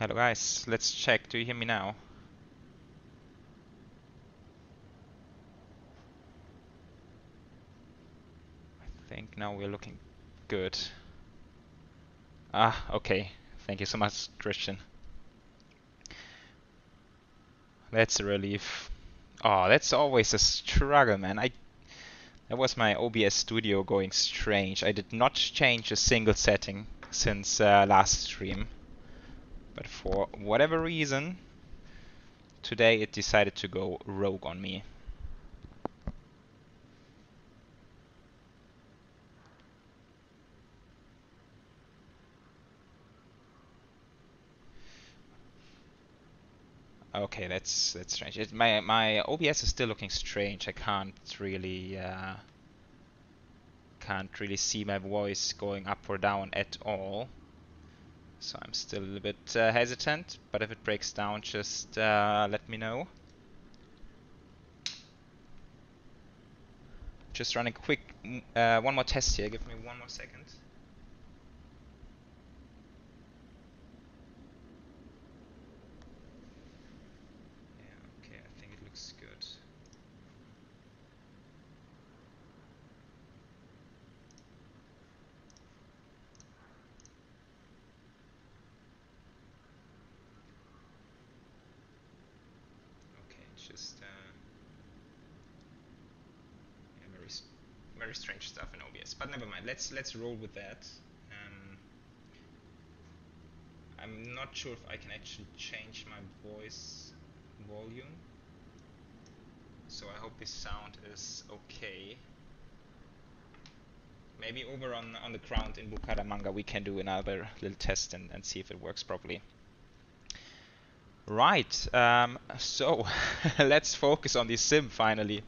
Hello guys, let's check. Do you hear me now? I think now we're looking good. Ah, okay. Thank you so much, Christian. That's a relief. Oh, that's always a struggle, man. That was my OBS studio going strange. I did not change a single setting since last stream. But for whatever reason, today it decided to go rogue on me. Okay, that's strange. My OBS is still looking strange. I can't really see my voice going up or down at all. So I'm still a little bit hesitant. But if it breaks down, just let me know. Just running quick one more test here. Give me one more second. Yeah, okay, I think it looks good. Okay, just yeah, very strange stuff in OBS. But never mind. Let's roll with that. I'm not sure if I can actually change my voice volume. So I hope this sound is okay. Maybe over on the ground in Bucaramanga we can do another little test and see if it works properly. Right, so let's focus on the sim finally.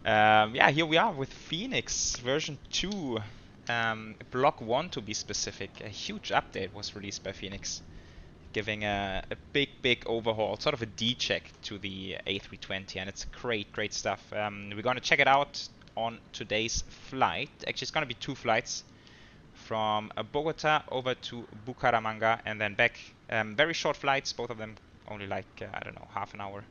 Yeah, here we are with Fenix version 2, block 1 to be specific. A huge update was released by Fenix, giving a big overhaul, sort of a D-check to the A320, and it's great stuff. We're gonna check it out on today's flight. Actually, it's gonna be 2 flights from Bogotá over to Bucaramanga and then back. Very short flights, both of them only like, I don't know, half an hour,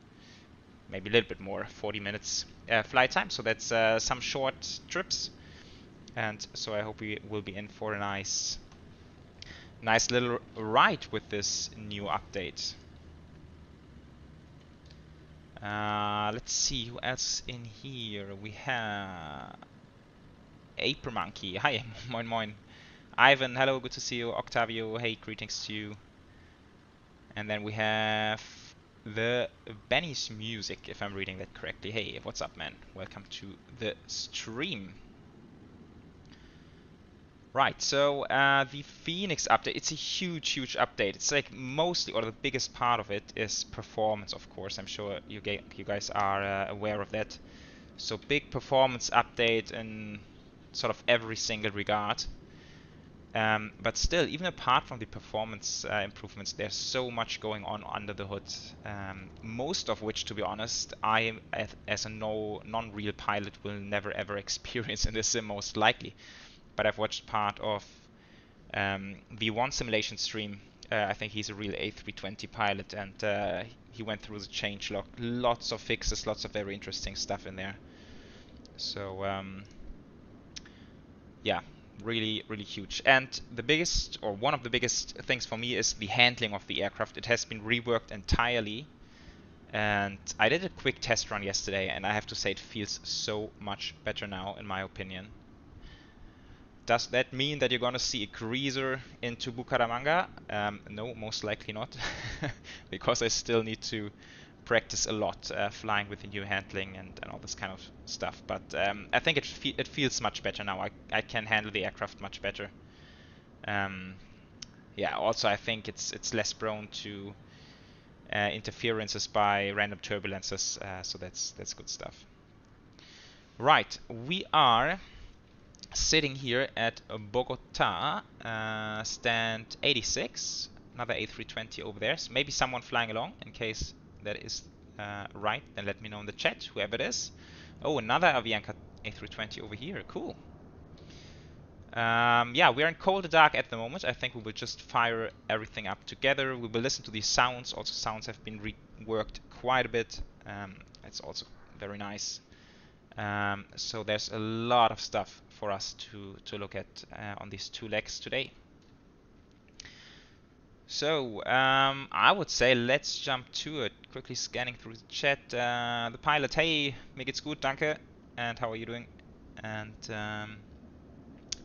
maybe a little bit more, 40 minutes flight time. So that's some short trips. And so I hope we will be in for a nice little ride with this new update. Let's see who else in here. We have Aper Monkey. Hi, moin moin. Ivan, hello, good to see you. Octavio, hey, greetings to you. And then we have the Benny's Music, if I'm reading that correctly. Hey, what's up, man? Welcome to the stream. Right, so the Fenix update, it's a huge update. It's like mostly, or the biggest part of it is performance, of course. I'm sure you guys are aware of that. So big performance update in sort of every single regard. But still, even apart from the performance improvements, there's so much going on under the hood. Most of which, to be honest, I, as a non-real pilot, will never ever experience in this sim most likely. But I've watched part of the one simulation stream. I think he's a real A320 pilot, and he went through the changelog. Lots of fixes, lots of very interesting stuff in there. So yeah, really huge. And the biggest, or one of the biggest things for me, is the handling of the aircraft. It has been reworked entirely. And I did a quick test run yesterday, and I have to say it feels so much better now, in my opinion. Does that mean that you're going to see a greaser into Bucaramanga? No, most likely not, because I still need to practice a lot flying with the new handling and all this kind of stuff. But I think it feels much better now. I can handle the aircraft much better. Yeah, also I think it's less prone to interferences by random turbulences, so that's good stuff. Right, we are sitting here at Bogotá, stand 86, another A320 over there. So maybe someone flying along. In case that is right, then let me know in the chat, whoever it is. Oh, another Avianca A320 over here, cool. Yeah, we're in cold dark at the moment. I think we will just fire everything up together. We will listen to these sounds. Also, sounds have been reworked quite a bit. It's also very nice. So there's a lot of stuff for us to look at on these two legs today. So I would say let's jump to it. Quickly scanning through the chat. The pilot, hey, mir geht's gut, danke. And how are you doing? And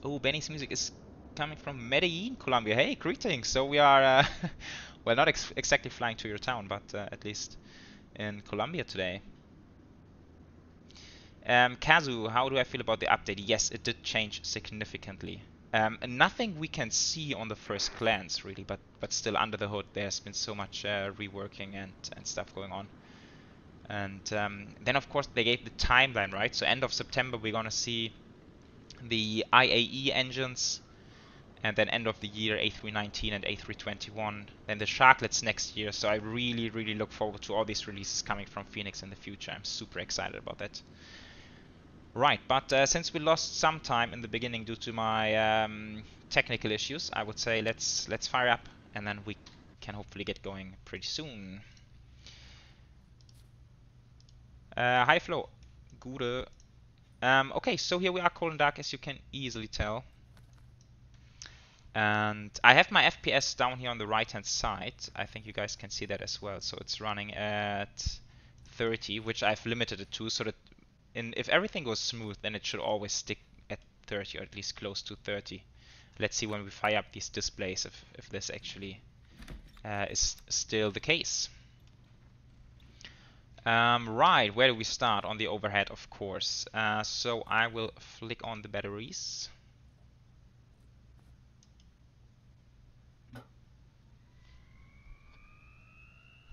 oh, Benny's music is coming from Medellin, Colombia. Hey, greetings. So we are, well, not exactly flying to your town, but at least in Colombia today. Kazu, how do I feel about the update? Yes, it did change significantly. Nothing we can see on the first glance, really, but still under the hood, there's been so much reworking and stuff going on. And then, of course, they gave the timeline, right? So end of September, we're gonna see the IAE engines, and then end of the year A319 and A321, then the Sharklets next year. So I really look forward to all these releases coming from Fenix in the future. I'm super excited about that. Right, but since we lost some time in the beginning due to my technical issues, I would say let's fire up, and then we can hopefully get going pretty soon. Hi Flo, Gute. Okay, so here we are, cold and dark, as you can easily tell. And I have my FPS down here on the right hand side. I think you guys can see that as well. So it's running at 30, which I've limited it to, so that if everything goes smooth, then it should always stick at 30, or at least close to 30. Let's see when we fire up these displays if this actually is still the case. Right, where do we start? On the overhead, of course. So I will flick on the batteries.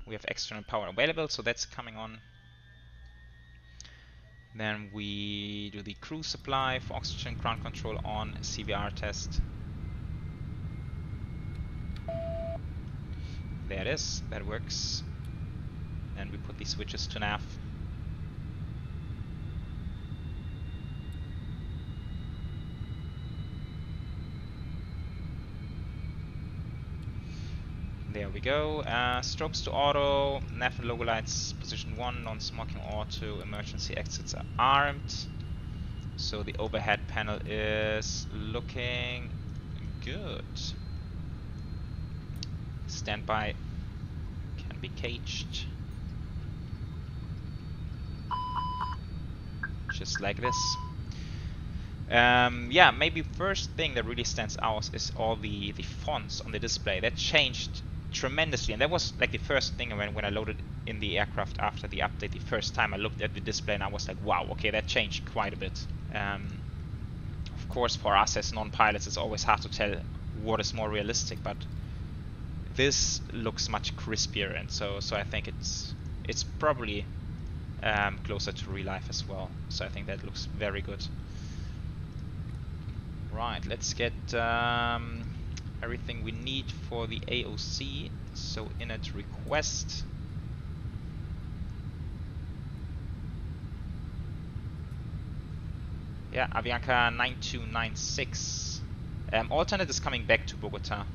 We have external power available, so that's coming on. Then we do the cruise supply for oxygen, ground control on, CVR test. There it is, that works. Then we put these switches to nav. There we go. Strobes to auto, nav and logo lights position 1, non-smoking auto, emergency exits are armed. So the overhead panel is looking good. Standby can be caged. Just like this. Yeah, maybe first thing that really stands out is all the fonts on the display. That changed tremendously, and that was like the first thing when I loaded in the aircraft after the update. The first time I looked at the display and I was like, wow, okay, that changed quite a bit. Of course, for us as non-pilots, it's always hard to tell what is more realistic, but this looks much crispier, and so I think it's probably closer to real life as well. So I think that looks very good. Right, let's get everything we need for the AOC. So init request. Yeah, Avianca 9296. Alternate is coming back to Bogotá,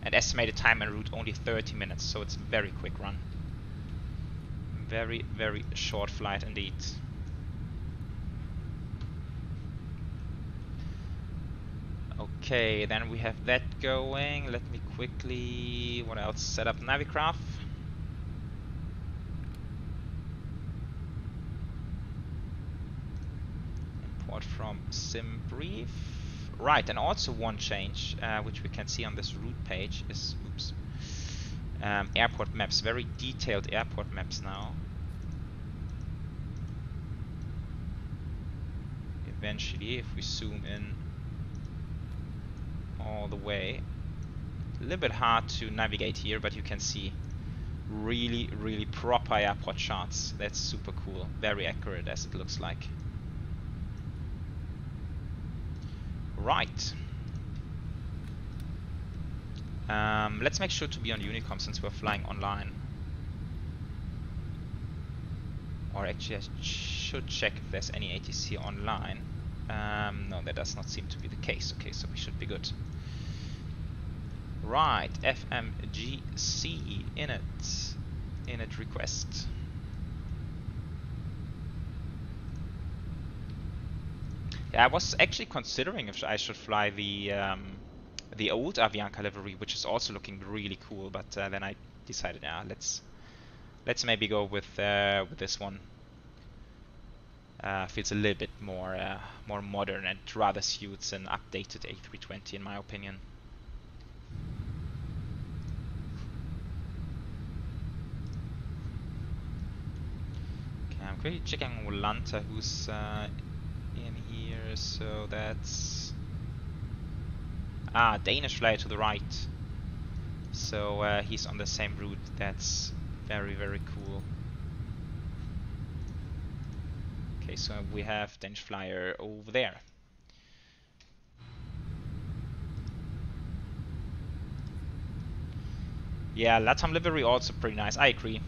and estimated time en route only 30 minutes, so it's a very quick run. Very short flight indeed. Okay, then we have that going. Let me quickly, what else? Set up Navigraph. Import from SimBrief. Right, and also one change, which we can see on this route page, is airport maps. Very detailed airport maps now. Eventually, if we zoom in all the way, a little bit hard to navigate here, but you can see really proper airport charts. That's super cool, very accurate as it looks like. Right, let's make sure to be on Unicom since we're flying online. Or actually I should check if there's any ATC online. No, that does not seem to be the case. Okay, so we should be good. Right, FMGC init request. Yeah, I was actually considering if I should fly the old Avianca livery, which is also looking really cool, but then I decided, yeah, let's maybe go with this one. Feels a little bit more modern and rather suits an updated A320 in my opinion. Okay, I'm quickly checking Volanta who's in here, so that's Danish flyer to the right. So he's on the same route. That's very, very cool. Okay, so we have Danish flyer over there. Yeah, LATAM livery also pretty nice, I agree.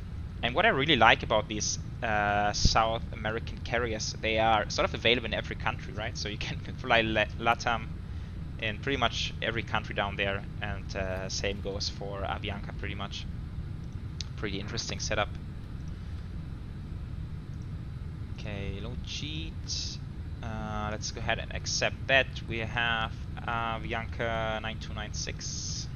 And what I really like about these South American carriers, they are sort of available in every country, right? So you can fly LATAM in pretty much every country down there, and same goes for Avianca pretty much. Pretty interesting setup. Okay, low cheat. Let's go ahead and accept that. We have Avianca 9296.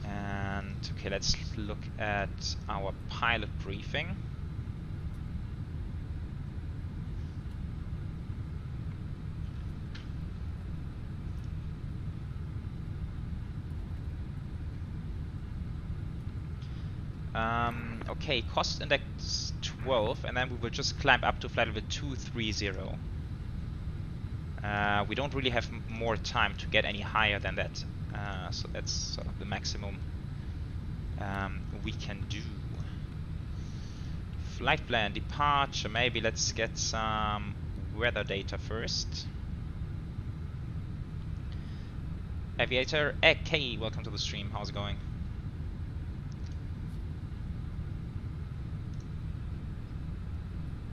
And okay, let's look at our pilot briefing. Okay, cost index 12, and then we will just climb up to flight level 230. We don't really have more time to get any higher than that, so that's sort of the maximum we can do. Flight plan, departure, maybe let's get some weather data first. Aviator AK, welcome to the stream, how's it going?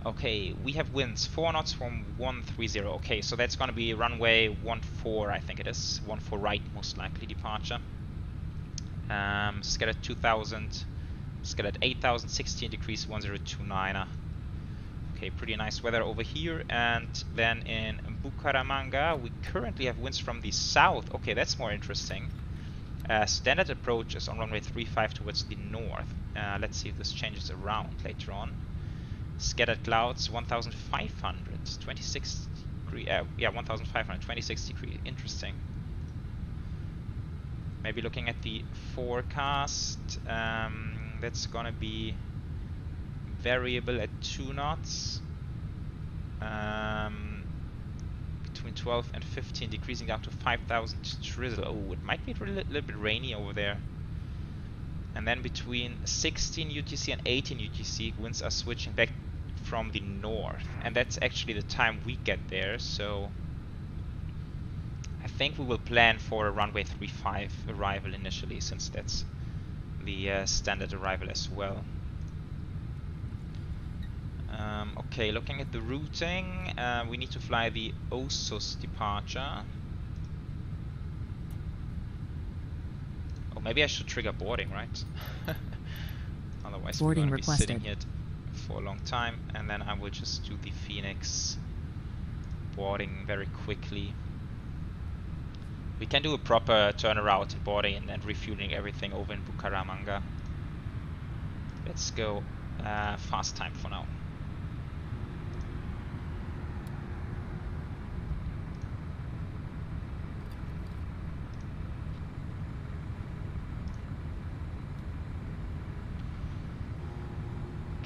Okay, we have winds 4 knots from 130. Okay, so that's gonna be runway 14, I think it is. 14 right, most likely departure. Scale at 2000, scale at 8000, 16 degrees, 1029. Okay, pretty nice weather over here. And then in Bucaramanga, we currently have winds from the south. Okay, that's more interesting. Standard approach is on runway 35 towards the north. Let's see if this changes around later on. Scattered clouds 1500, 26 degree, yeah, 1500, 26 degree, interesting. Maybe looking at the forecast, that's gonna be variable at 2 knots, between 12 and 15, decreasing down to 5000 drizzle. Oh, it might be a little bit rainy over there. And then between 16 UTC and 18 UTC, winds are switching back from the north. And that's actually the time we get there, so I think we will plan for a runway 35 arrival initially, since that's the standard arrival as well. Okay, looking at the routing, we need to fly the Asus departure. Maybe I should trigger boarding, right? Otherwise boarding we're going to be sitting requested. here for a long time, and then I will just do the Fenix boarding very quickly. We can do a proper turnaround and boarding and refueling everything over in Bucaramanga. Let's go fast time for now.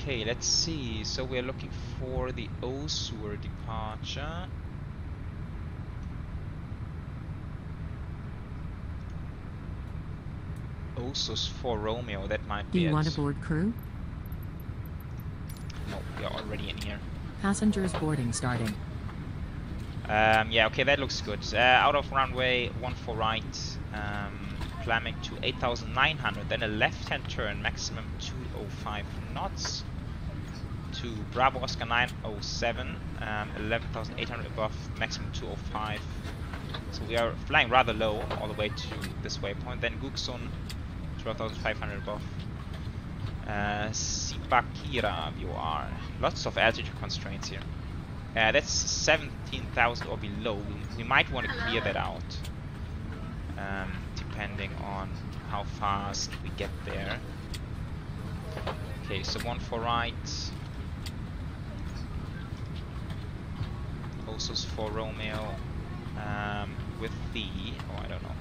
Okay, let's see. So we're looking for the Osur departure. Osus for Romeo, that might be it. Do you want to board crew? No, we are already in here. Passengers boarding starting. Yeah, okay, that looks good. Out of runway 14 right, climbing to 8900, then a left-hand turn, maximum 205 knots. to Bravo Oscar 907, 11,800 above, maximum 205. So we are flying rather low all the way to this waypoint. Then Guksun, 12,500 above. Sipakira VOR. Lots of altitude constraints here. That's 17,000 or below. We might want to clear that out, depending on how fast we get there. Okay, so 1 right. Osos for Romeo. With the... oh, I don't know.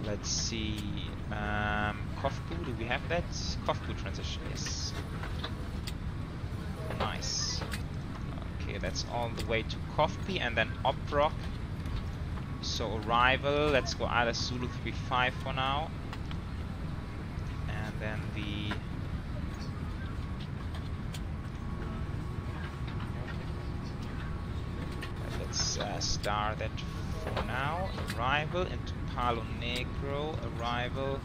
Let's see. Kofbu, do we have that? Kofbu transition, yes. Nice. Okay, that's all the way to Kofbu and then Oprok. So arrival, let's go either Zulu 35 for now. And then the... let's star that for now. Arrival into Palo Negro, arrival.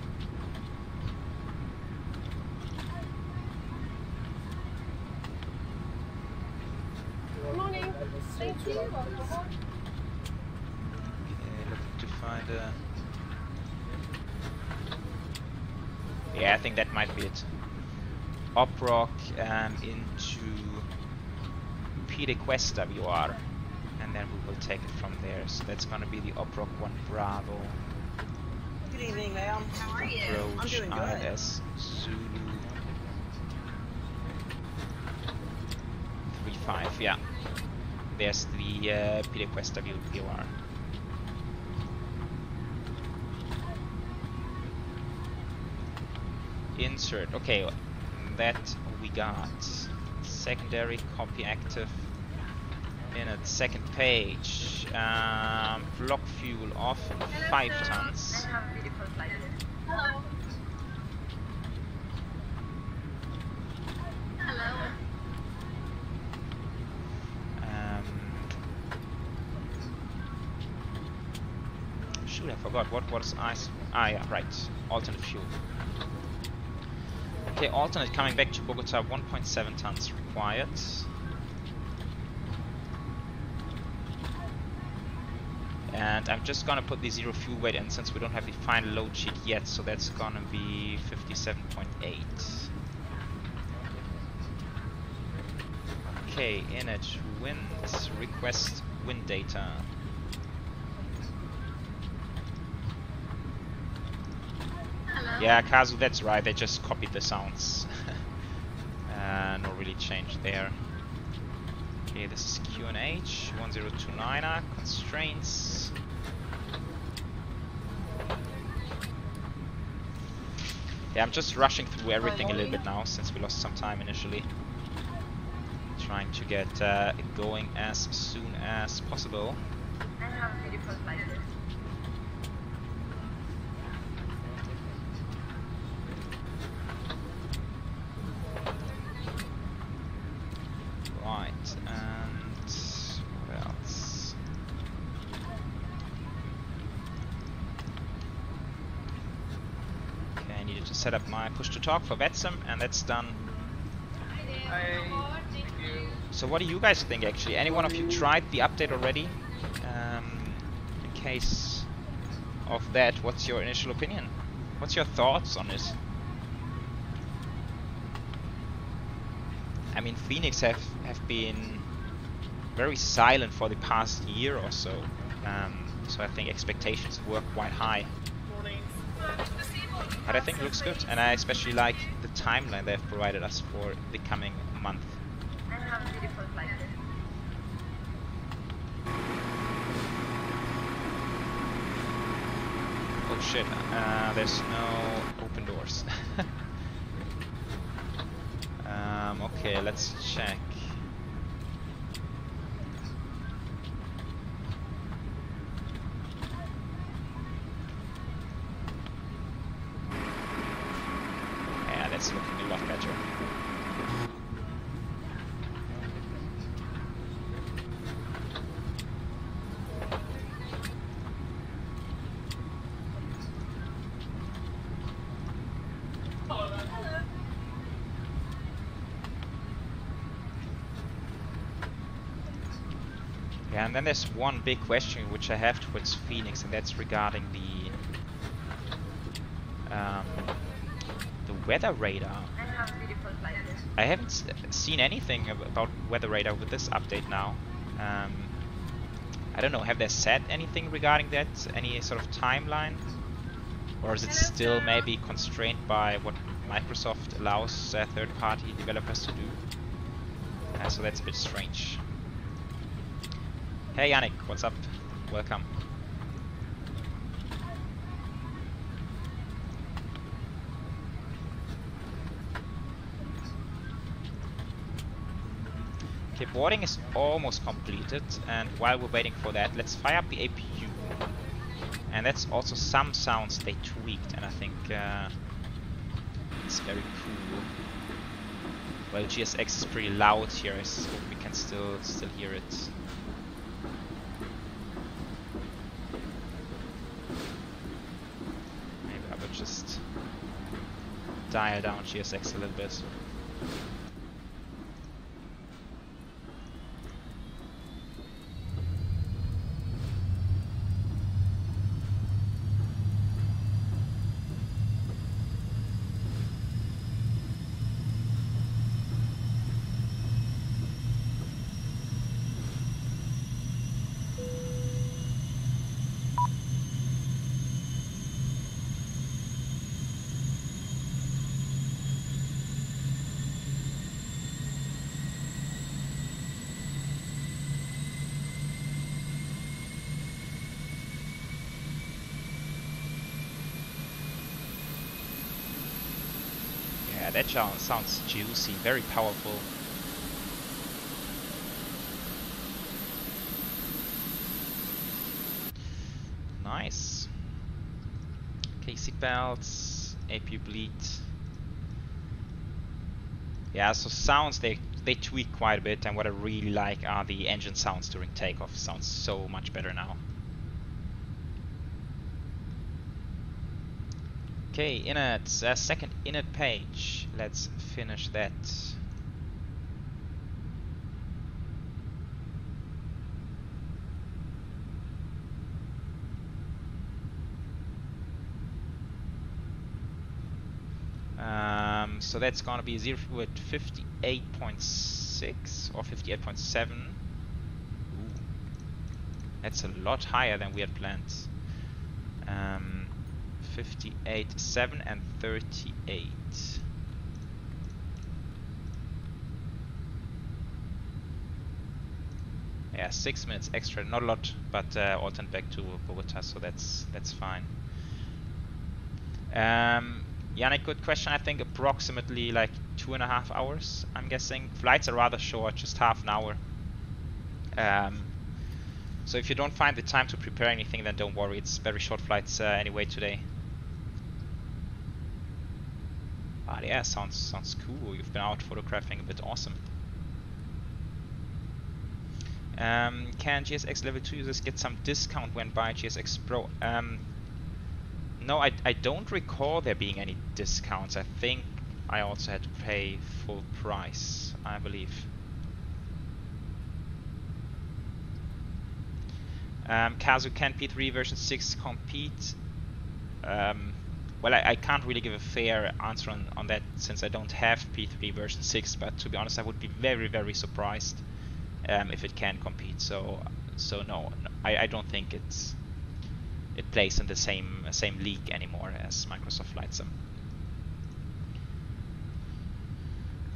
Good morning. Thank you. Okay, looking to find a... yeah, I think that might be it. Oprok into Pide Cuesta VOR. And then we will take it from there. So that's gonna be the Oprok 1 Bravo. Good evening, ma'am. How are you? I'm Approach doing good. ILS Zulu 35, yeah. There's the Pide Cuesta VOR. Insert, okay, that we got. Secondary copy active. In a second page, block fuel off 5 tons. Hello. Hello. Shoot, I forgot what was ice. Ah, yeah, right. Alternate fuel. Okay, alternate coming back to Bogotá. 1.7 tons required. And I'm just gonna put the 0 fuel weight in since we don't have the final load sheet yet, so that's gonna be 57.8. Okay, init winds, request wind data. Hello. Yeah, Kazu, that's right, they just copied the sounds. No really change there. Okay, this is QNH 1029er constraints. Yeah, I'm just rushing through everything a little bit now since we lost some time initially. Trying to get it going as soon as possible. Right, and what else? Okay, I needed to set up my push to talk for VATSIM, and that's done. So what do you guys think actually? Any one of you tried the update already? In case of that, what's your initial opinion? What's your thoughts on this? I mean, Phoenix have been very silent for the past year or so. So I think expectations were quite high. But I think it looks good, and I especially like the timeline they've provided us for the coming month. Oh shit, there's no open doors. Okay, let's check. Yeah, that's looking a lot better. Yeah, and then there's one big question which I have towards Phoenix, and that's regarding the weather radar. I haven't seen anything about weather radar with this update now. I don't know, have they said anything regarding that? Any sort of timeline? Or is it still maybe constrained by what Microsoft allows third-party developers to do? So that's a bit strange. Hey Yannick, what's up? Welcome. Okay, boarding is almost completed, and while we're waiting for that, let's fire up the APU. And that's also some sounds they tweaked, and I think it's very cool. Well, GSX is pretty loud here, so we can still hear it. Maybe I would just dial down GSX a little bit. That sounds juicy, very powerful. Nice. Okay, seatbelts, APU bleed. Yeah, so sounds they tweak quite a bit, and what I really like are the engine sounds during takeoff. Sounds so much better now. Okay, init, second init page. Let's finish that. So that's gonna be 0 with 58.6 or 58.7. Ooh, that's a lot higher than we had planned. 58.7 and 38. Yeah, 6 minutes extra, not a lot, but all turned back to Bogotá, so that's fine. Yannick, good question. I think approximately like 2.5 hours, I'm guessing. Flights are rather short, just half an hour. So if you don't find the time to prepare anything, then don't worry, it's very short flights anyway today. Ah, yeah, sounds cool. You've been out photographing a bit, awesome. Can GSX level 2 users get some discount when buying GSX Pro? No, I don't recall there being any discounts. I think I also had to pay full price, I believe. Kazu, can P3 version 6 compete? Well, I can't really give a fair answer on that since I don't have P3 version 6, but to be honest, I would be very, very surprised if it can compete. So no, I don't think it plays in the same league anymore as Microsoft Flight Sim.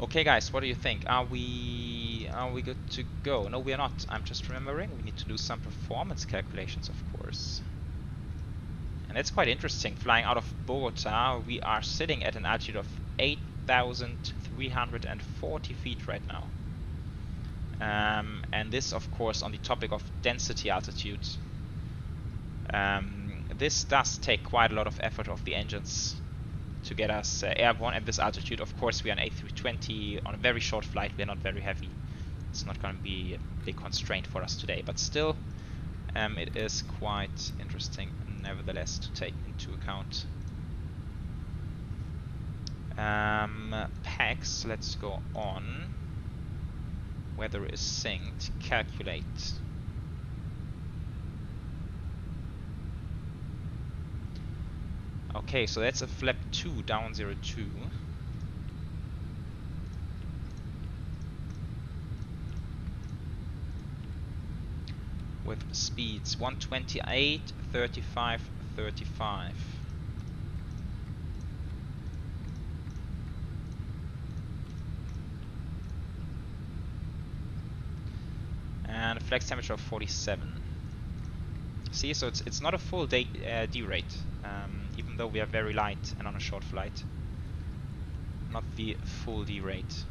Okay, guys, what do you think? Are we good to go? No, we are not. I'm just remembering we need to do some performance calculations, of course. And that's quite interesting. Flying out of Bogotá, we are sitting at an altitude of 8,340 feet right now. And this, of course, on the topic of density altitude. This does take quite a lot of effort of the engines to get us airborne at this altitude. Of course, we are an A320 on a very short flight. We are not very heavy. It's not going to be a big constraint for us today, but still, it is quite interesting, nevertheless, to take into account. PAX, let's go on. Weather is synced. Calculate. Okay, so that's a flap 2 down 02. With speeds 128, 35, 35. And a flex temperature of 47. See, so it's not a full day D-rate, even though we are very light and on a short flight. Not the full D-rate.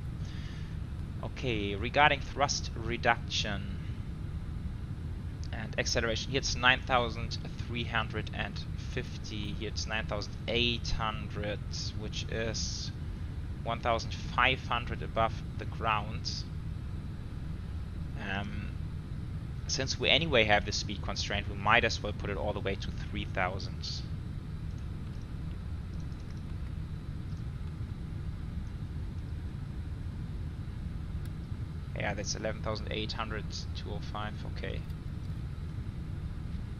Okay, regarding thrust reduction and acceleration, here it's 9,350, here it's 9,800, which is 1,500 above the ground. Since we anyway have the speed constraint, we might as well put it all the way to 3,000. Yeah, that's 11,800, 205, okay.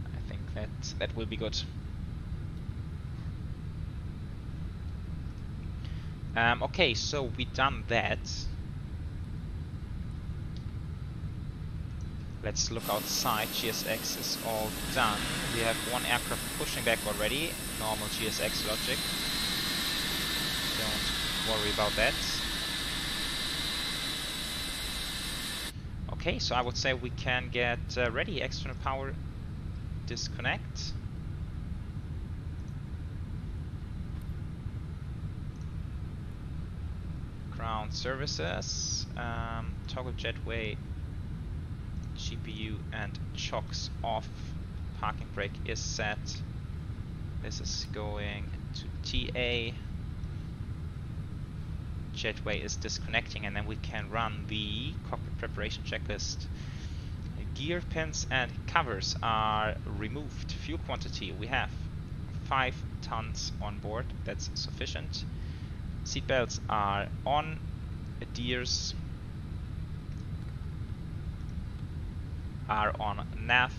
I think that will be good. Okay, so we done that. Let's look outside. GSX is all done. We have one aircraft pushing back already. Normal GSX logic. Don't worry about that. Okay, so I would say we can get ready. External power disconnect. Ground services. Toggle jetway. GPU and chocks off. Parking brake is set. This is going to TA. Jetway is disconnecting, and then we can run the cockpit preparation checklist. Gear pins and covers are removed. Fuel quantity, we have 5 tons on board. That's sufficient. Seatbelts are on. Adheres are on nav.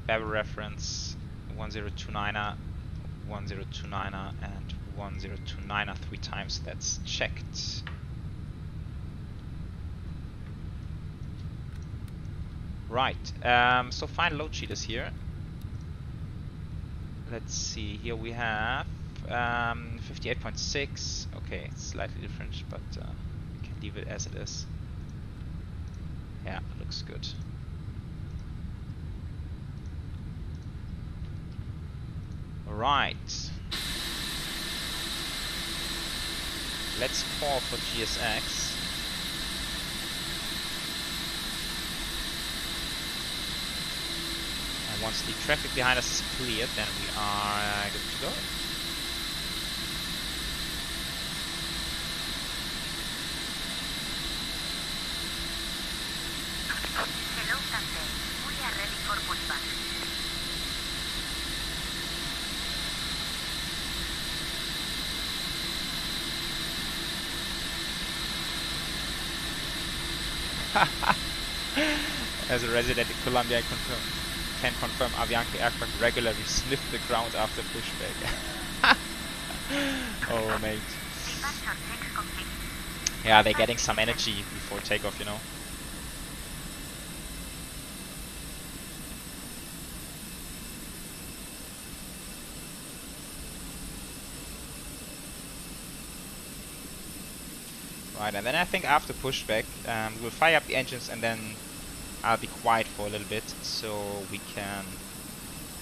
Babel reference 1029er, 1029er, and 1029er 3 times. That's checked. Right. So final load sheet is here. Let's see. Here we have 58.6. Okay, it's slightly different, but we can leave it as it is. Yeah, looks good. Right. Let's call for GSX. And once the traffic behind us is cleared, then we are good to go. Hello, Captain. We are ready for pushback. As a resident in Colombia, I can confirm Avianca aircraft regularly sniff the ground after pushback. Oh, mate. Yeah, they're getting some energy before takeoff, you know. Right, and then I think after pushback, we'll fire up the engines, and then I'll be quiet for a little bit so we can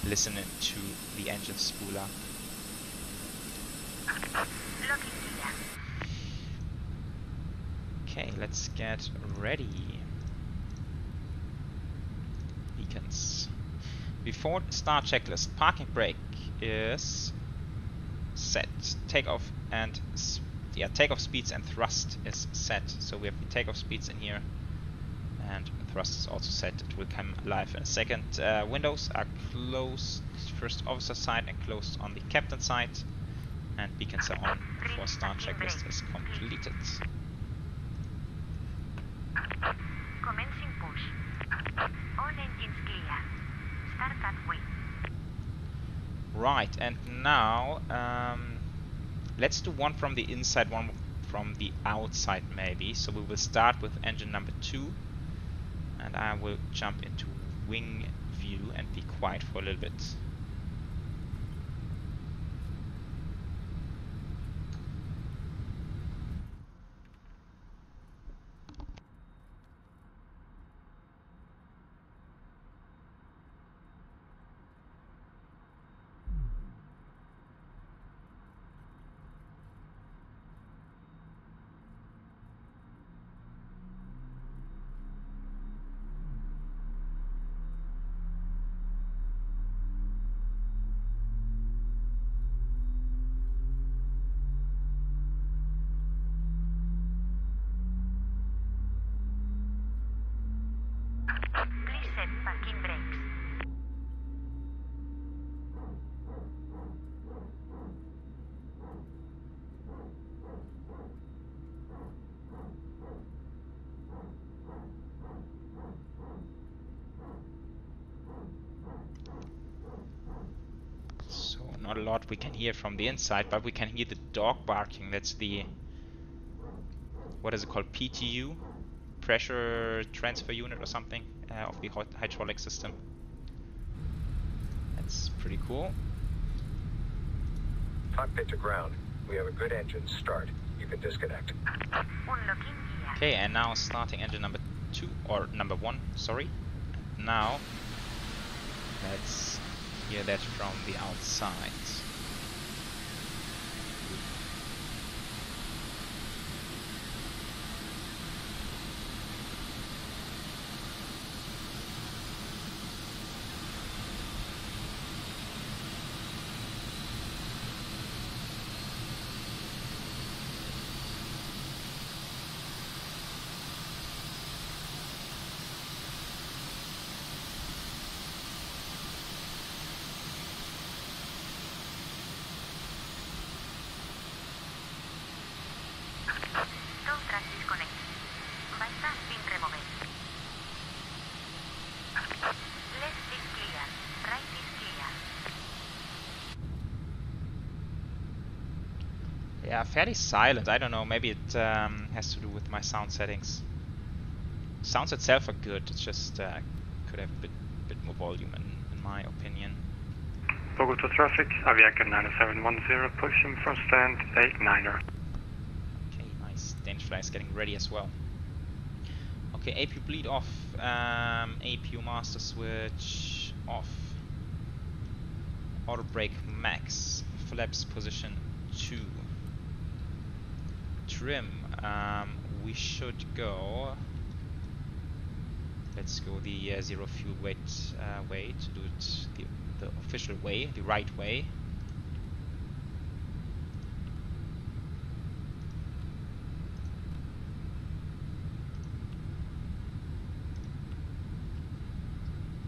listen to the engine spool up. Okay, let's get ready. Beacons. Before start checklist, parking brake is set. Takeoff and takeoff speeds and thrust is set. So we have the takeoff speeds in here, and thrust is also set. It will come live in a second. Windows are closed, first officer side, and closed on the captain side, and beacons are on before start checklist is completed. Commencing push. All engines clear. Start at wind. Right, and now let's do one from the inside, one from the outside maybe. So we will start with engine number 2, and I will jump into wing view and be quiet for a little bit. Please set parking brakes. So not a lot we can hear from the inside, but we can hear the dog barking. That's the, what is it called, PTU? Pressure transfer unit or something of the hydraulic system. That's pretty cool. Cockpit to ground. We have a good engine. Start. You can disconnect. Unlocking gear. Okay, and now starting engine number 2, or number 1, sorry. And now let's hear that from the outside. Contract disconnected. Bypass pin removed. Left is clear. Right is clear. Yeah, fairly silent. I don't know, maybe it has to do with my sound settings. Sounds itself are good, it's just could have a bit more volume in my opinion. Bogotá traffic, Avianca 9710, pushing from stand 89er. Okay, nice. Danish fly is getting ready as well. Okay, APU bleed off, APU master switch off, auto brake max, flaps position 2. Trim, we should go, let's go the zero fuel weight way to do it the official way, the right way.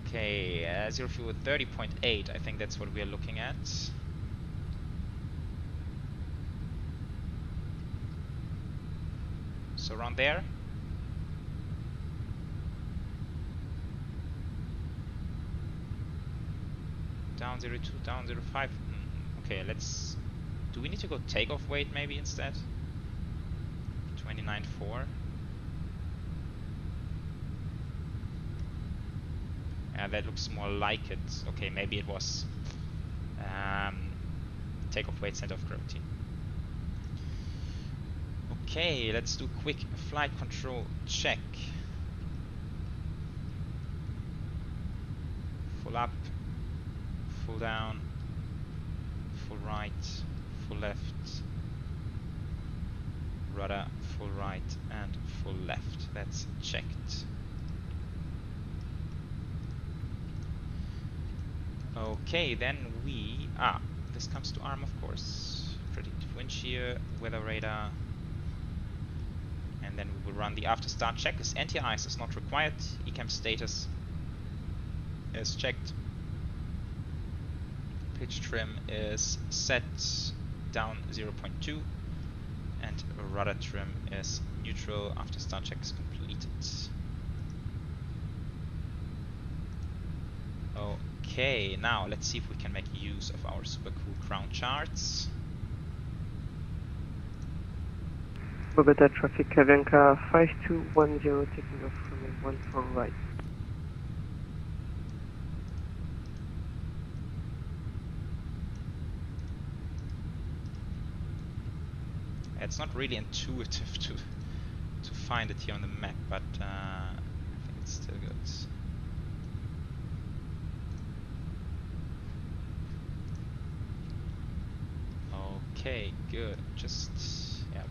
Okay, zero fuel 30.8, I think that's what we are looking at. So around there. Down 02, down 05. Okay, let's... Do we need to go takeoff weight maybe instead? 29.4. Yeah, that looks more like it. Okay, maybe it was takeoff weight, center of gravity. Okay, let's do quick flight control check. Full up, full down, full right, full left, rudder, full right and full left. That's checked. Okay, then we... this comes to ARM, of course. Predictive wind shear, weather radar. And then we will run the after start checklist. Anti-ice is not required. ECAM status is checked. Pitch trim is set down 0.2. And rudder trim is neutral. After start check is completed. Okay, now let's see if we can make use of our super cool ground charts. Bogotá traffic, Avianca 5210 taking off from 14 right. It's not really intuitive to find it here on the map, but I think it's still good. Okay, good. Just yeah,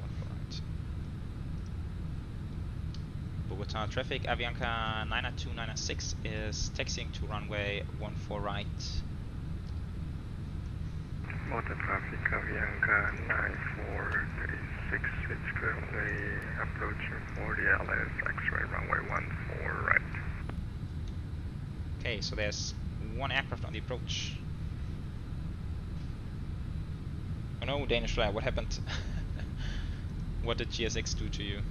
14 right. Bogotá traffic, Avianca 992-906 is taxiing to runway 14 right. Motor traffic, Avianca 9436, it's currently approaching 40 LS, X-ray runway 14 right. Okay, so there's one aircraft on the approach. Oh no, Danish flag, what happened? What did GSX do to you?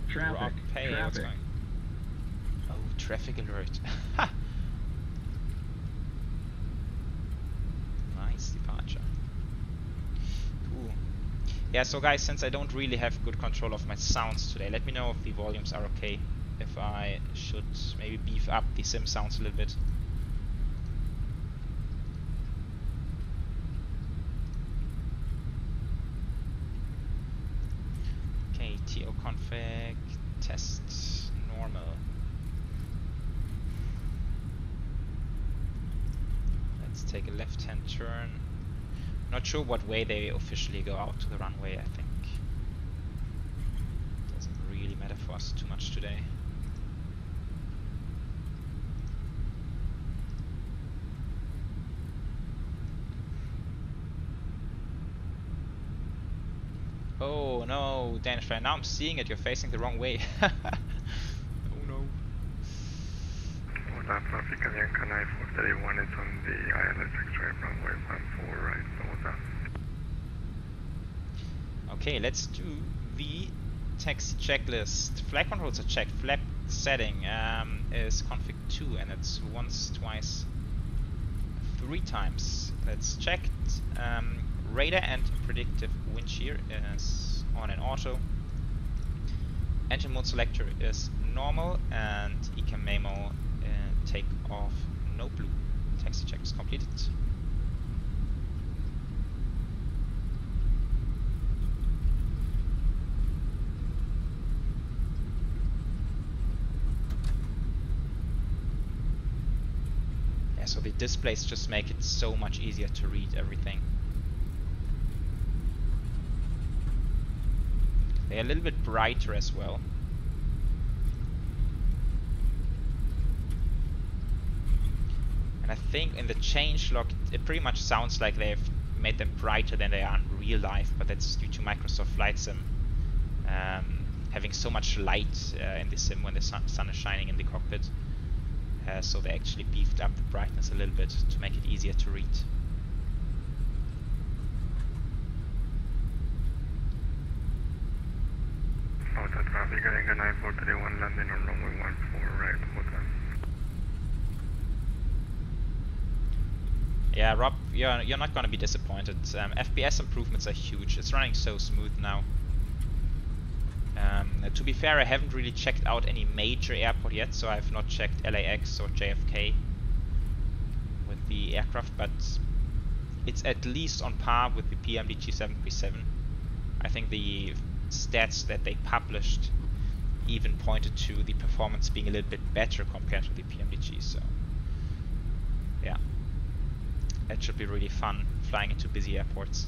Traffic. Hey, Traffic. what's going? Oh, traffic alert. Nice departure. Cool. Yeah, so guys, since I don't really have good control of my sounds today, let me know if the volumes are okay. If I should maybe beef up the sim sounds a little bit. Okay, TO config, test normal. Let's take a left-hand turn. Not sure what way they officially go out to the runway, I think. Doesn't really matter for us too much today. Oh no, Danish fan, now I'm seeing it, you're facing the wrong way. Oh no. Bogotá traffic, Avianca 9431 is on the ILS X-ray runway 14 right, Bogotá. Okay, let's do the taxi checklist. Flight controls are checked. Flap setting is config 2, and it's once, twice, 3 times. That's checked. Radar and predictive wind shear is on an auto. Engine mode selector is normal, and ECAM memo take off no blue. Taxi check is completed. Yeah, so the displays just make it so much easier to read everything. They're a little bit brighter as well. And I think in the changelog it pretty much sounds like they've made them brighter than they are in real life, but that's due to Microsoft Flight Sim having so much light in the sim when the sun is shining in the cockpit. So they actually beefed up the brightness a little bit to make it easier to read. Bogotá traffic, Avianca 9431 landing on runway 14 right, Bogotá. Yeah, Rob, you're not going to be disappointed. FPS improvements are huge. It's running so smooth now. To be fair, I haven't really checked out any major airport yet, so I've not checked LAX or JFK with the aircraft, but it's at least on par with the PMDG 737. I think the stats that they published even pointed to the performance being a little bit better compared to the PMDG, so yeah, that should be really fun flying into busy airports.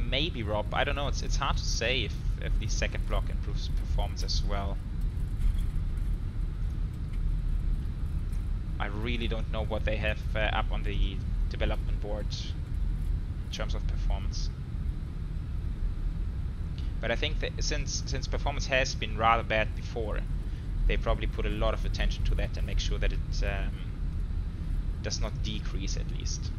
Maybe, Rob, I don't know, it's hard to say if the second block improves performance as well. I really don't know what they have up on the development board in terms of performance. But I think that since performance has been rather bad before, they probably put a lot of attention to that and make sure that it does not decrease at least.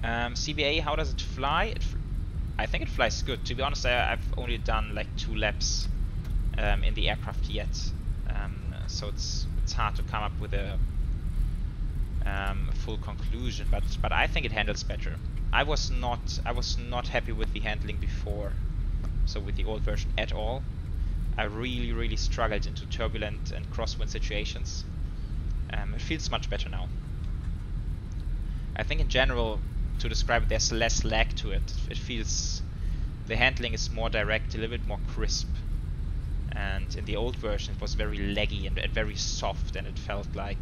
CBA, how does it fly? I think it flies good. To be honest, I've only done like 2 laps in the aircraft yet, so it's hard to come up with a full conclusion. But I think it handles better. I was not happy with the handling before, so with the old version at all. I really struggled into turbulent and crosswind situations. It feels much better now. I think in general, to describe it, there's less lag to it. It feels, the handling is more direct, a little bit more crisp. And in the old version it was very laggy and very soft, and it felt like,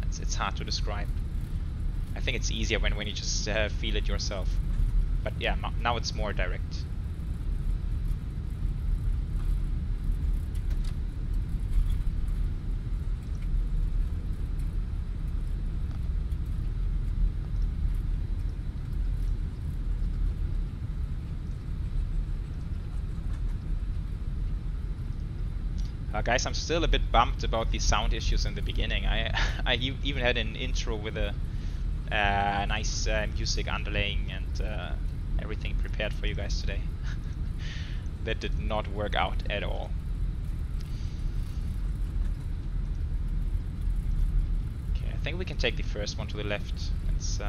it's hard to describe. I think it's easier when you just feel it yourself. But yeah, now it's more direct. Guys, I'm still a bit bummed about the sound issues in the beginning. I even had an intro with a nice music underlaying and everything prepared for you guys today. That did not work out at all. Okay, I think we can take the first one to the left. It's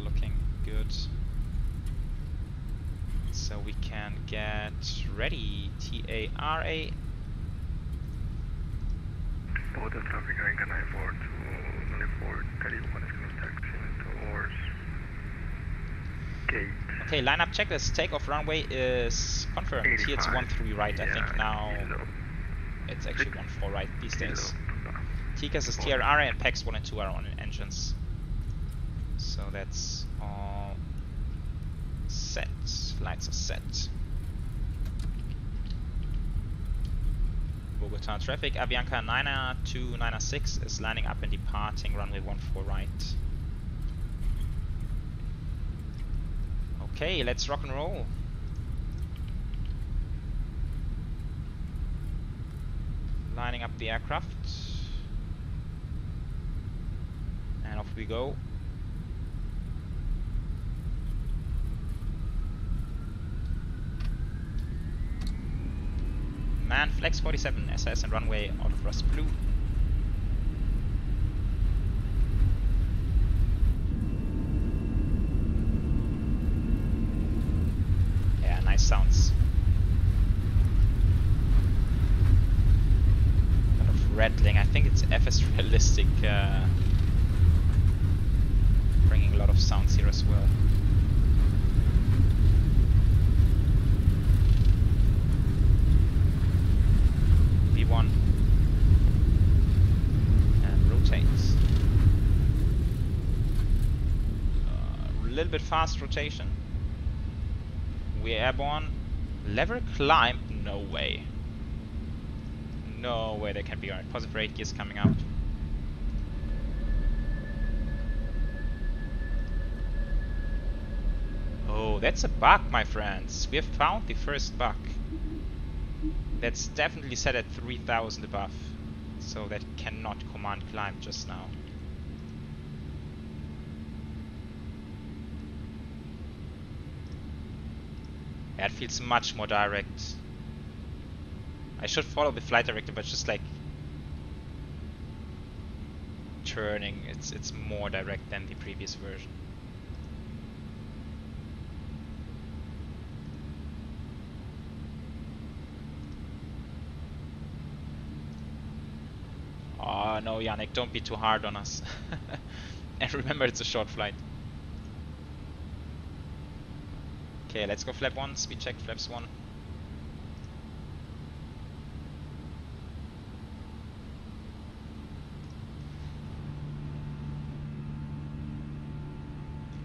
looking good. So we can get ready. TARA. Bogotá traffic, Avianca 94 to 94, 31 is going to taxi towards gate. Okay, lineup checklist. Takeoff runway is confirmed. Here it's 13 right. I think now it's actually 14 right these days. TCAS is TRR and PAX 1 and 2 are on engines. So that's all set. Lights are set. Bogotá traffic, Avianca 90296 is lining up and departing runway 14 right. Okay, let's rock and roll. Lining up the aircraft. And off we go. Man, flex 47, SS and runway out of Rust Blue. Yeah, nice sounds. Kind of rattling. I think it's FSRealistic bringing a lot of sounds here as well. V1 and rotates. A little bit fast rotation. We're airborne. Lever climb? No way. No way that can be right. Positive 8 gears coming up. Oh, that's a bug, my friends. We have found the first bug. That's definitely set at 3000 above, so that cannot command climb just now. Yeah, it feels much more direct. I should follow the flight director, but just like turning, it's more direct than the previous version. Oh no, Yannick, don't be too hard on us. And remember, it's a short flight. Okay, let's go flap 1, speed check, flaps 1.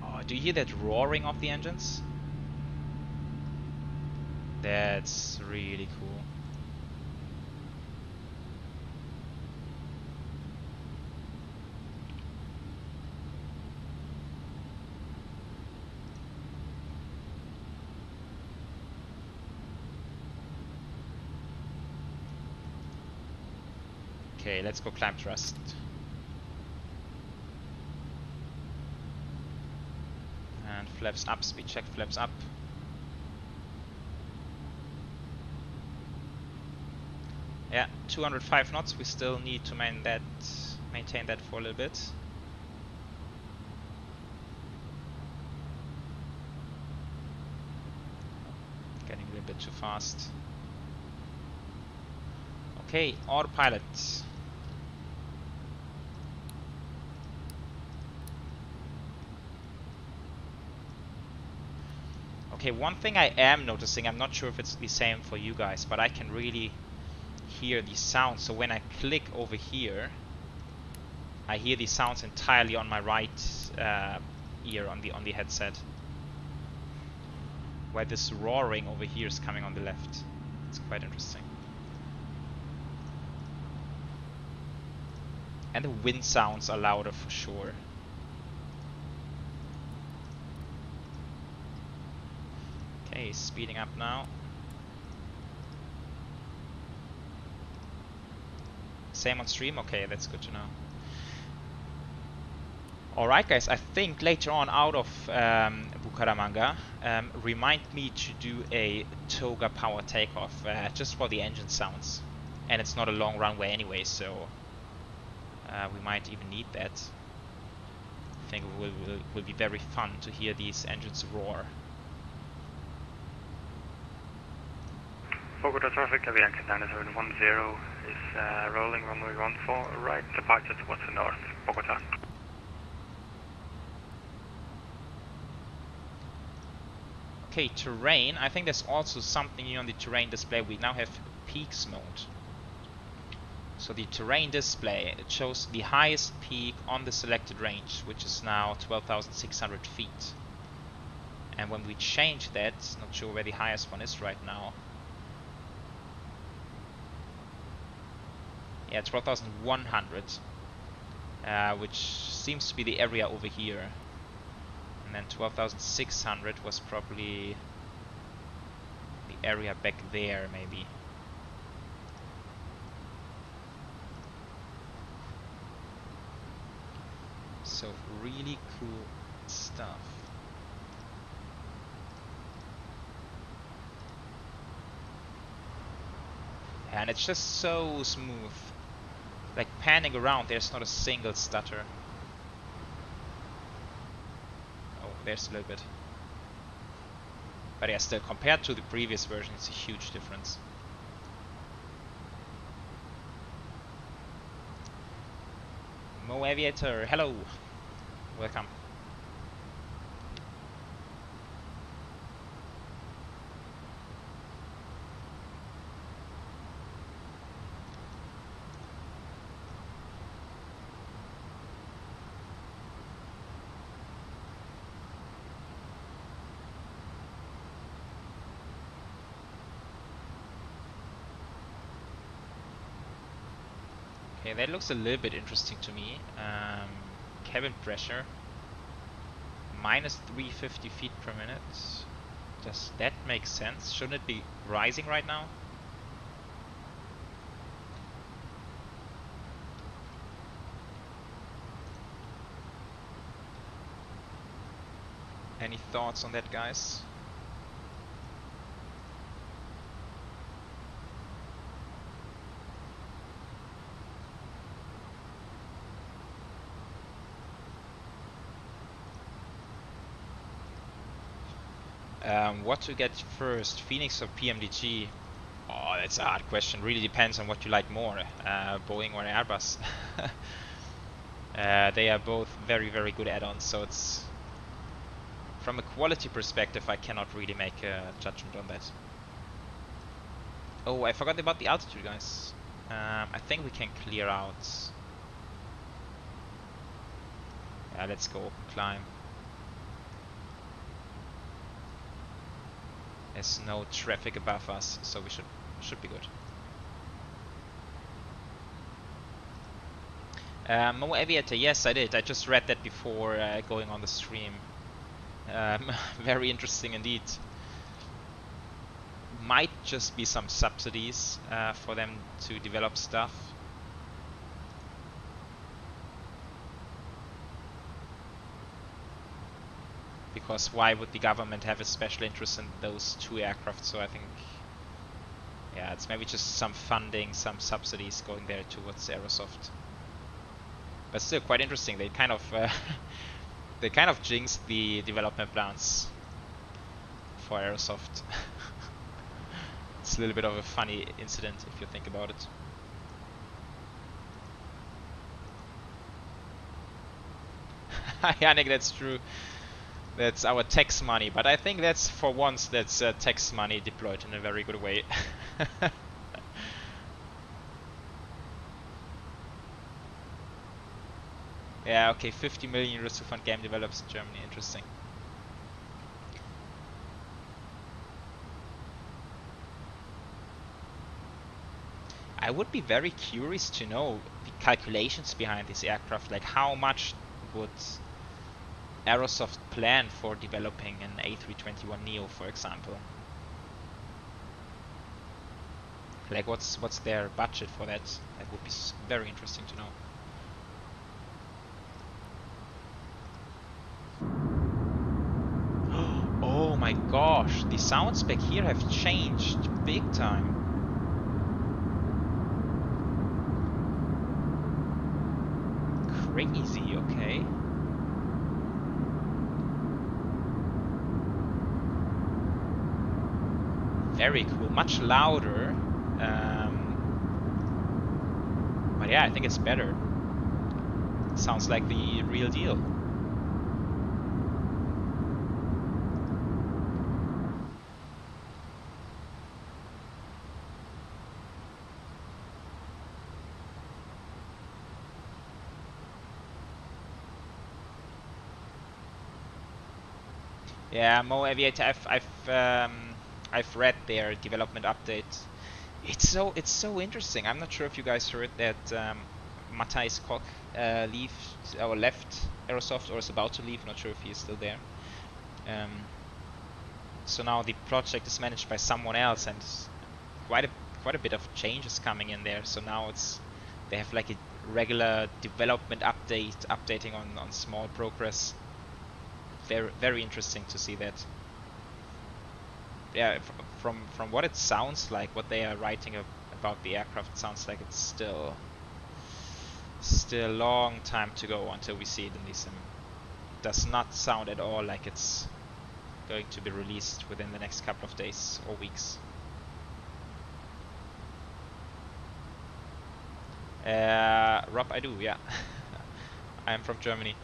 Oh, do you hear that roaring of the engines? That's really cool. Okay, let's go climb thrust. And flaps up, speed check, flaps up. Yeah, 205 knots, we still need to maintain that for a little bit. Getting a little bit too fast. Okay, autopilot. Okay, one thing I am noticing, I'm not sure if it's the same for you guys, but I can really hear the sound. So when I click over here, I hear the sounds entirely on my right ear on the headset, where this roaring over here is coming on the left. It's quite interesting. And the wind sounds are louder for sure. Okay, speeding up now. Same on stream? Okay, that's good to know. Alright guys, I think later on out of Bucaramanga, remind me to do a toga power takeoff, just for the engine sounds. And it's not a long runway anyway, so we might even need that. I think it will be very fun to hear these engines roar. Bogotá traffic, Avianca 9710 is rolling runway 14 right, departure towards the north, Bogotá. Okay, terrain. I think there's also something new on the terrain display. We now have peaks mode. So the terrain display, it shows the highest peak on the selected range, which is now 12,600 feet. And when we change that, not sure where the highest one is right now. Yeah, 12,100, which seems to be the area over here. And then 12,600 was probably the area back there, maybe. So really cool stuff. And it's just so smooth. Like panning around, there's not a single stutter. Oh, there's a little bit. But yeah, still, compared to the previous version, it's a huge difference. Mo Aviator, hello! Welcome. Okay, that looks a little bit interesting to me. Cabin pressure minus 350 feet per minute. Does that make sense? Shouldn't it be rising right now? Any thoughts on that, guys? What to get first, Fenix or PMDG? Oh, that's a hard question. Really depends on what you like more, Boeing or Airbus. They are both very, very good add-ons, so it's from a quality perspective, I cannot really make a judgment on that. Oh, I forgot about the altitude, guys. I think we can clear out. Yeah, let's go climb. There's no traffic above us, so we should be good. Mo Aviator, yes, I did. I just read that before going on the stream. Very interesting indeed. Might just be some subsidies for them to develop stuff. because why would the government have a special interest in those two aircraft? So I think, yeah, it's maybe just some funding, some subsidies going there towards Aerosoft. But still quite interesting. They kind of they kind of jinxed the development plans for Aerosoft. It's a little bit of a funny incident if you think about it. Yannick, that's true. That's our tax money, but I think that's, for once, that's tax money deployed in a very good way. Yeah, okay, 50 million euros to fund game developers in Germany. Interesting. I would be very curious to know the calculations behind this aircraft, like how much would Aerosoft plan for developing an A321neo, for example? Like what's their budget for that? That would be very interesting to know. Oh my gosh, the sound spec here have changed big time. Crazy, okay. Very cool, much louder. But yeah, I think it's better. It sounds like the real deal. Yeah, Mo Aviator, I've read their development update. It's so interesting. I'm not sure if you guys heard that Matthijs Koch left Aerosoft, or is about to leave. Not sure if he is still there. So now the project is managed by someone else, and quite a bit of changes coming in there. So now they have like a regular development updating on small progress. Very interesting to see that. Yeah, from what it sounds like, what they are writing about the aircraft, it sounds like it's still a long time to go until we see it in the sim. Does not sound at all like it's going to be released within the next couple of days or weeks. Rob, I do, yeah. I am from Germany.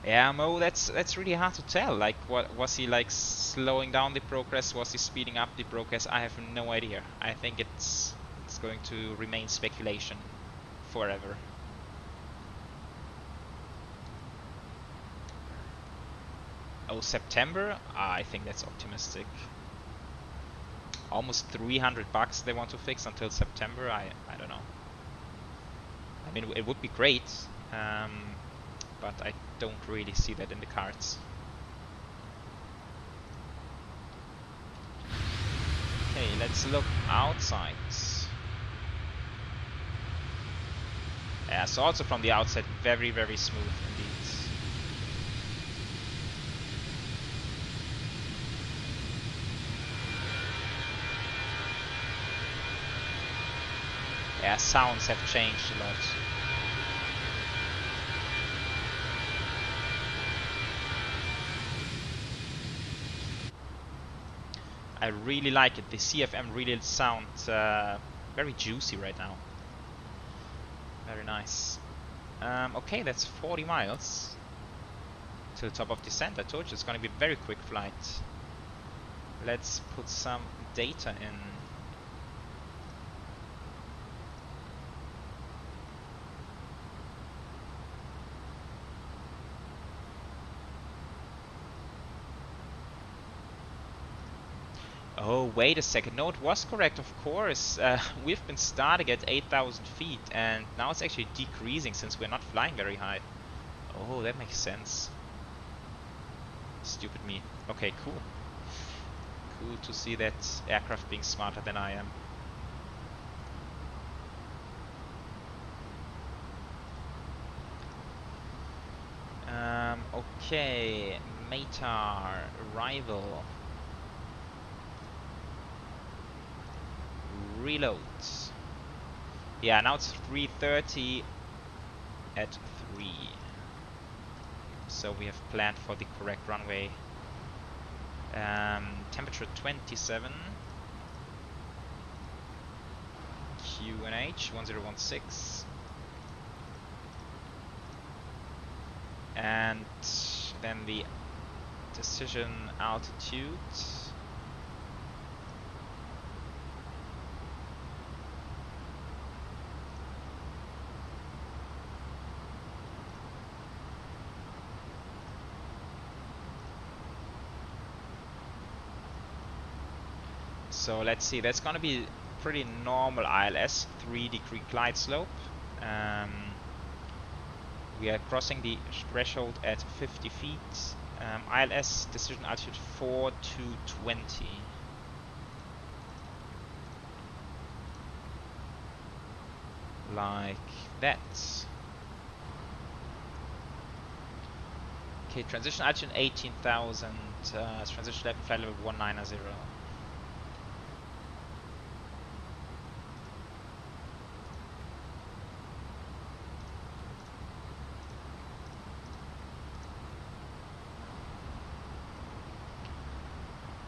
Yeah, Mo, that's really hard to tell. Like, what was he like slowing down the progress? Was he speeding up the progress? I have no idea. I think it's going to remain speculation forever. Oh, September? I think that's optimistic. Almost 300 bugs they want to fix until September. I don't know. I mean, it would be great. But I don't really see that in the cards. Okay, let's look outside. Yeah, so also from the outside, very smooth indeed. Yeah, sounds have changed a lot. I really like it. The CFM really sounds very juicy right now. Very nice. Okay, that's 40 miles to the top of descent. I told you it's going to be a very quick flight. Let's put some data in. Oh, wait a second. No, it was correct, of course. We've been starting at 8,000 feet, and now it's actually decreasing since we're not flying very high. Oh, that makes sense. Stupid me. Okay, cool. Cool to see that aircraft being smarter than I am. Okay, Matar, arrival. Reloads. Yeah, now it's 3:30 at 3. So we have planned for the correct runway. Temperature 27. QNH 1016. And then the decision altitude. So let's see, that's gonna be pretty normal ILS, 3-degree glide slope. We are crossing the threshold at 50 feet. ILS decision altitude 4220. Like that. Okay, transition altitude 18,000. Transition level flight level 190.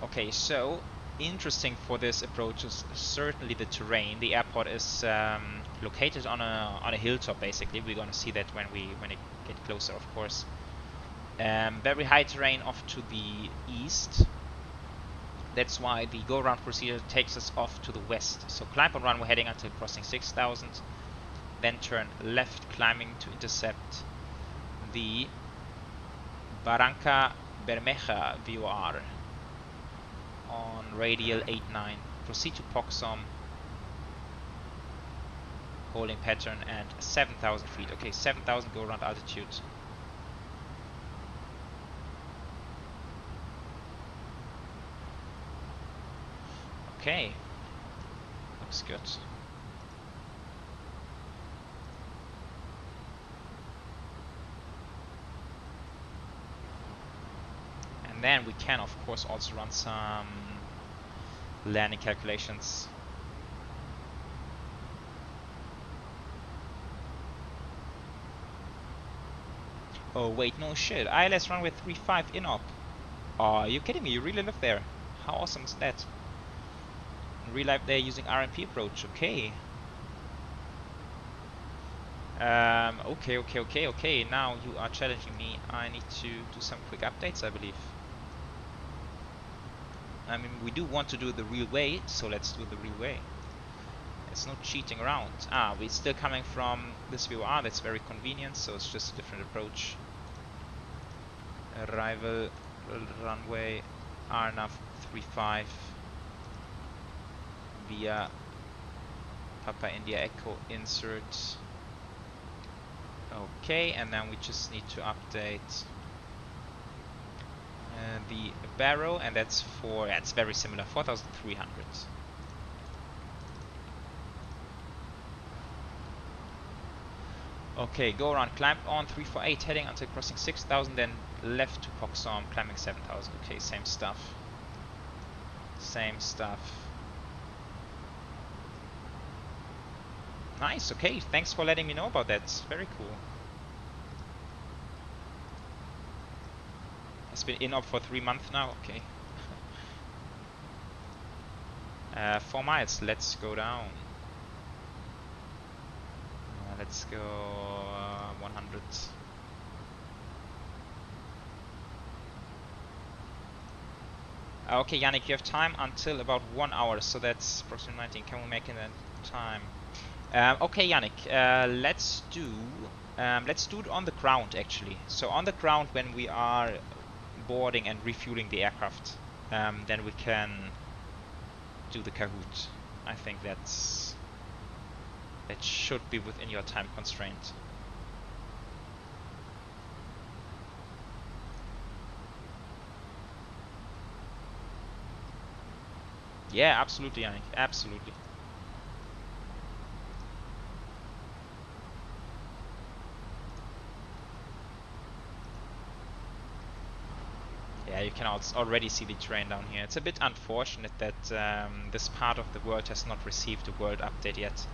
Okay, so interesting for this approach is certainly the terrain. The airport is located on a hilltop. Basically, we're gonna see that when it get closer, of course. Very high terrain off to the east. That's why the go-around procedure takes us off to the west. So climb on runway heading until crossing 6,000, then turn left, climbing to intercept the Barranca Bermeja VOR. On radial 89, proceed to Poxom, holding pattern and 7,000 feet. Okay, 7,000 go around altitude. Okay, looks good. And then we can of course also run some landing calculations. Oh wait, no shit, ILS runway 35 in op. Oh, are you kidding me? You really live there? How awesome is that? In real life they're using RMP approach, okay. Okay, now you are challenging me. I need to do some quick updates, I believe. I mean, we do want to do it the real way, so let's do it the real way. It's no cheating around. Ah, we're still coming from this VOR, that's very convenient, so it's just a different approach. Arrival, runway, RNAV 35 via Papa India Echo insert. Okay, and then we just need to update the barrow, and that's for, yeah, it's very similar, 4,300. Okay, go around, climb on 348, heading until crossing 6,000, then left to Poxom, climbing 7,000. Okay, same stuff. Same stuff. Nice, okay, thanks for letting me know about that, it's very cool. It's been in op for 3 months now, okay. 4 miles, let's go down. Let's go 100. Okay, Yannick, you have time until about 1 hour, so that's approximately 19. Can we make it in time? Okay, Yannick, let's do it on the ground actually. So on the ground, when we are boarding and refueling the aircraft, then we can do the Kahoot. I think that should be within your time constraint. Yeah, absolutely, Yannick, absolutely. Yeah, you can already see the terrain down here. It's a bit unfortunate that this part of the world has not received a world update yet.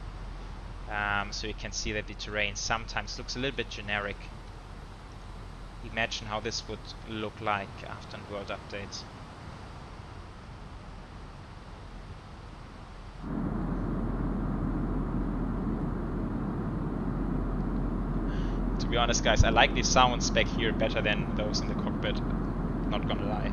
So you can see that the terrain sometimes looks a little bit generic. Imagine how this would look like after a world update. To be honest, guys, I like the sounds back here better than those in the cockpit. Not gonna lie.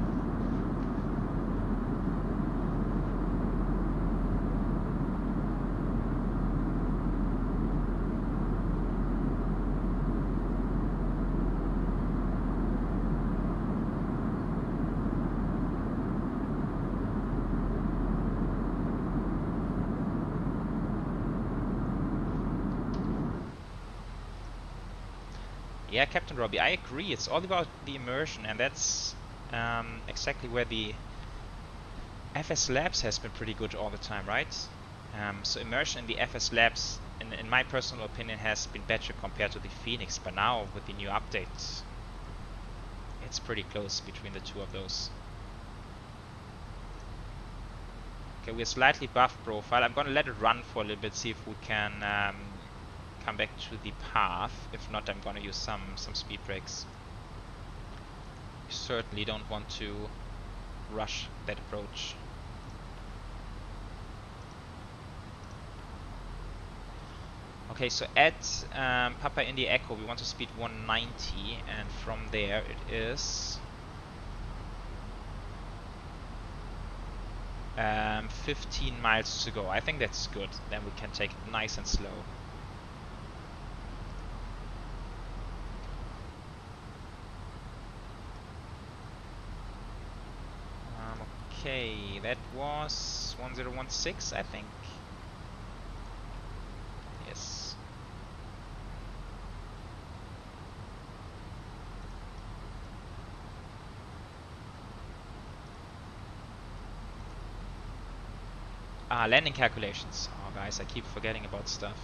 Yeah, Captain Robbie, I agree. It's all about the immersion, and that's exactly where the FS Labs has been pretty good all the time, right? So immersion in the FS Labs, in my personal opinion, has been better compared to the Fenix, but now with the new updates, it's pretty close between the two of those. Okay, we're slightly buff profile. I'm gonna let it run for a little bit, see if we can come back to the path. If not, I'm gonna use some speed brakes. We certainly don't want to rush that approach. Okay, so at Papa India Echo we want to speed 190, and from there it is 15 miles to go. I think that's good. Then we can take it nice and slow. Okay, that was 1016, I think. Yes. Landing calculations. Oh, guys, I keep forgetting about stuff.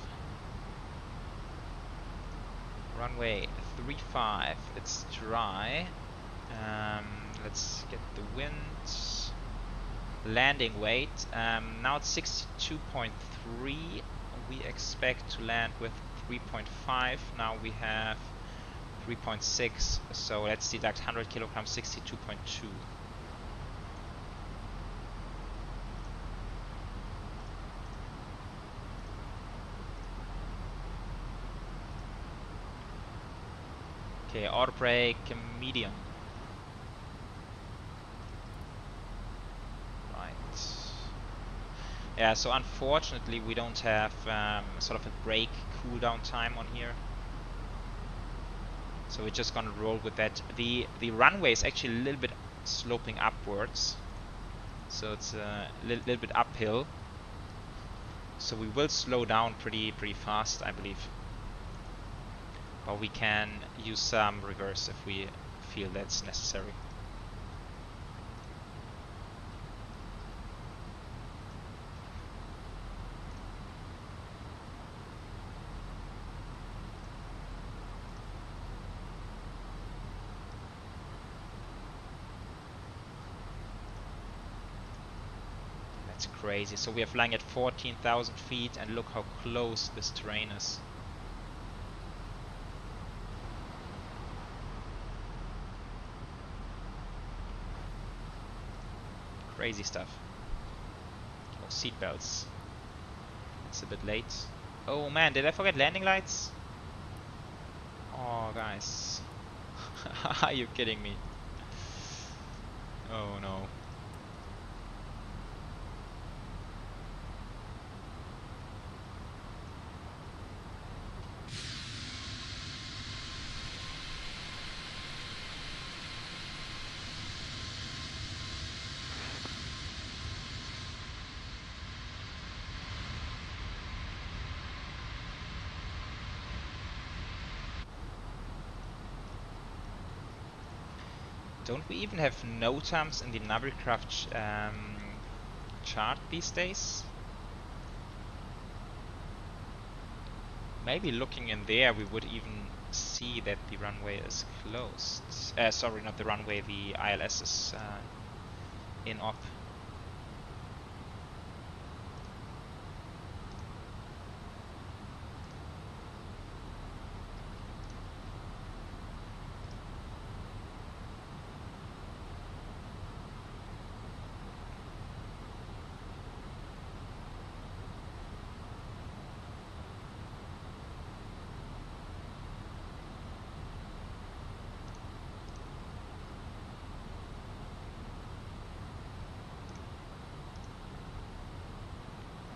Runway 35. It's dry. Let's get the wind. Landing weight, now it's 62.3. We expect to land with 3.5. Now we have 3.6, so let's deduct 100 kilograms, 62.2. Okay, auto brake medium. Yeah, so unfortunately we don't have sort of a brake cooldown time on here. So we're just gonna roll with that. The runway is actually a little bit sloping upwards. So it's a little bit uphill. So we will slow down pretty fast, I believe. But we can use some reverse if we feel that's necessary. Crazy. So we are flying at 14,000 feet, and look how close this terrain is. Crazy stuff. Oh, seatbelts. It's a bit late. Oh man, did I forget landing lights? Oh guys. Are you kidding me? Oh no. Don't we even have NOTAMs in the Navigraph chart these days? Maybe looking in there we would even see see that the runway is closed. Sorry, not the runway, the ILS is in op.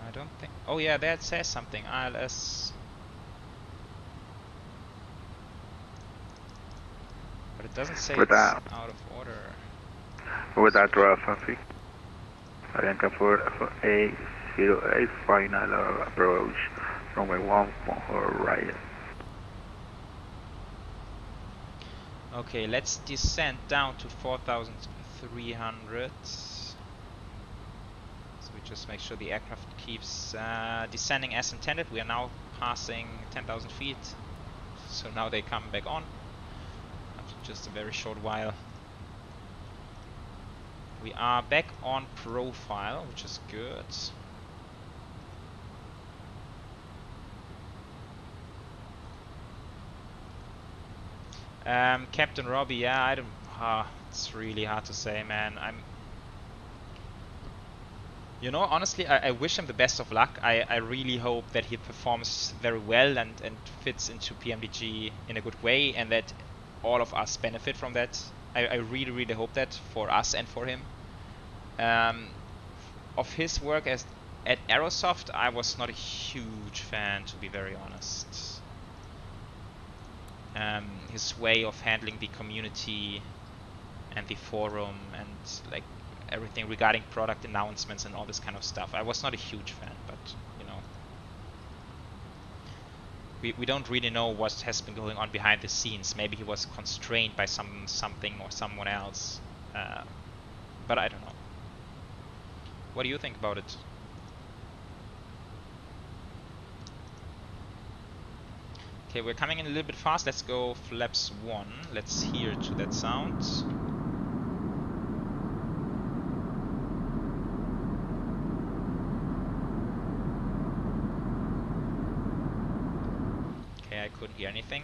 I don't think. Oh yeah, that says something. ILS. But it doesn't say With it's that. out of order. With that draft traffic, Avianca for A08 final approach, runway 14 right. Okay, let's descend down to 4,300. So we just make sure the aircraft keeps descending as intended. We are now passing 10,000 feet. So now they come back on after just a very short while. We are back on profile, which is good. Captain Robbie, yeah, I don't. It's really hard to say, man. You know, honestly, I wish him the best of luck. I really hope that he performs very well and fits into PMDG in a good way, and that all of us benefit from that. I really, really hope that for us and for him. Of his work at Aerosoft, I was not a huge fan, to be very honest. His way of handling the community and the forum and like everything regarding product announcements and all this kind of stuff. I was not a huge fan, but you know, we don't really know what has been going on behind the scenes. Maybe he was constrained by something or someone else, but I don't know. What do you think about it? Okay, we're coming in a little bit fast. Let's go flaps 1. Let's hear to that sound. Okay, I couldn't hear anything.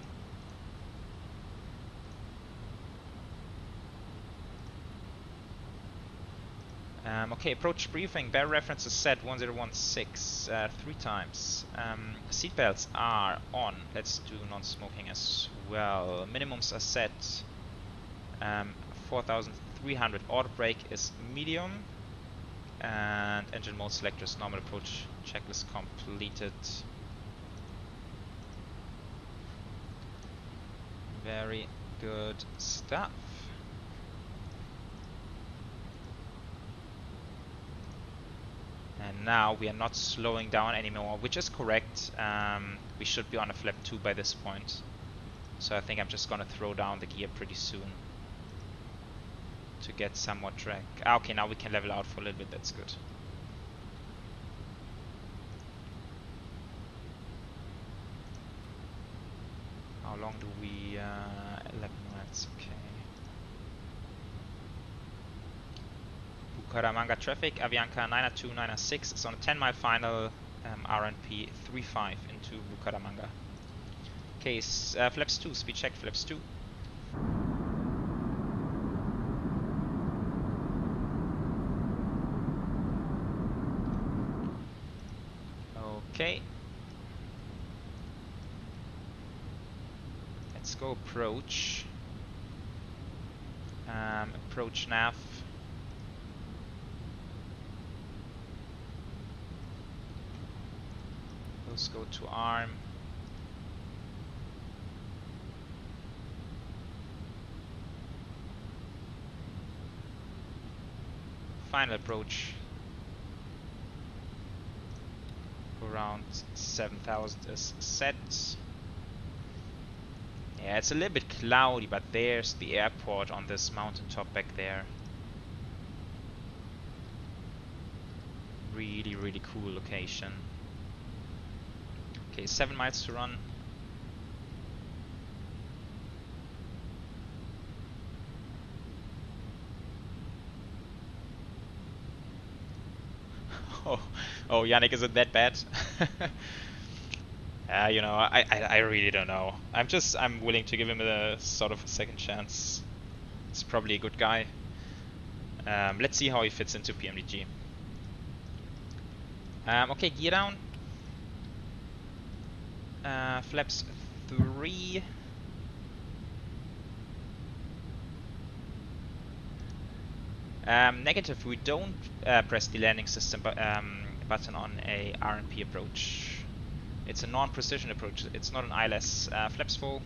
Okay, approach briefing. Bear reference is set 1016 3 times. Seatbelts are on. Let's do non-smoking as well. Minimums are set 4,300. Auto brake is medium. And engine mode selectors normal approach. Checklist completed. Very good stuff. And now we are not slowing down anymore, which is correct. We should be on a flap 2 by this point. So I think I'm just gonna throw down the gear pretty soon to get some more drag. Okay, now we can level out for a little bit, that's good. How long do we... 11 minutes, okay. Bucaramanga traffic, Avianca 902-906 is on a 10-mile final, RNP 35 into Bucaramanga. Okay, flaps 2, speed check, flaps 2. Okay. Let's go approach. Approach nav. Let's go to arm. Final approach. Around 7,000 is set. Yeah, it's a little bit cloudy, but there's the airport on this mountaintop back there. Really, really cool location. Okay, 7 miles to run. Oh, Yannick, is it that bad? You know, I really don't know. I'm willing to give him a sort of a second chance. He's probably a good guy. Let's see how he fits into PMDG. Okay, gear down. Flaps 3. Negative, we don't press the landing system button on a RNP approach. It's a non-precision approach, it's not an ILS. Flaps full.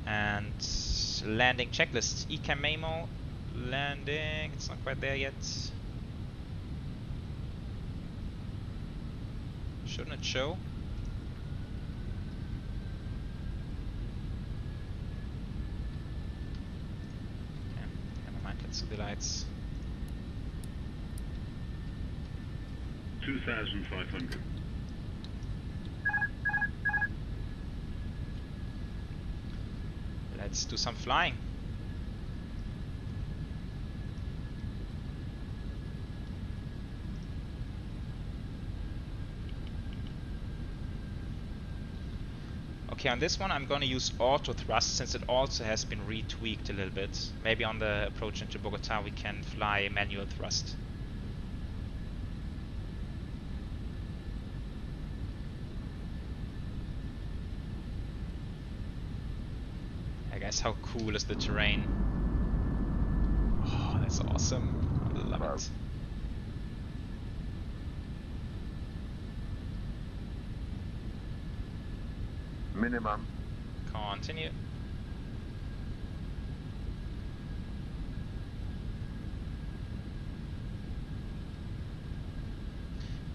And landing checklist. ECAM memo. Landing, it's not quite there yet. Shouldn't it show? Okay, never mind, let's do the lights. 2,500. Let's do some flying. Okay, on this one I'm gonna use auto thrust since it also has been retweaked a little bit. Maybe on the approach into Bogotá we can fly manual thrust. I guess how cool is the terrain? Oh, that's awesome. I love it. Minimum. Continue.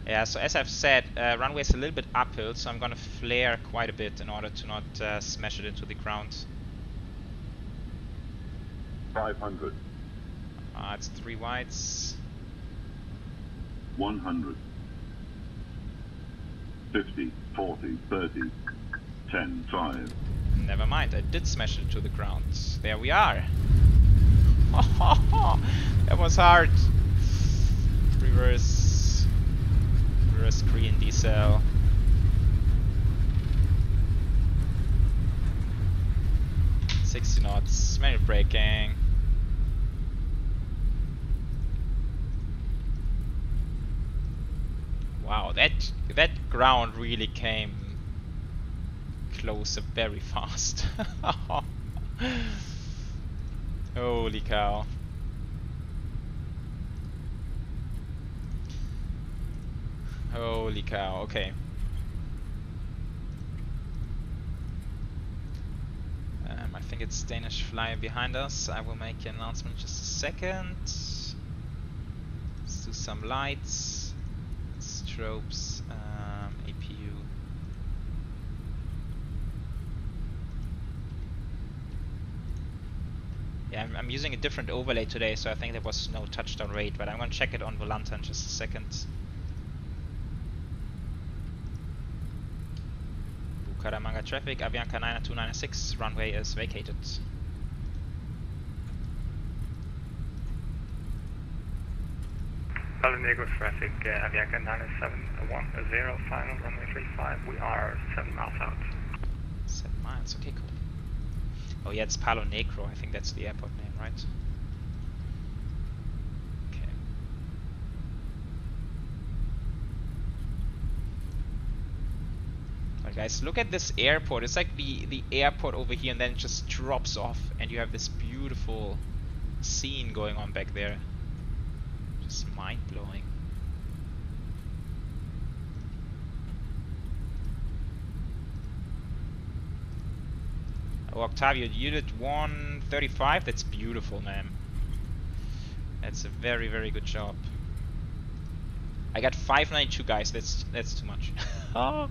Yeah, so as I've said, runway is a little bit uphill, so I'm gonna flare quite a bit in order to not smash it into the ground. 500. It's 3 wides. 100. 50, 40, 30, 10, 5. Never mind, I did smash it to the ground. There we are. That was hard. Reverse green decel. – 60 knots, manual braking. Wow, that ground really came closer very fast. Holy cow. Holy cow, okay. I think it's Danish flying behind us. I will make an announcement in just a second. Let's do some lights, strobes, APU. Yeah, I'm using a different overlay today, so I think there was no touchdown rate, but I'm gonna check it on Volanta in just a second. Bucaramanga traffic, Avianca 92996, runway is vacated. Pilot-E traffic, Avianca 97110, final runway 35, we are 7 miles out. 7 miles, okay, cool. Oh yeah, it's Palo Negro, I think that's the airport name, right? Okay. Alright guys, look at this airport. It's like the airport over here and then it just drops off and you have this beautiful scene going on back there. Just mind-blowing. Oh, Octavio, you did 135. That's beautiful, man. That's a very, very good job. I got 592, guys. That's too much. Oh,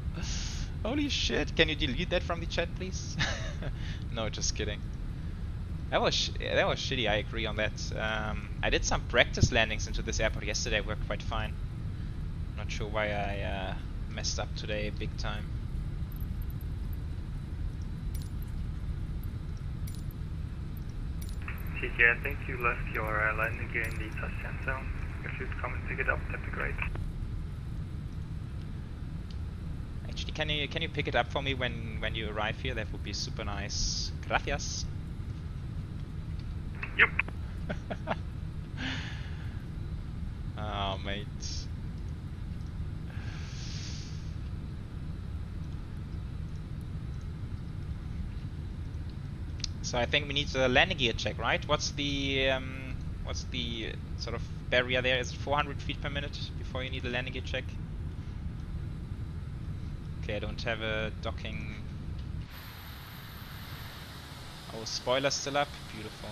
holy shit! Can you delete that from the chat, please? No, just kidding. That was shitty. I agree on that. I did some practice landings into this airport yesterday. Worked quite fine. Not sure why I messed up today big time. TJ, I think you left your landing gear in the touchdown zone. If you'd come and pick it up, that'd be great. Actually, can you pick it up for me when you arrive here? That would be super nice. Gracias. Yep. Oh, mate. So I think we need the landing gear check, right? What's the sort of barrier there? Is it 400 feet per minute before you need a landing gear check? Okay, I don't have a docking. Oh, spoiler's still up. Beautiful.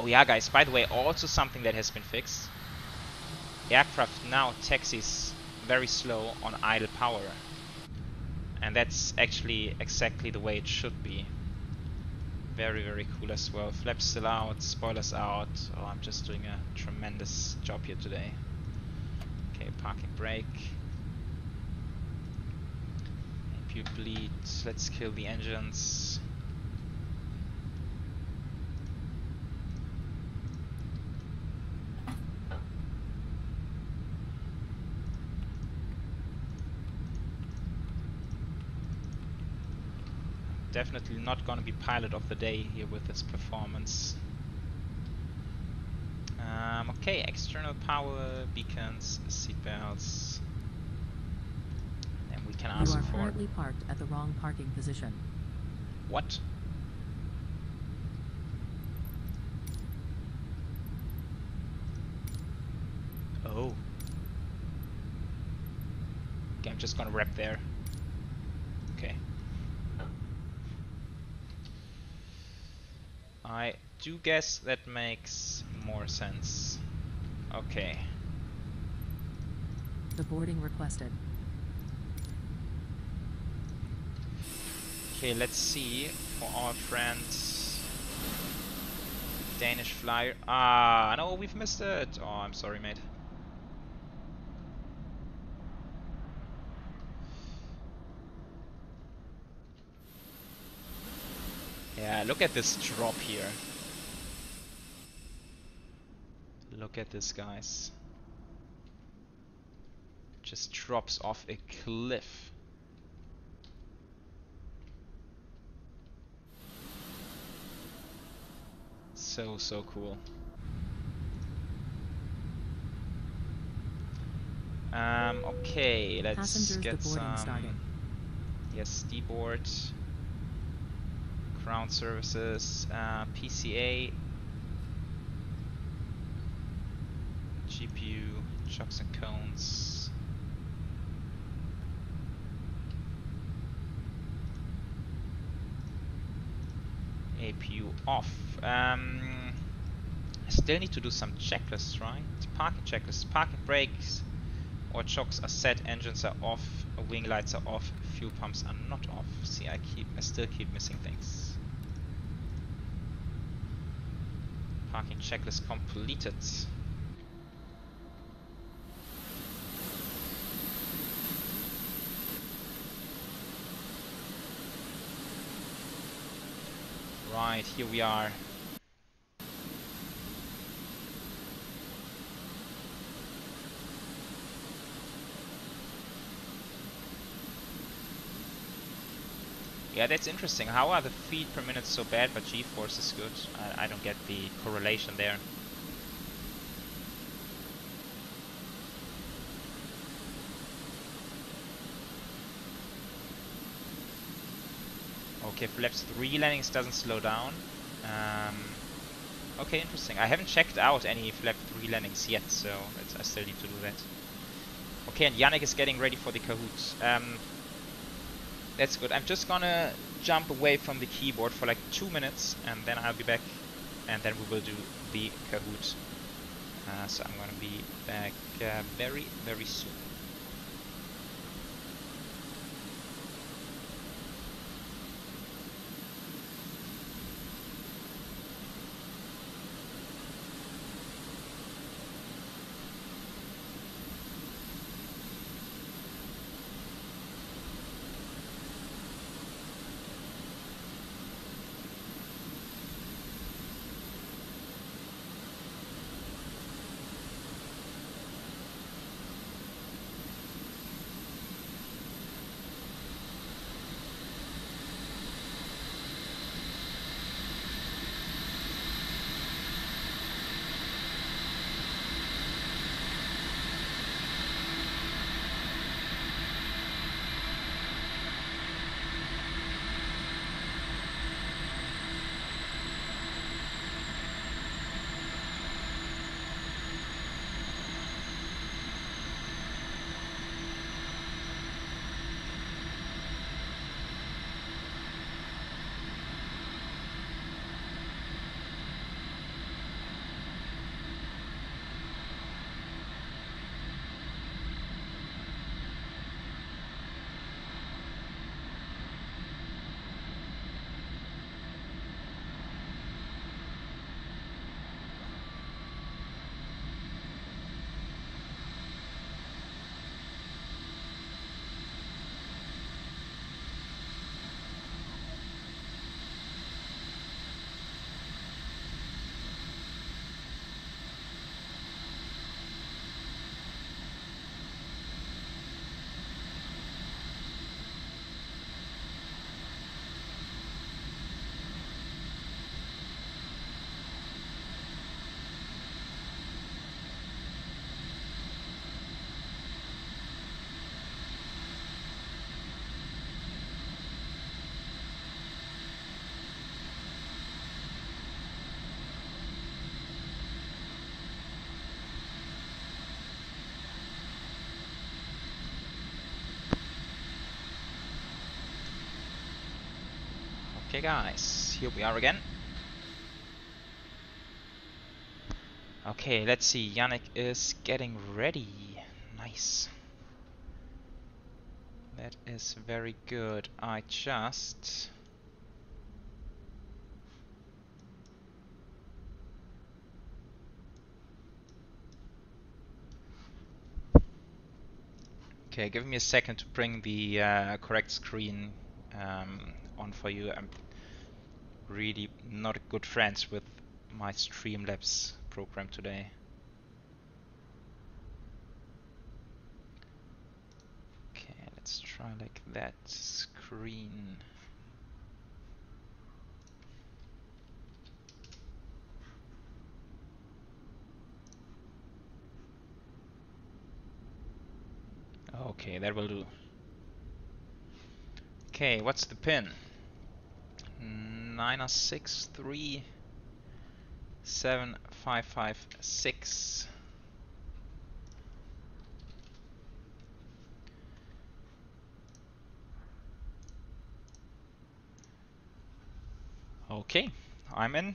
Oh yeah, guys, by the way, also something that has been fixed. Aircraft now taxis very slow on idle power. And that's actually exactly the way it should be. Very, very cool as well. Flaps still out, spoilers out. Oh, I'm just doing a tremendous job here today. Okay, parking brake. Impure bleed. Let's kill the engines. Definitely not gonna be pilot of the day here with this performance. Okay, external power, beacons, seatbelts. And we can ask You are for... currently parked at the wrong parking position. What? Oh. Okay, I'm just gonna wrap there. Okay. I do guess that makes more sense. Okay. The boarding requested. Okay, let's see for our friends. Danish flyer. Ah, no, we've missed it. Oh, I'm sorry, mate. Yeah, look at this drop here. Look at this, guys. Just drops off a cliff. So cool. Okay, let's Passengers get deboarding some. starting. Yes, deboard. Ground services, PCA, GPU, chocks and cones. APU off. I still need to do some checklists, right? Parking checklists, parking brakes or chocks are set, engines are off, wing lights are off, fuel pumps are not off. See, I still keep missing things. Parking checklist completed. Right, here we are. Yeah, that's interesting. How are the feet per minute so bad, but G-force is good? I don't get the correlation there. Okay, flaps 3 landings doesn't slow down. Okay, interesting. I haven't checked out any flap 3 landings yet, so I still need to do that. Okay, and Yannick is getting ready for the Kahoots. That's good. I'm just gonna jump away from the keyboard for like 2 minutes, and then I'll be back, and then we will do the Kahoot. So I'm gonna be back very, very soon. Okay guys, here we are again. Okay, let's see, Yannick is getting ready. Nice. That is very good. I just... Okay, give me a second to bring the correct screen on for you. I'm really not good friends with my Streamlabs program today. Okay, let's try like that screen. Okay, that will do. Okay, what's the pin? 9637556. Okay, I'm in.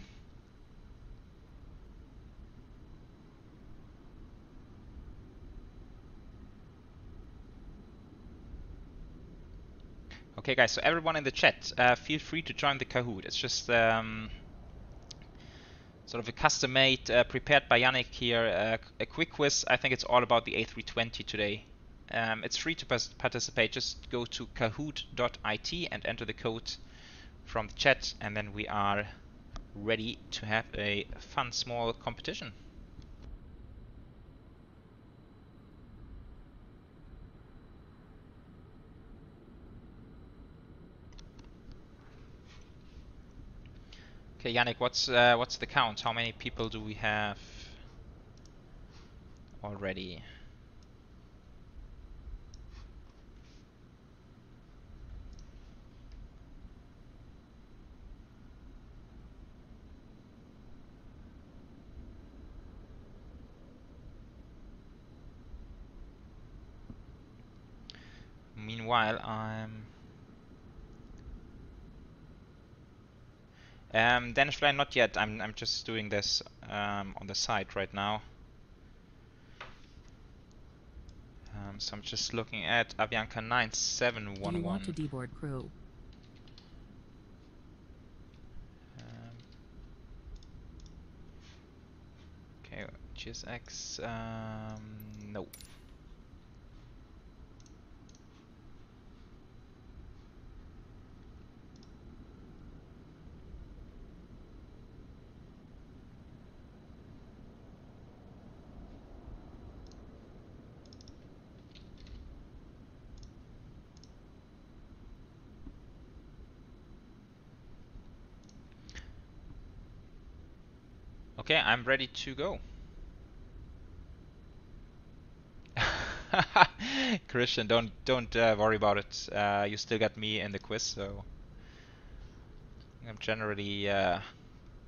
Okay guys, so everyone in the chat, feel free to join the Kahoot. It's just sort of a custom-made, prepared by Yannick here, a quick quiz. I think it's all about the A320 today. It's free to participate. Just go to kahoot.it and enter the code from the chat, and then we are ready to have a fun small competition. Okay, Yannick, what's the count? How many people do we have already? Meanwhile, I'm Danish Fly, not yet. I'm just doing this on the side right now. So I'm just looking at Avianca 9711. Do you want to deboard crew? Okay, GSX, no. Okay, I'm ready to go. Christian, don't worry about it. You still got me in the quiz, so I'm generally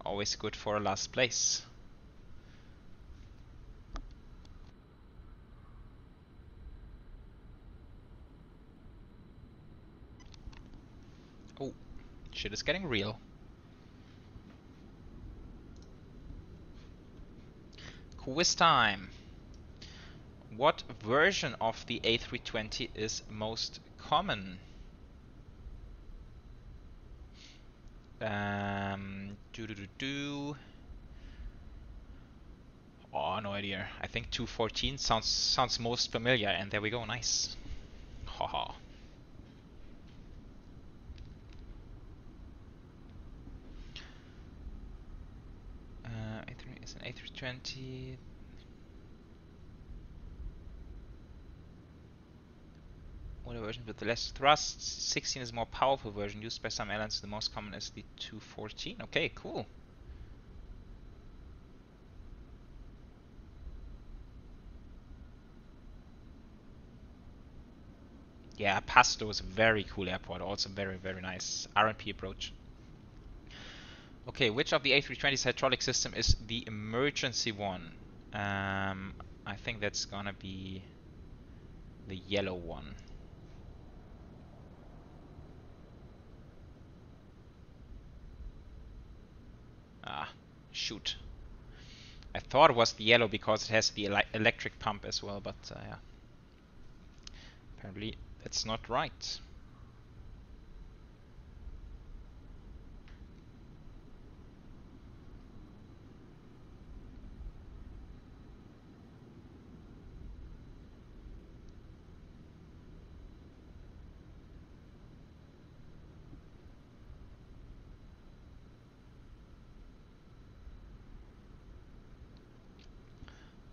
always good for a last place. Oh, shit is getting real. Quiz time. What version of the A320 is most common? Oh, no idea. I think 214 sounds most familiar, and there we go. Nice. Haha. A3 is an A320. Older version with the less thrust. 16 is a more powerful version used by some airlines. The most common is the 214. Okay, cool. Yeah, Pasto is a very cool airport. Also very, very nice R&P approach. Okay, which of the A320's hydraulic system is the emergency one? I think that's gonna be the yellow one. shoot. I thought it was the yellow because it has the electric pump as well, but yeah. Apparently that's not right.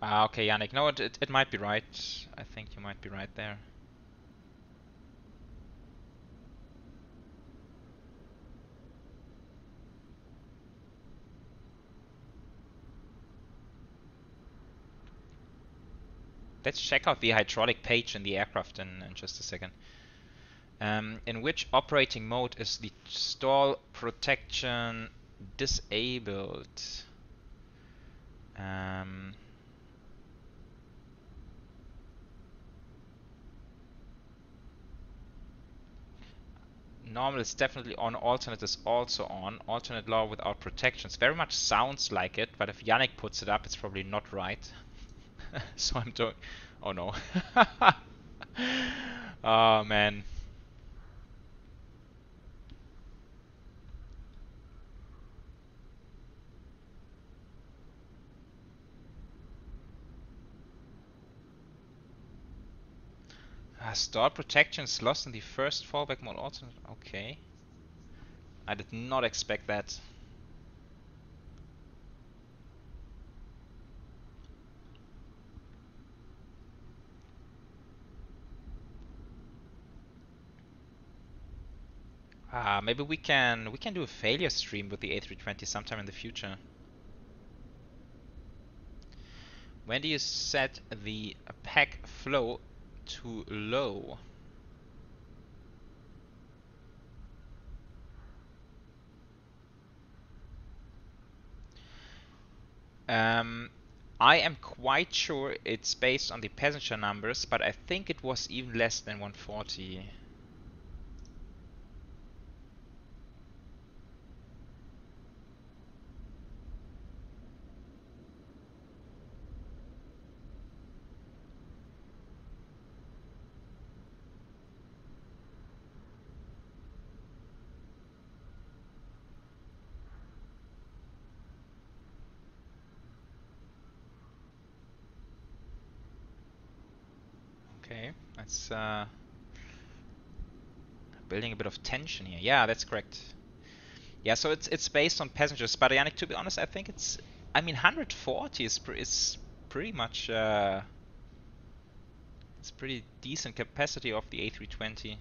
Ah, okay, Yannick. No, it might be right. I think you might be right there. Let's check out the hydraulic page in the aircraft in just a second. In which operating mode is the stall protection disabled? Normal is definitely on, alternate is also on. Alternate low without protections. Very much sounds like it, but if Yannick puts it up, it's probably not right. So I'm doing... Oh no. Oh man. Stall protection is lost in the first fallback mode alternate. Okay. I did not expect that. Maybe we can do a failure stream with the A320 sometime in the future. When do you set the pack flow to low? I am quite sure it's based on the passenger numbers, but I think it was even less than 140. Okay, that's building a bit of tension here. Yeah, that's correct. Yeah, so it's based on passengers, but Yannick, to be honest, I think it's... I mean, 140 is pretty much... it's pretty decent capacity of the A320.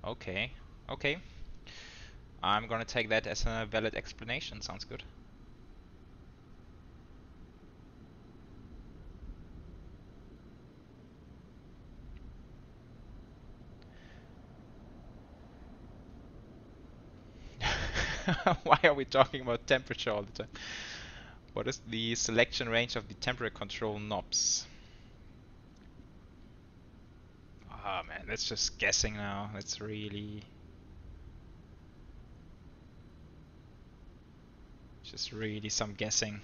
Okay, okay. I'm gonna take that as a valid explanation. Sounds good. Why are we talking about temperature all the time? What is the selection range of the temperature control knobs? Ah man, that's just guessing now. That's really... just really some guessing.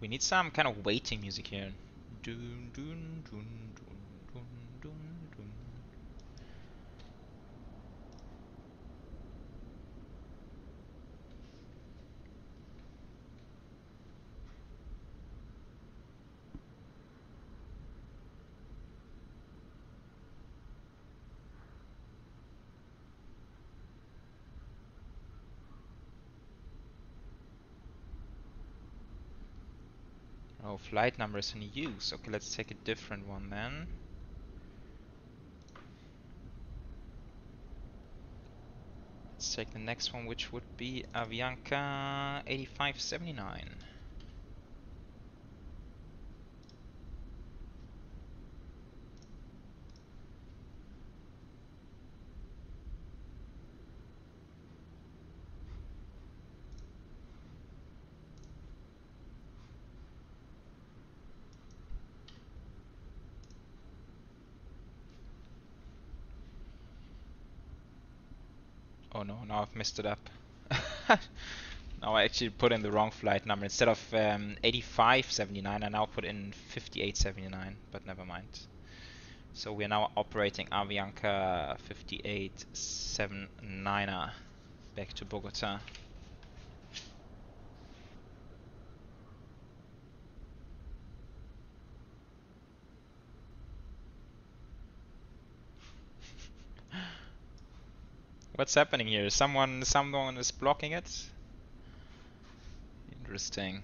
We need some kind of waiting music here. Dun, dun, dun, dun, dun, dun, dun. Oh, flight number is in use. Okay, let's take a different one then. Let's take the next one, which would be Avianca 8579. Oh no, now I've messed it up. Now I actually put in the wrong flight number. Instead of 8579, I now put in 5879, but never mind. So we are now operating Avianca 5879 back to Bogotá. What's happening here? Someone is blocking it? Interesting.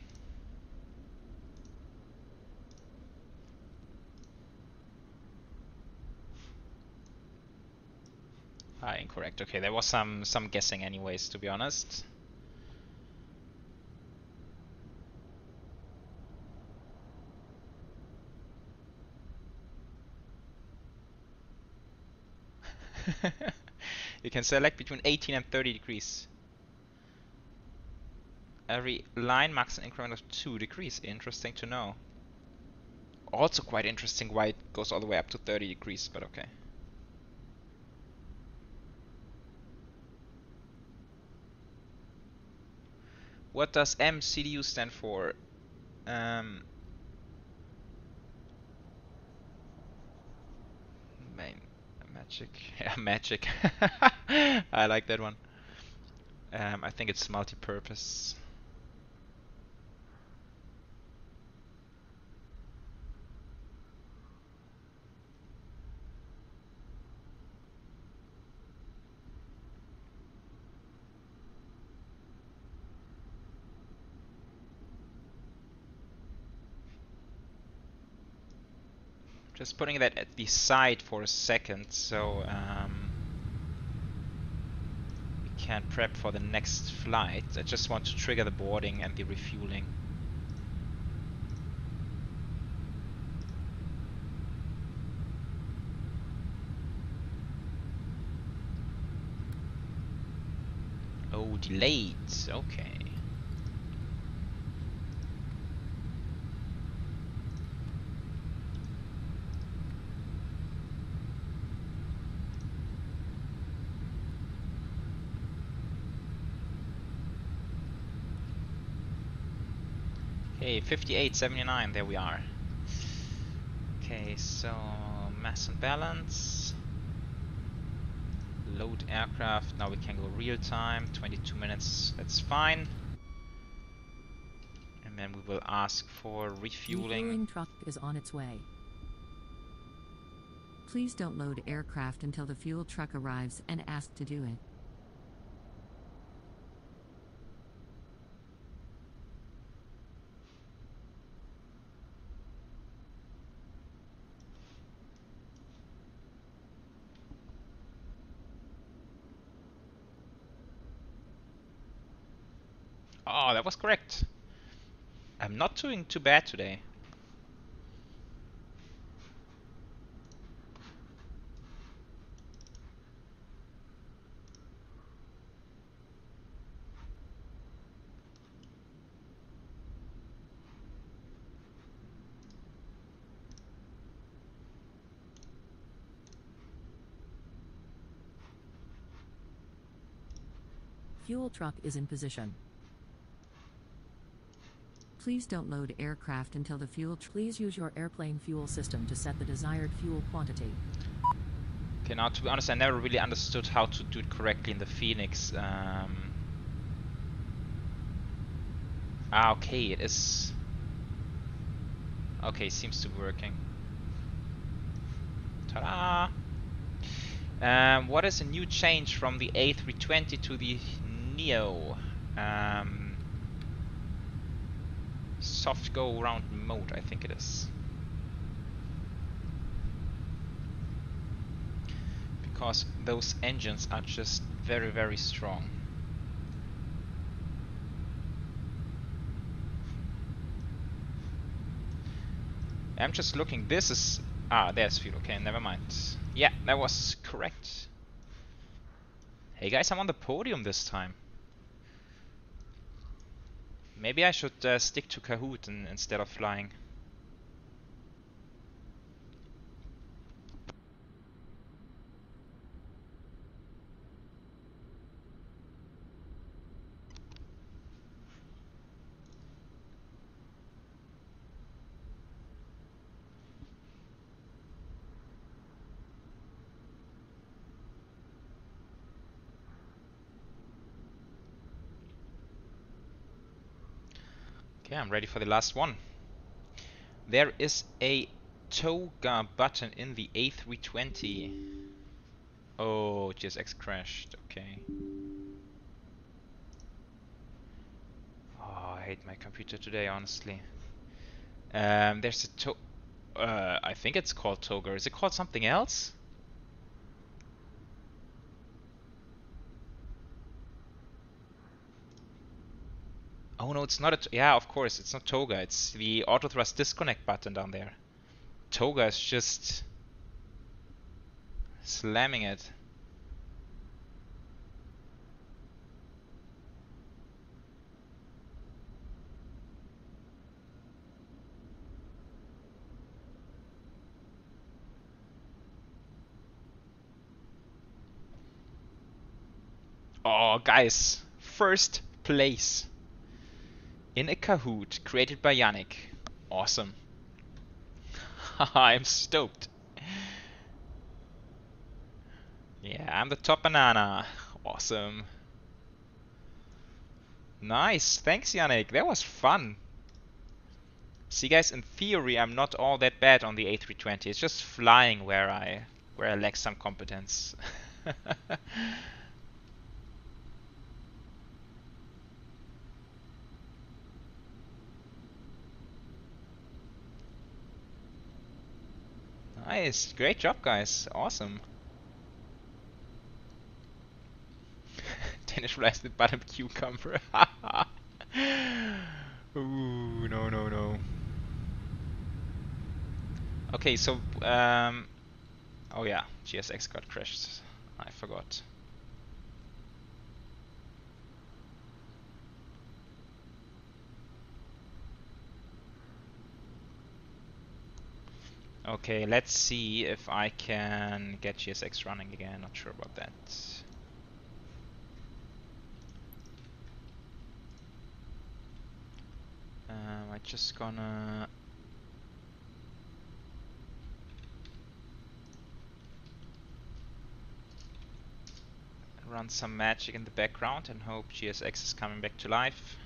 Ah, incorrect. Okay, there was some guessing anyways, to be honest. You can select between 18 and 30 degrees. Every line marks an increment of 2 degrees. Interesting to know. Also quite interesting why it goes all the way up to 30 degrees, but okay. What does MCDU stand for? Magic. Yeah, magic. I like that one. I think it's multi-purpose. Just putting that at the side for a second, so we can prep for the next flight. I just want to trigger the boarding and the refueling. Oh, delayed. Okay. Okay, 5879, there we are. Okay, so mass and balance. Load aircraft, now we can go real time, 22 minutes, that's fine. And then we will ask for refueling. Refueling truck is on its way. Please don't load aircraft until the fuel truck arrives and ask to do it. Oh, that was correct. I'm not doing too bad today. Fuel truck is in position. Please don't load aircraft until the fuel. Please use your airplane fuel system to set the desired fuel quantity. Okay, now to be honest, I never really understood how to do it correctly in the Phoenix. Okay, it is. Okay, seems to be working. Ta-da! What is a new change from the A320 to the Neo? soft go around mode, I think it is. Because those engines are just very, very strong. I'm just looking, this is... Ah, there's fuel, okay, never mind. Yeah, that was correct. Hey guys, I'm on the podium this time. Maybe I should stick to Kahoot instead of flying. Okay, I'm ready for the last one. There is a toga button in the A320. Oh, GSX crashed. Okay. Oh, I hate my computer today, honestly. There's a I think it's called toga. Is it called something else? Oh no, it's not a... Yeah, of course, it's not toga. It's the auto thrust disconnect button down there. Toga is just... slamming it. Oh, guys. First place. In a Kahoot created by Yannick. Awesome. I'm stoked. Yeah, I'm the top banana. Awesome. Nice. Thanks, Yannick. That was fun. See, guys, in theory, I'm not all that bad on the A320. It's just flying where I lack some competence. Nice, great job, guys. Awesome. Danish flies the bottom cucumber. Ooh, no, no, no. Okay, so oh yeah, GSX got crashed. I forgot. Okay, let's see if I can get GSX running again. Not sure about that. I'm just gonna run some magic in the background and hope GSX is coming back to life.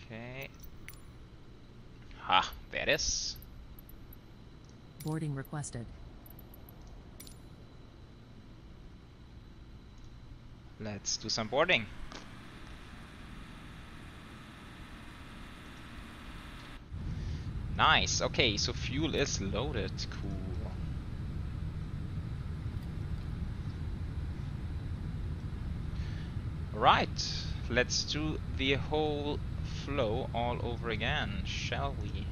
Okay. Ha, there it is. Boarding requested. Let's do some boarding. Nice. Okay, so fuel is loaded. Cool. Right. Let's do the whole flow all over again, shall we?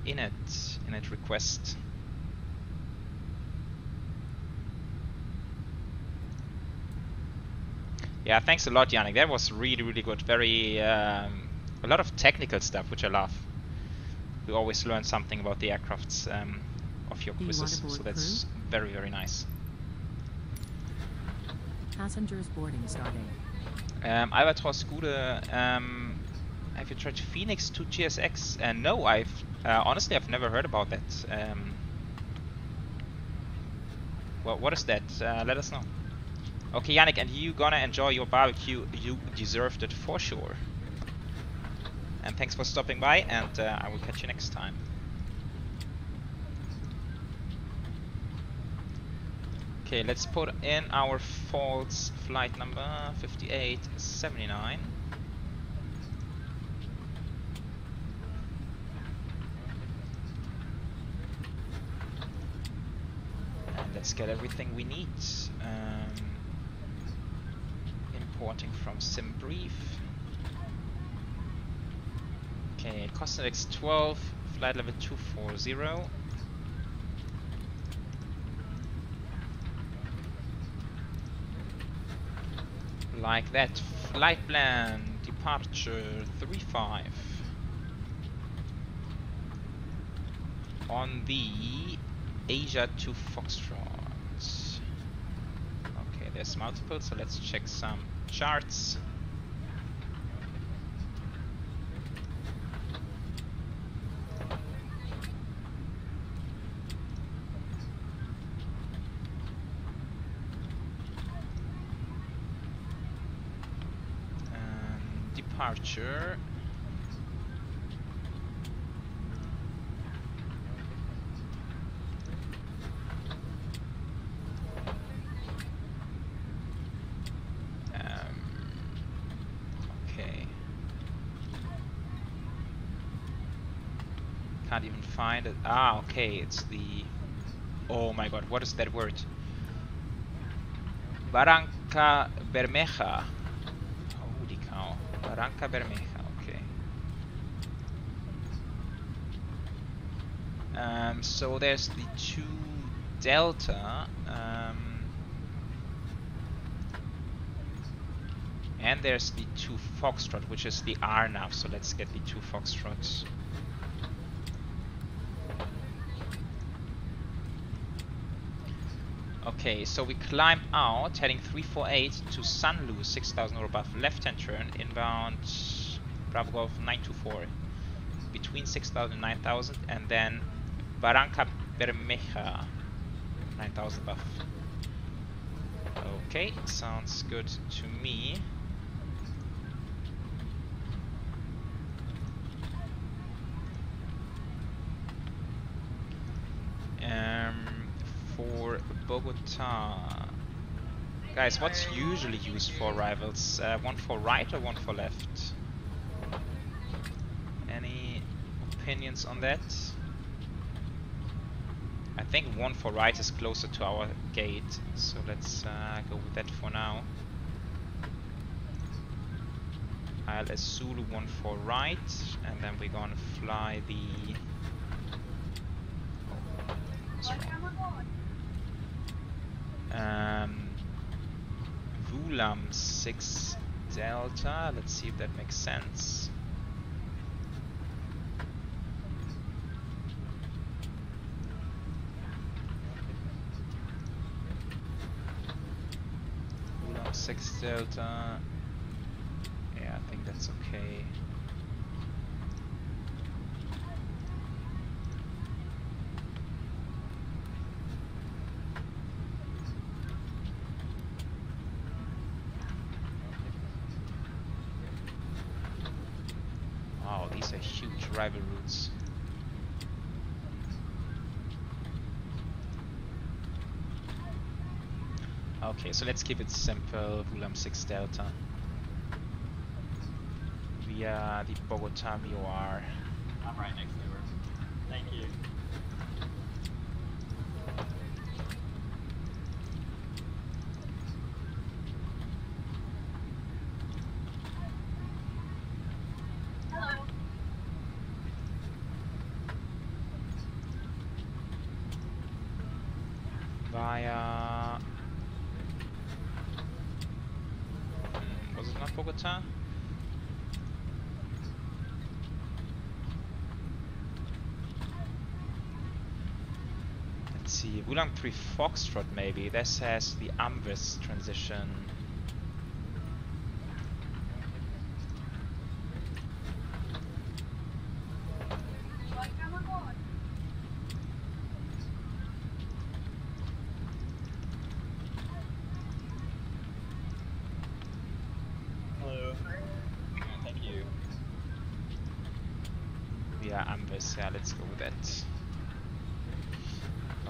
Init request. Yeah, thanks a lot, Yannick. That was really, really good. Very, a lot of technical stuff, which I love. We always learn something about the aircrafts of your quizzes, so that's very, very nice. Passengers boarding starting. Albatros Gude, have you tried Fenix to GSX? No, honestly I've never heard about that. Well, what is that? Let us know. Okay, Yannick, and you gonna enjoy your barbecue. You deserved it for sure. And thanks for stopping by, and I will catch you next time. Okay, let's put in our false flight number 5879. And let's get everything we need. Importing from SimBrief. Okay, Cosnex 12, flight level 240. Like that. Flight plan, departure 35. On the Asia to Foxtrot. Okay, there's multiple, so let's check some charts. Departure. Okay. Can't even find it. Ah, okay, it's the... Oh my god, what is that word? Barranca Bermeja. Holy cow. Barranca Bermeja, okay. So there's the 2 Delta, and there's the 2 Foxtrot, which is the RNAV, so let's get the 2 Foxtrots. Okay, so we climb out, heading 348 to San Luis, 6,000 or above, left-hand turn, inbound Bravo Golf 924, between 6,000 and 9,000, and then Barranca Bermeja, 9,000 above. Okay, sounds good to me. For Bogotá, guys, what's usually used for arrivals? One for right or one for left? Any opinions on that? I think one for right is closer to our gate, so let's go with that for now. ILS Zulu, one for right, and then we're gonna fly the... Vulam 6 Delta, let's see if that makes sense. Vulam 6 Delta, yeah, I think that's okay. These are huge rival routes. Okay, so let's keep it simple. Vulam 6 Delta via the Bogotá VOR. I'm right next to her. Thank you. Via... was it not Bogotá? Let's see, Vulang 3 Foxtrot maybe. This has the Amvis transition. Yeah, let's go with that.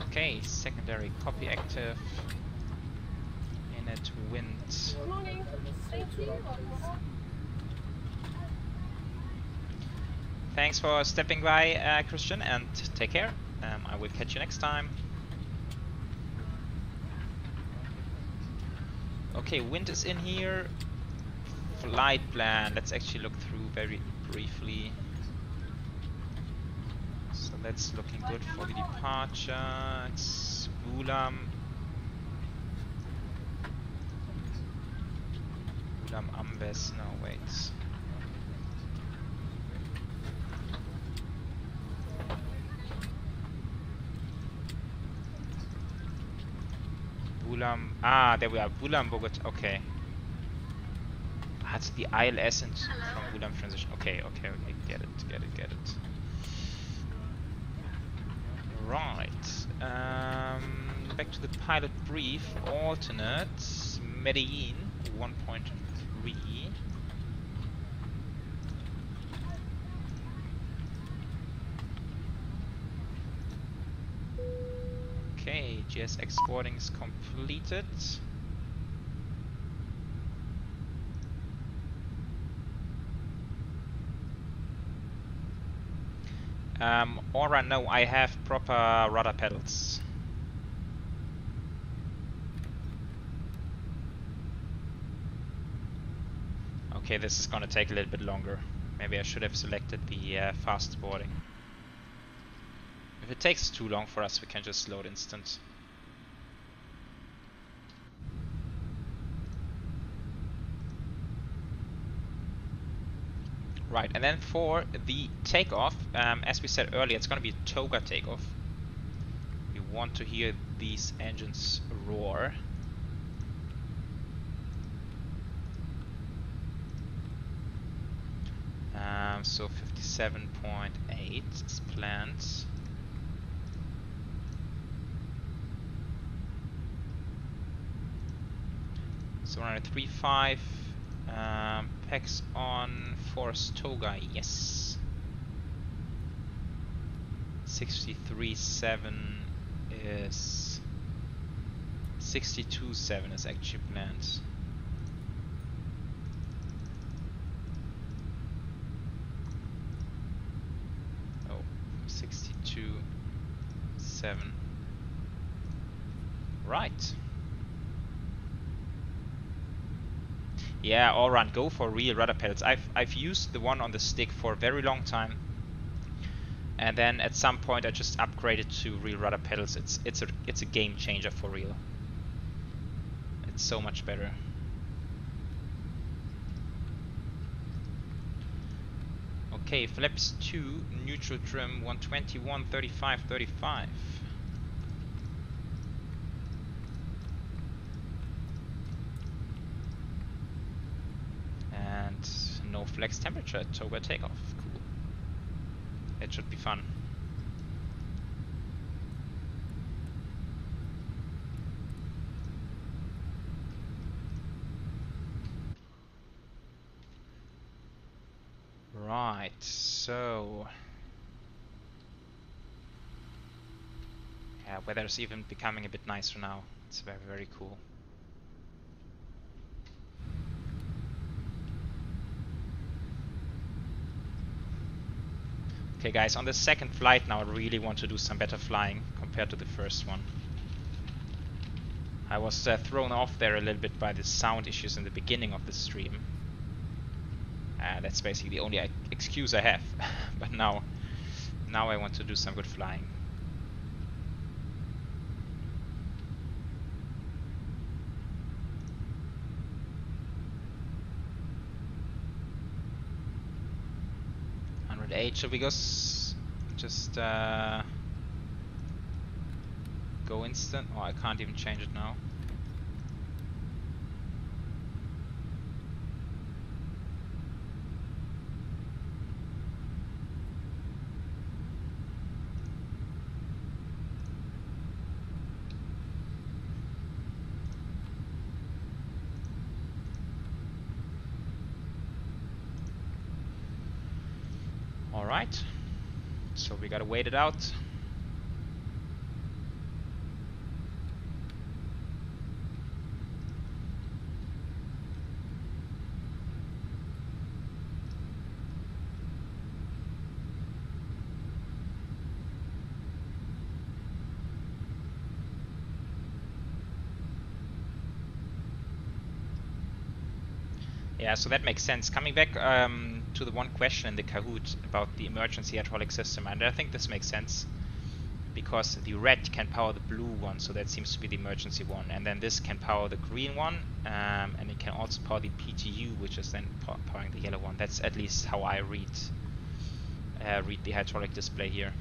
Okay, secondary copy active. at wind. Good morning. Thank you. Thanks for stepping by, Christian, and take care. I will catch you next time. Okay, wind is in here. Flight plan. Let's actually look through very briefly. So that's looking good for the departure. It's Bulam. Bulam Ambes. No, wait. Bulam. Ah, there we are. Bulam Bogotá. Okay. That's the ILS and from Bulam transition. Okay. Get it. Right. Back to the pilot brief. Alternate. Medellin 1.3. Okay, GSX boarding is completed. Alright, no, I have proper rudder pedals. Okay, this is gonna take a little bit longer. Maybe I should have selected the fast boarding. If it takes too long for us, we can just load instant. Right, and then for the takeoff, as we said earlier, it's going to be a toga takeoff. You want to hear these engines roar. So 57.8 is planned. So 135. Packs on Force Toga, yes. 63.7 is 62.7 is actually planned. Oh, 62.7. Right. Yeah, all run. Go for real rudder pedals. I've used the one on the stick for a very long time, and then at some point I just upgraded to real rudder pedals. It's a game changer for real. It's so much better. Okay, flaps 2, neutral trim 121, 35, 35. No flex temperature at toga takeoff. Cool. It should be fun. Right, so yeah, weather's even becoming a bit nicer now. It's very, very cool. Okay guys, on the second flight now I really want to do some better flying compared to the first one. I was thrown off there a little bit by the sound issues in the beginning of the stream. That's basically the only excuse I have. But now I want to do some good flying. Should we go just go instant? Oh, I can't even change it now. Alright, so we gotta wait it out. Yeah, so that makes sense. Coming back to the one question in the Kahoot about the emergency hydraulic system, and I think this makes sense because the red can power the blue one, so that seems to be the emergency one, and then this can power the green one, and it can also power the PTU, which is then powering the yellow one. That's at least how I read the hydraulic display here.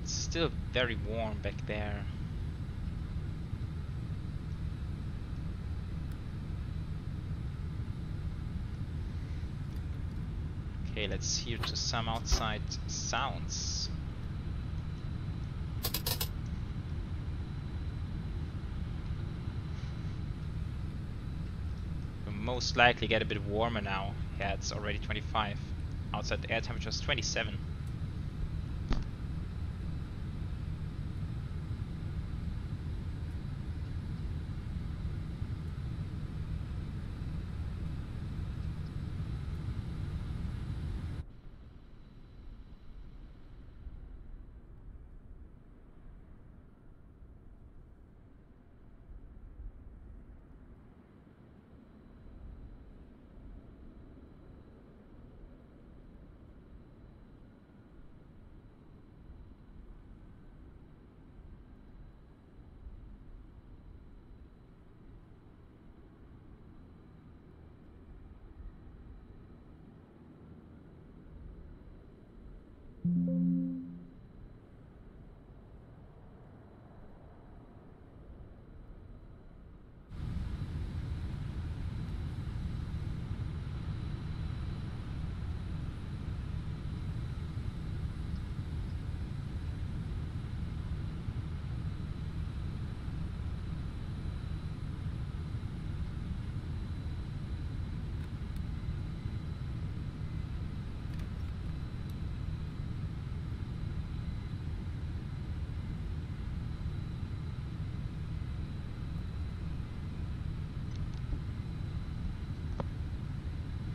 It's still very warm back there. Okay, let's hear to some outside sounds. We'll most likely get a bit warmer now. Yeah, it's already 25. Outside the air temperature is 27.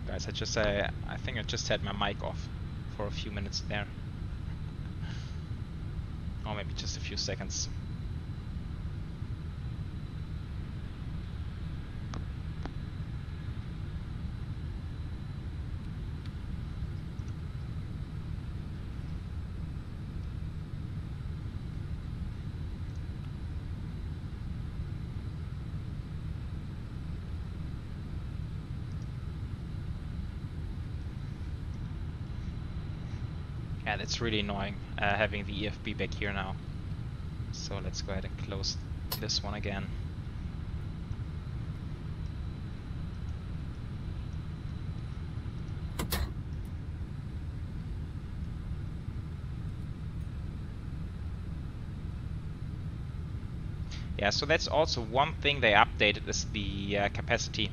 Guys, I think I just had my mic off for a few minutes there. Or maybe just a few seconds. Yeah, that's really annoying having the EFB back here now. So let's go ahead and close this one again. Yeah, so that's also one thing they updated is the capacity.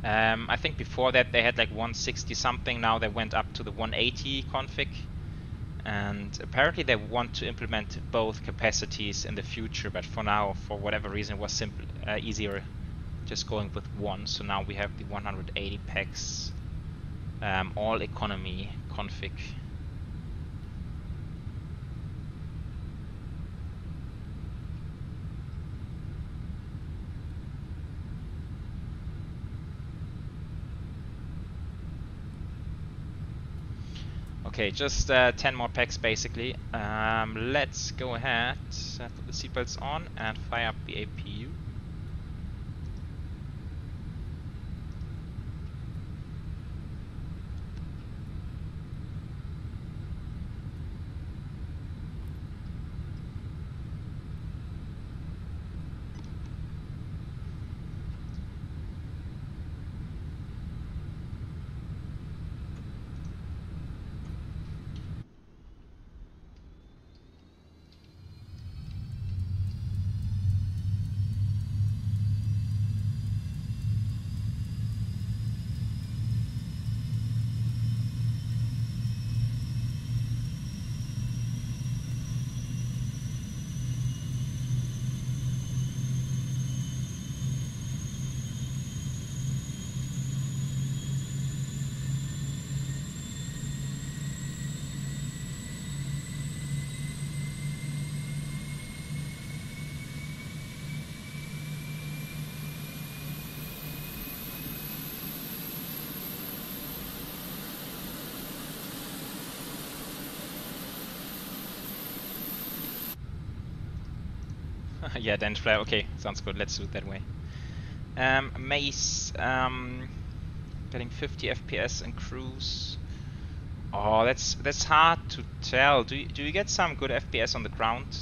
I think before that they had like 160 something, now they went up to the 180 config. And apparently they want to implement both capacities in the future, but for now, for whatever reason, it was simple, easier just going with one. So now we have the 180 packs, all economy config. Okay, just 10 more packs basically. Let's go ahead, put the seatbelts on and fire up the APU. Yeah, then flare. Okay, sounds good. Let's do it that way. Mace, getting 50 FPS in cruise. Oh, that's hard to tell. Do you get some good FPS on the ground?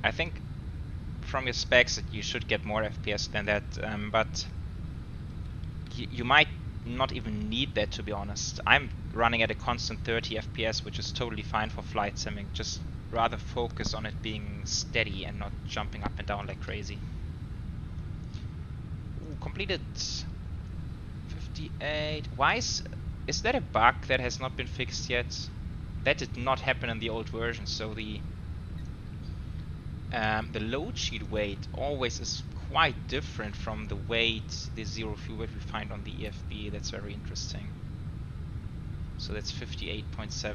I think from your specs that you should get more FPS than that, but you might not even need that, to be honest. I'm running at a constant 30 FPS, which is totally fine for flight simming. Just rather focus on it being steady and not jumping up and down like crazy. Ooh, completed 58. Why is that a bug that has not been fixed yet? That did not happen in the old version, so the load sheet weight always is quite different from the weight, the zero fuel weight we find on the EFB. That's very interesting. So that's 58.7.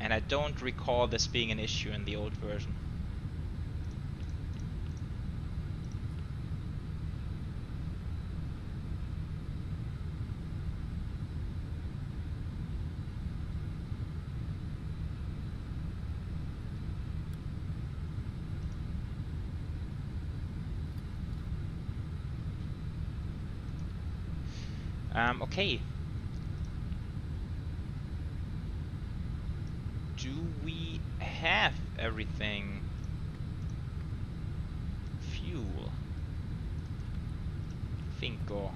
And I don't recall this being an issue in the old version. Okay. Do we have everything? Fuel. Finko.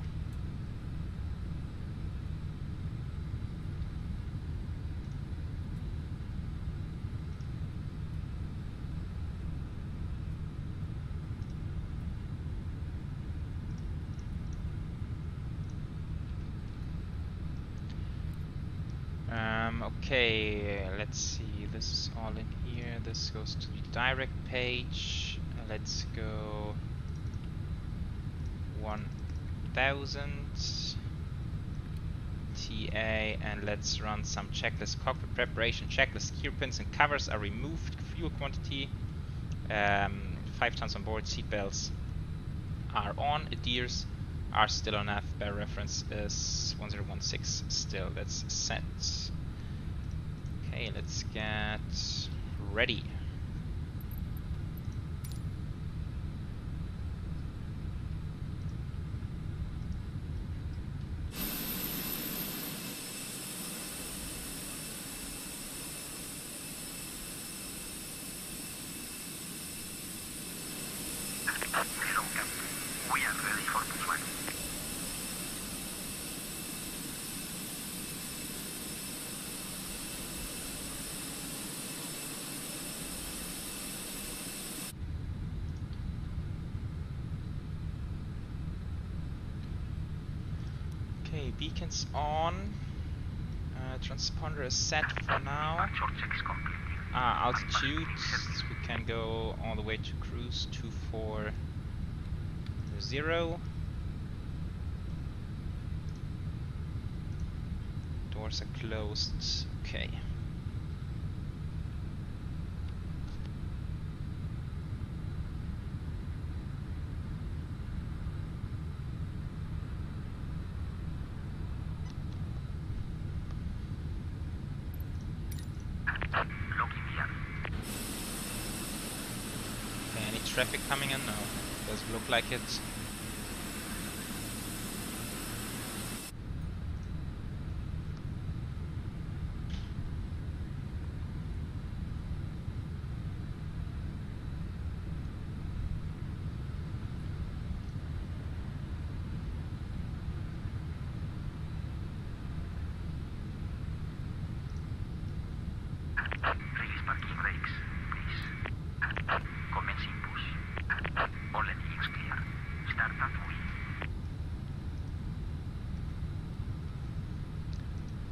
Okay, let's see, this is all in here, this goes to the direct page. Let's go 1000 TA and let's run some checklist. Cockpit preparation checklist. Gear pins and covers are removed. Fuel quantity 5 tons on board. Seatbelts are on. Adheres are still on. Nav bear reference is 1016 still. That's set. Okay, let's get ready. We are ready for pushback. Okay, beacons on. Transponder is set for now. Altitude, we can go all the way to cruise 240. Doors are closed. Okay. Any traffic coming in? No, doesn't look like it.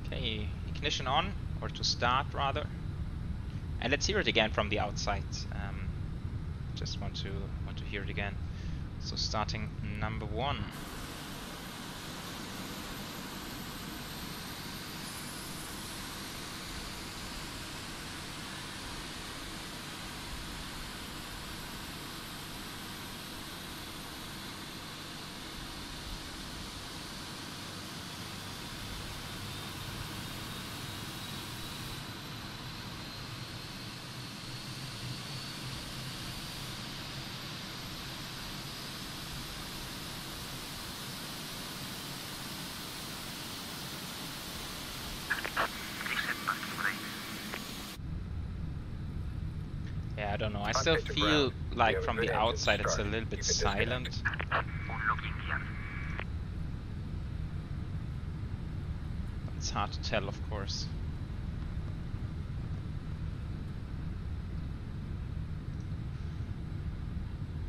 Okay, ignition on, or to start rather. And let's hear it again from the outside. Just want to hear it again. So starting number 1. I don't know. I On still pitch to feel ground. We like have a from good the engine outside it's a start. little You bit can disconnect. silent. Unlocking gear. It's hard to tell, of course.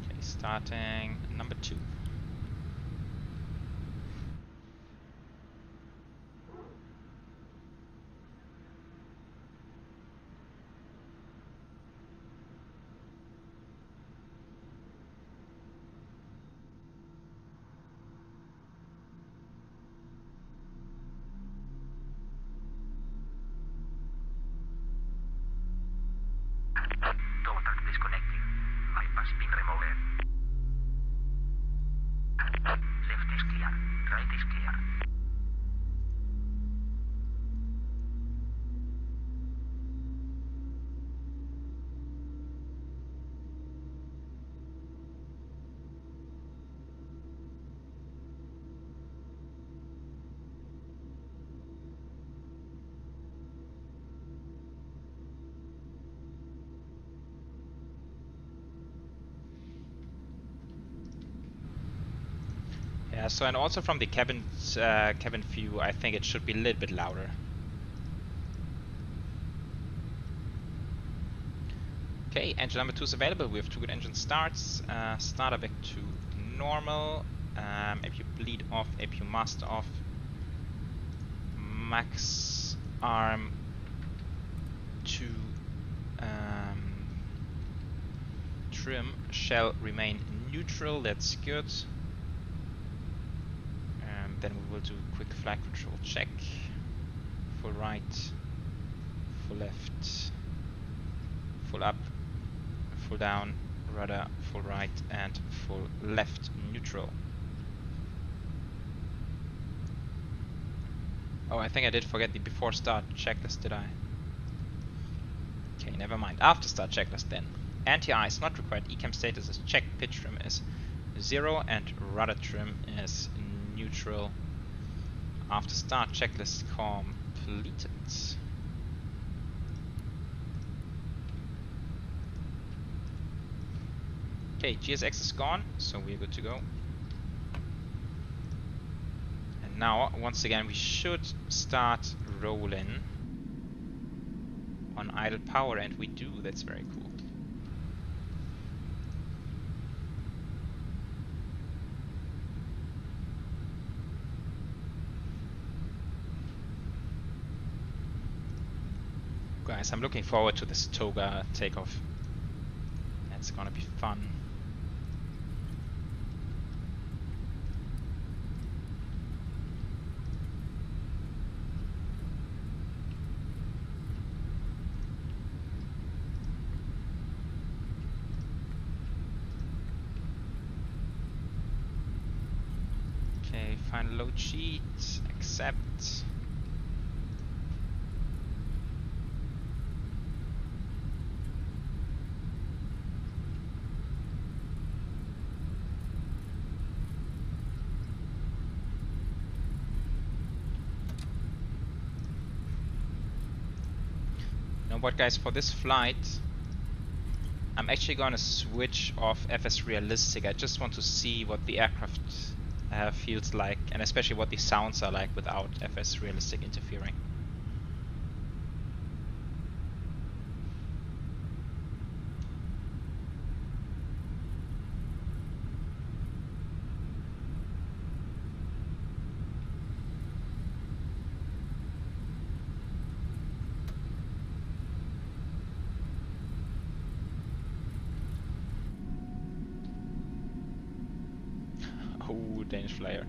Okay, starting number 2. Tow truck disconnected. Bypass pin remover. Left is clear. Right is clear. Yeah, so and also from the cabin view, I think it should be a little bit louder. Okay, engine number 2 is available. We have 2 good engine starts. Starter back to normal. APU bleed off. APU master off. Max arm to trim shall remain neutral. That's good. Then we will do a quick flight control check. Full right, full left, full up, full down, rudder, full right, and full left neutral. Oh, I think I did forget the before start checklist, did I? Okay, never mind. After start checklist then. Anti-ice not required. ECAM status is checked. Pitch trim is 0 and rudder trim is neutral. After start checklist completed. Okay, GSX is gone, so we're good to go. And now, once again, we should start rolling on idle power, and we do. That's very cool. Guys, I'm looking forward to this toga takeoff. That's gonna be fun. Okay, final load sheet, accept. What, guys, for this flight I'm actually gonna switch off FSRealistic. I just want to see what the aircraft feels like, and especially what the sounds are like without FSRealistic interfering. Oh, Danish flyer.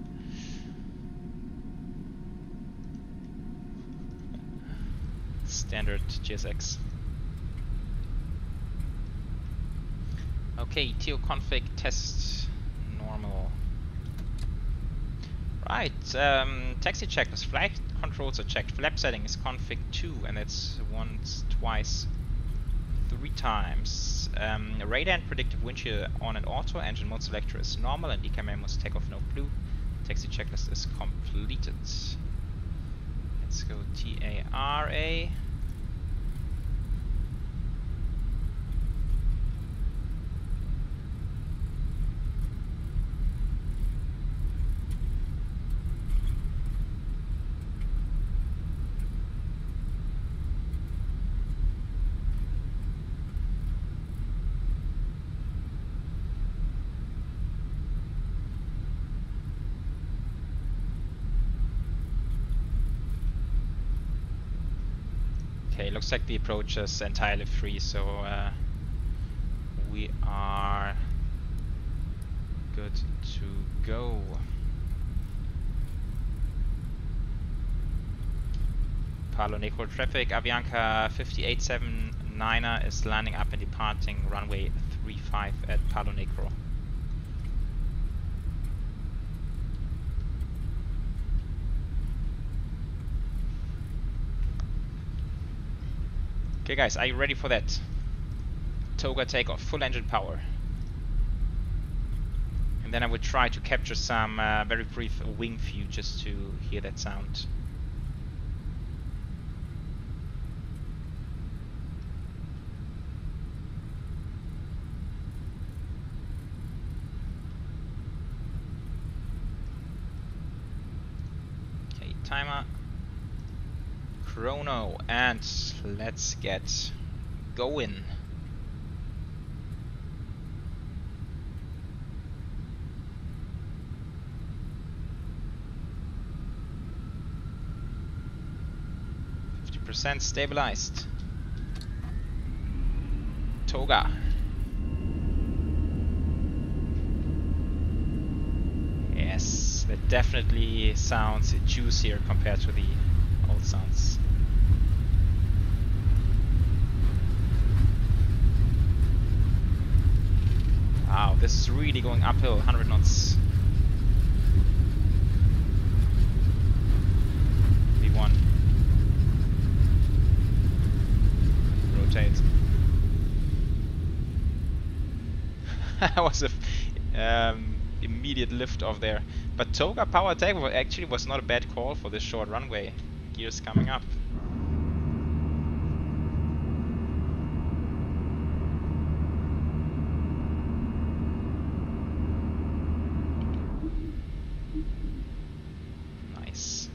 Standard GSX. Okay, TO config test normal. Right, taxi checklist. Flight controls are checked. Flap setting is config 2, and it's once, twice, 3 times. Radar and predictive wind shear on and auto. Engine mode selector is normal, and DKM must take off no blue. Taxi checklist is completed. Let's go TARA. Okay, looks like the approach is entirely free, so we are good to go. Palo Negro traffic, Avianca 5879er is landing up and departing runway 35 at Palo Negro. Okay guys, are you ready for that? Toga takeoff, full engine power. And then I will try to capture some very brief wing view just to hear that sound. Okay, timer. Chrono, and let's get going. % stabilized. Toga. Yes, that definitely sounds juicier compared to the old sounds. Wow, this is really going uphill, 100 knots. V1. Rotate. That was a immediate lift off there. But Toga power takeoff actually was not a bad call for this short runway. Gears coming up. Nice.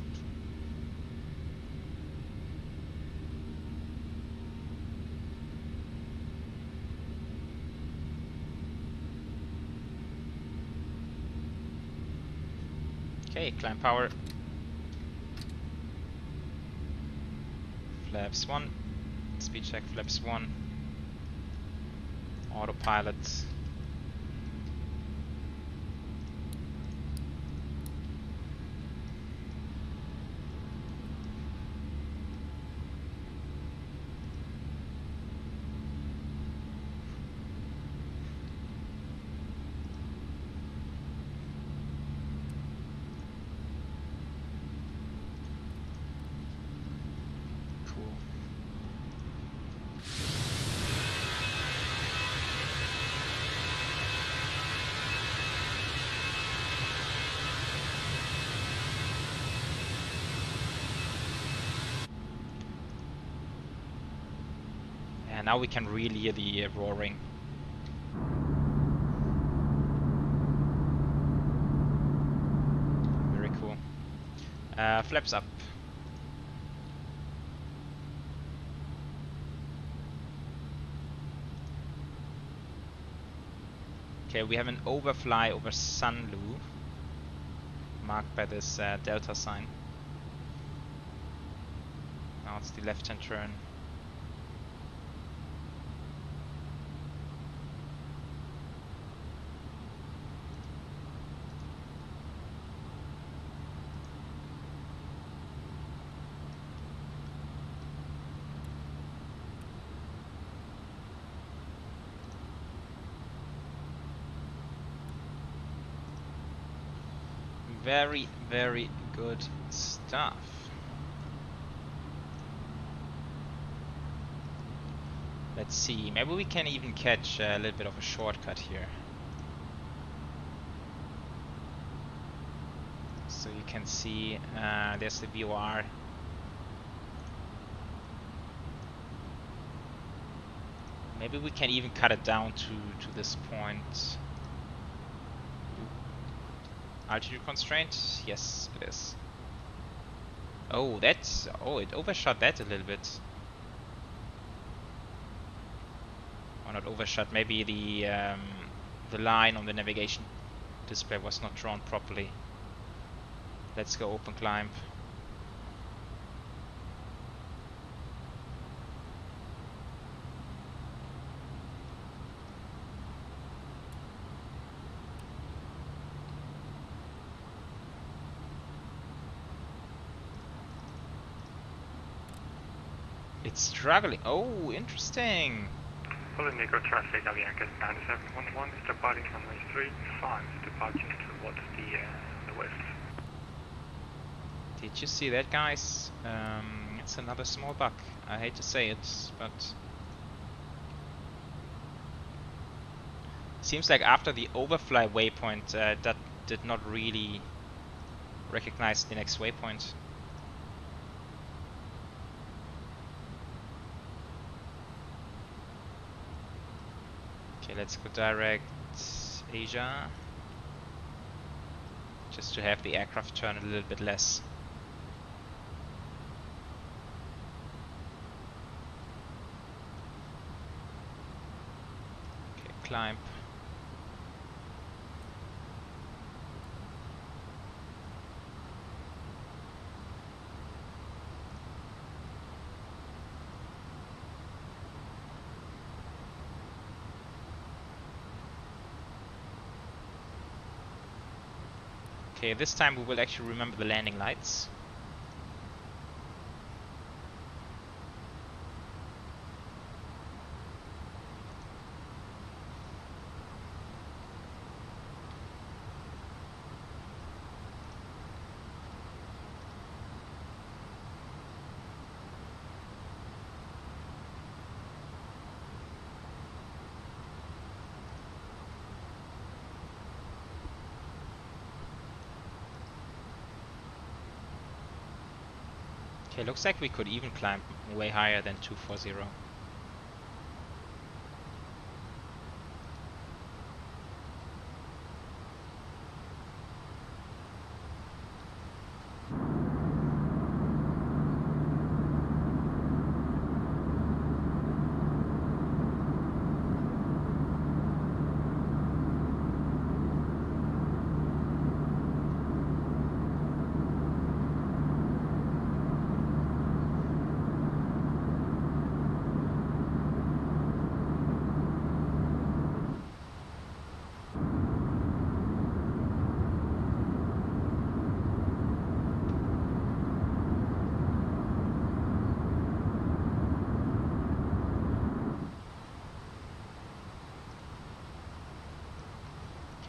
Okay, climb power. Flaps 1. Speed check flaps 1. Autopilot. And now we can really hear the roaring. Very cool. Flaps up. Okay, we have an overfly over Sanlu, marked by this delta sign. Now it's the left-hand turn. Very, very good stuff. Let's see, maybe we can even catch a little bit of a shortcut here. So you can see there's the VOR. Maybe we can even cut it down to this point. Altitude constraint? Yes, it is. Oh, that's... oh, it overshot that a little bit. Or not overshot, maybe the line on the navigation display was not drawn properly. Let's go open climb. It's struggling. Oh, interesting. Following micro traffic, Avianca 9711 is departing runway 35, departure towards the west. Did you see that, guys? It's another small bug. I hate to say it, but seems like after the overfly waypoint, that did not really recognize the next waypoint. Okay, let's go direct Asia, just to have the aircraft turn a little bit less. Okay, climb. Okay, this time we will actually remember the landing lights. Okay, looks like we could even climb way higher than 240.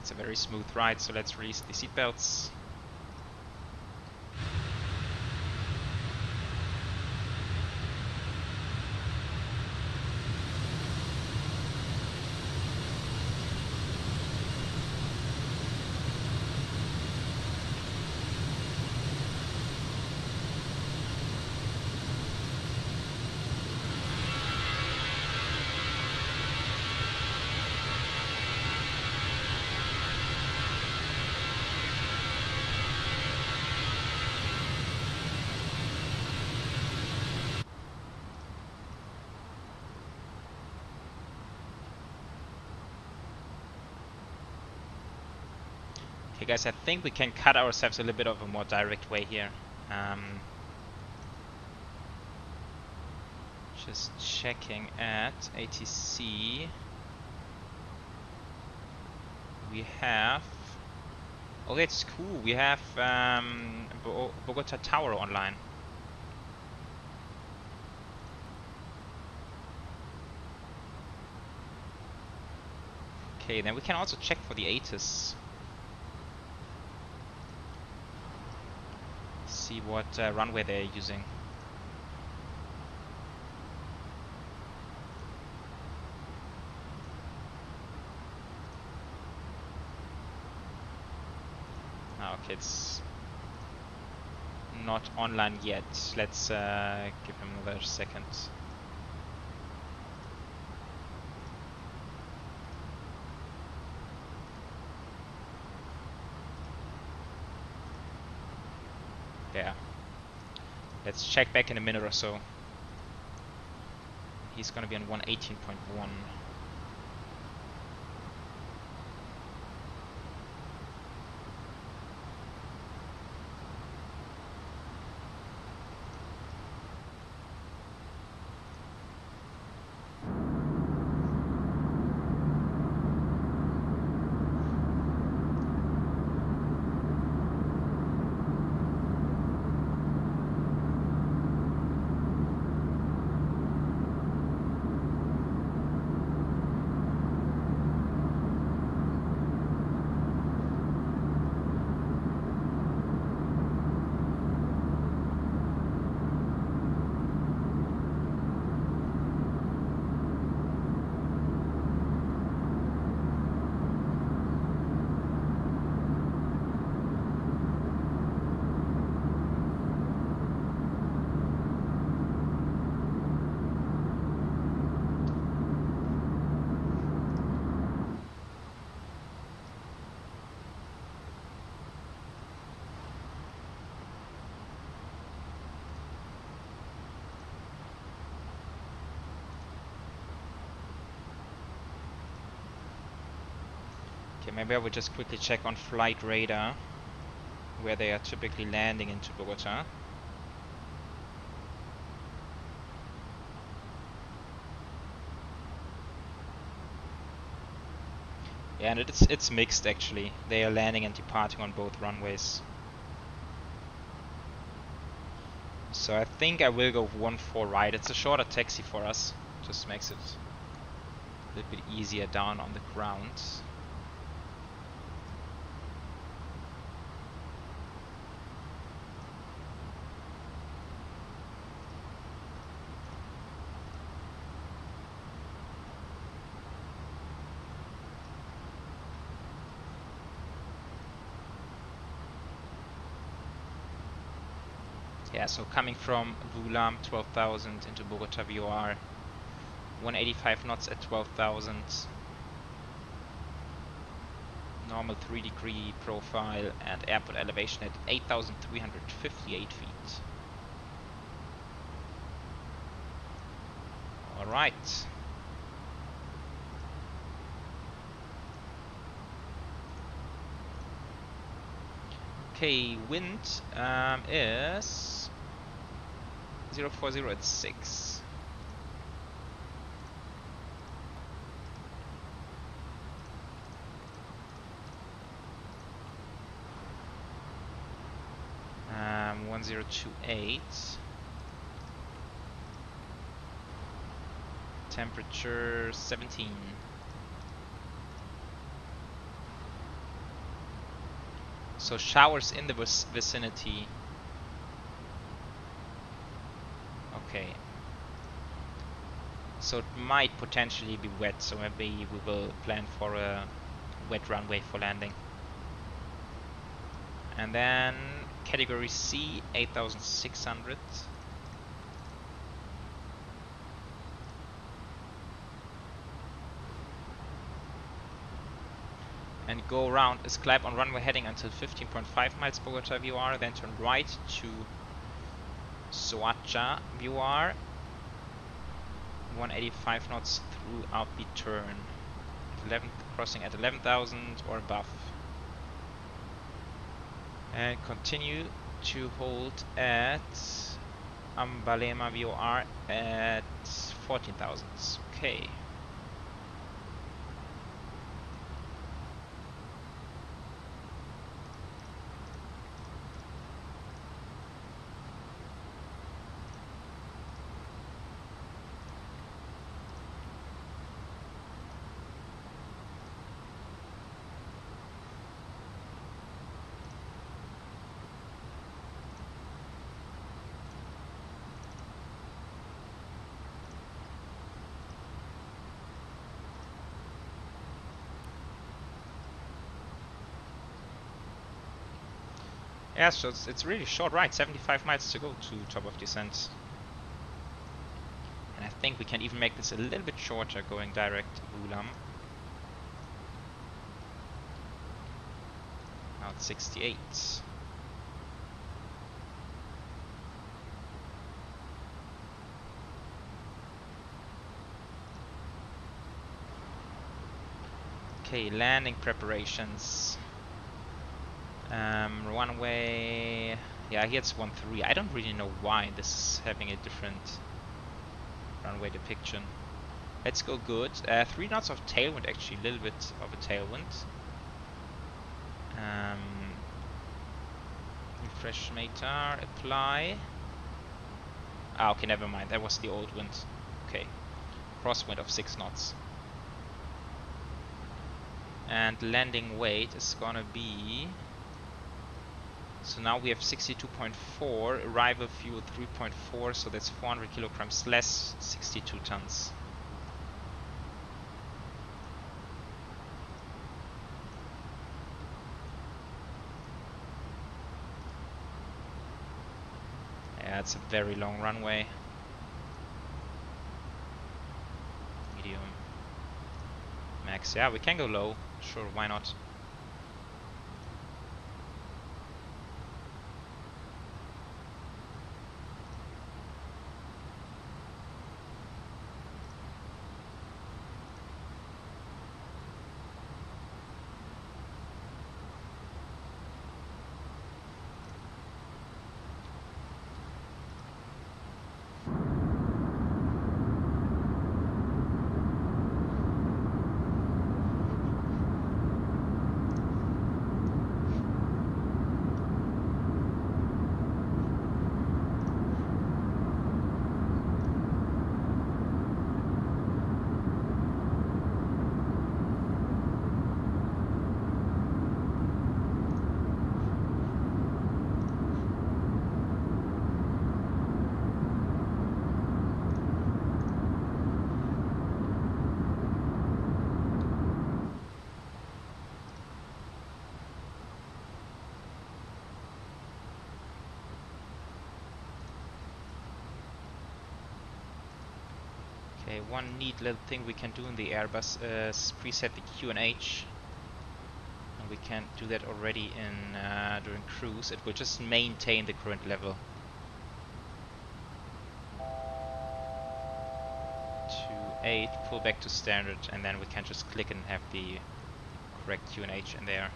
It's a very smooth ride, so let's release the seatbelts. Okay guys, I think we can cut ourselves a little bit of a more direct way here. Just checking at ATC. We have... Oh, that's cool. We have Bogotá Tower online. Okay, then we can also check for the ATIS. See what runway they're using. Okay, it's not online yet. Let's give him another second. Yeah. Let's check back in a minute or so. He's gonna be on 118.1. Okay, maybe I will just quickly check on flight radar where they are typically landing into Bogotá. Yeah, and it's mixed actually. They are landing and departing on both runways. So I think I will go 1-4 right. It's a shorter taxi for us. Just makes it a little bit easier down on the ground. Yeah, so coming from Vulam 12,000 into Bogotá VOR, 185 knots at 12,000, normal 3-degree profile and airport elevation at 8,358 feet. Alright. Okay, wind is 040 at 6. Um, 1028. Temperature 17. So showers in the vicinity. Okay. So it might potentially be wet, so maybe we will plan for a wet runway for landing. And then category C, 8,600. And go around, climb on runway heading until 15.5 miles Bogotá VOR, then turn right to Soacha VOR, 185 knots throughout the turn, 11, crossing at 11,000 or above. And continue to hold at Ambalema VOR at 14,000. Okay. Yeah, so it's really short ride, 75 miles to go to top of descent. And I think we can even make this a little bit shorter going direct Vulam. Now it's 68. Okay, landing preparations. Runway, yeah, here it's 13. I don't really know why this is having a different runway depiction. Let's go good. 3 knots of tailwind, actually, a little bit of a tailwind. Refresh METAR, apply. Ah, okay, never mind. That was the old wind. Okay, crosswind of 6 knots. And landing weight is gonna be. So now we have 62.4, arrival fuel 3.4, so that's 400 kilograms less, 62 tons. Yeah, it's a very long runway. Medium. Max, yeah, we can go low, sure, why not? Okay, one neat little thing we can do in the Airbus is preset the QNH. And we can do that already in during cruise. It will just maintain the current level. 28, pull back to standard, and then we can just click and have the correct QNH in there.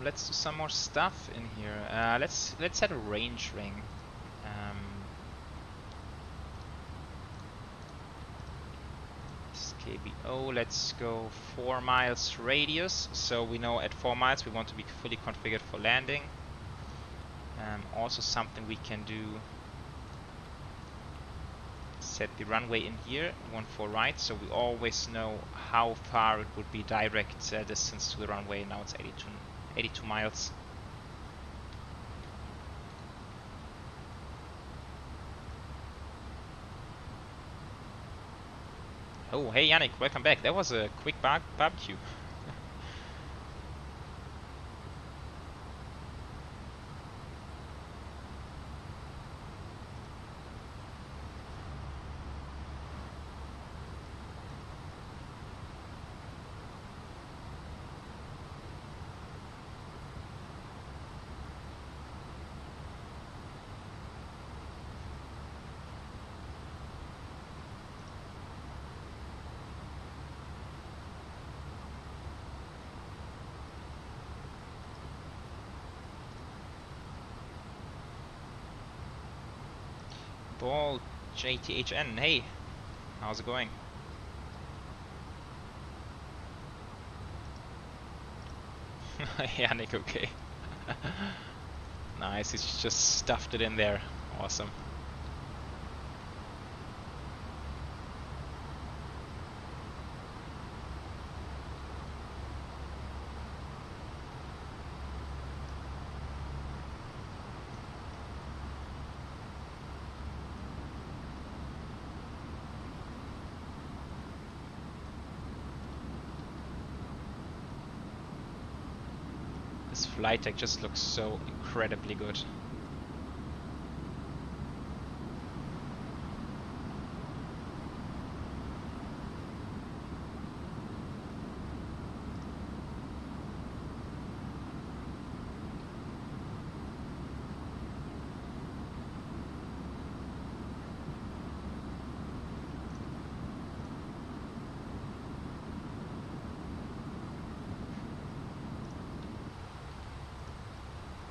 Let's do some more stuff in here. Let's set a range ring. SKBO, let's go 4 miles radius. So we know at 4 miles we want to be fully configured for landing. Also something we can do, set the runway in here, 14 right, so we always know how far it would be direct distance to the runway. Now it's 82 miles. Oh, hey Yannick, welcome back. That was a quick barbecue. Ball JTHN, hey, how's it going? Yannick, okay. Nice, he's just stuffed it in there. Awesome. This flight deck just looks so incredibly good.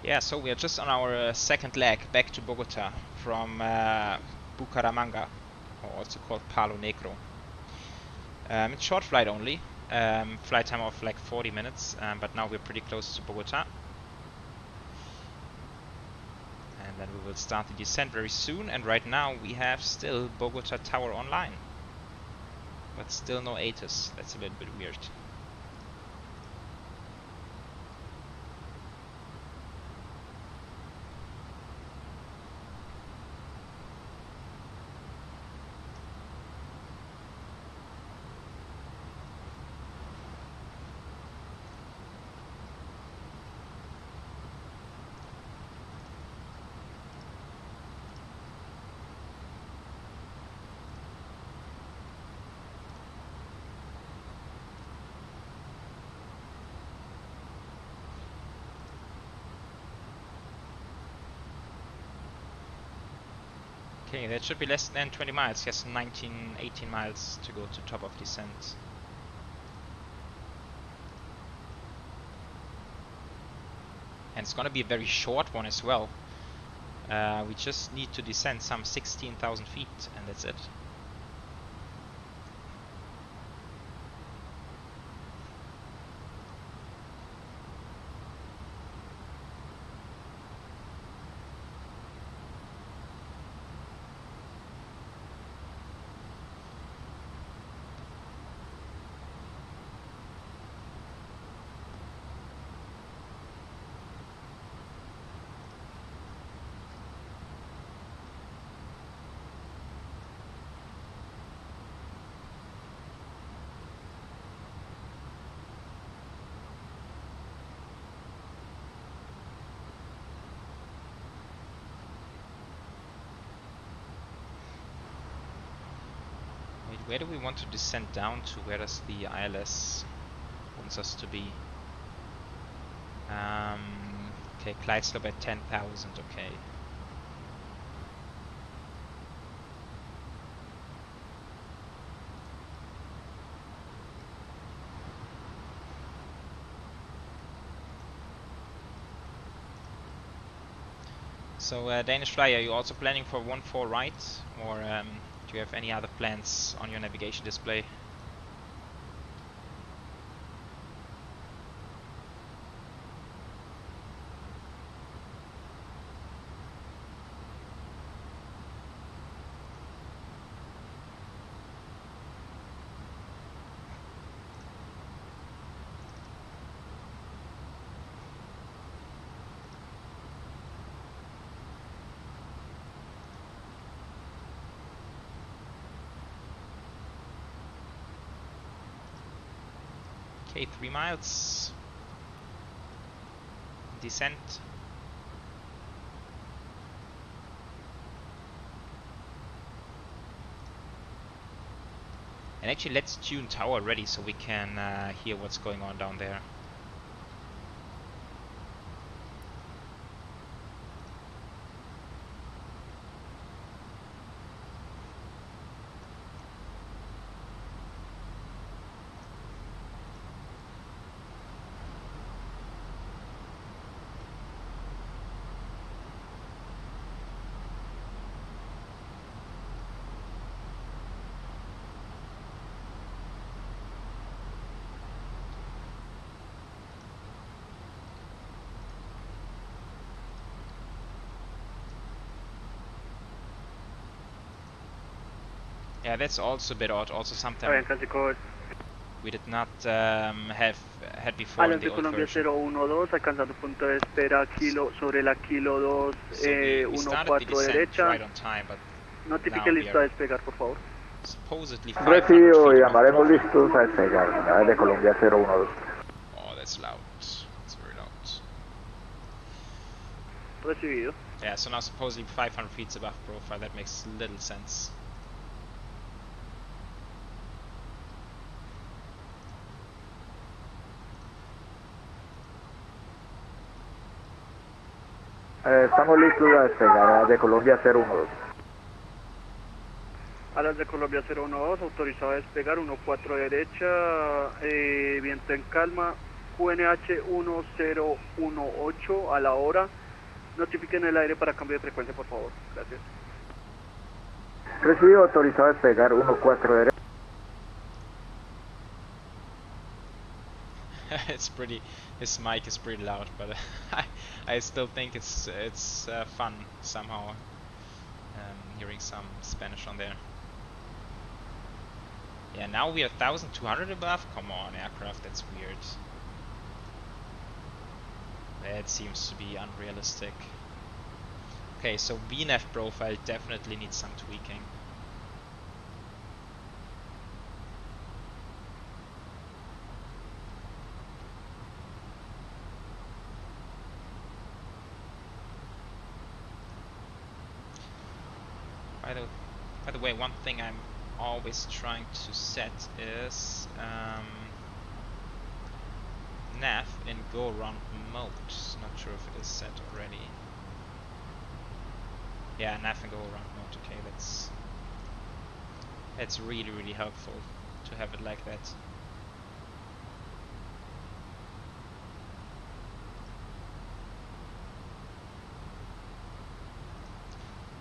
Yeah, so we are just on our second leg back to Bogotá from Bucaramanga, or also called Palo Negro. It's short flight only, flight time of like 40 minutes, but now we're pretty close to Bogotá. And then we will start the descent very soon, and right now we have still Bogotá Tower online. But still no ATIS, that's a little bit weird. Okay, that should be less than 20 miles, just 18 miles to go to top of descent. And it's gonna be a very short one as well. We just need to descend some 16,000 feet and that's it. Where do we want to descend down to? Where does the ILS wants us to be? Okay, glide slope at 10,000, okay. So Danish Fly, are you also planning for 1-4 right? Or do you have any other plans on your navigation display? Okay, 3 miles. Descent. And actually let's tune tower ready so we can hear what's going on down there. Yeah, that's also a bit odd. Also something we did not have had before in the old version. 012, alcanzando punto de espera kilo sobre la kilo 2, So we started the descent right on time, but notifique listo a despegar, por favor. Supposedly 500 Recibido, feet llamaremos above. listos a despegar, de Colombia 012. Oh, that's loud. That's very loud. Recibido. Yeah, so now supposedly 500 feet above profile. That makes little sense. Estamos listos a despegar, de Colombia 012. Alas de Colombia 012, autorizado a despegar, 14 derecha, viento en calma, QNH 1018 a la hora. Notifiquen el aire para cambio de frecuencia, por favor. Gracias. Recibido, autorizado a despegar, 14 derecha. It's pretty. His mic is pretty loud, but I still think it's fun somehow hearing some Spanish on there. Yeah, now we are 1,200 above. Come on, aircraft, that's weird. That seems to be unrealistic. Okay, so VNAV profile definitely needs some tweaking. By the way, one thing I'm always trying to set is nav in go around mode. Not sure if it is set already. Yeah, nav in go around mode. Okay, that's really helpful to have it like that.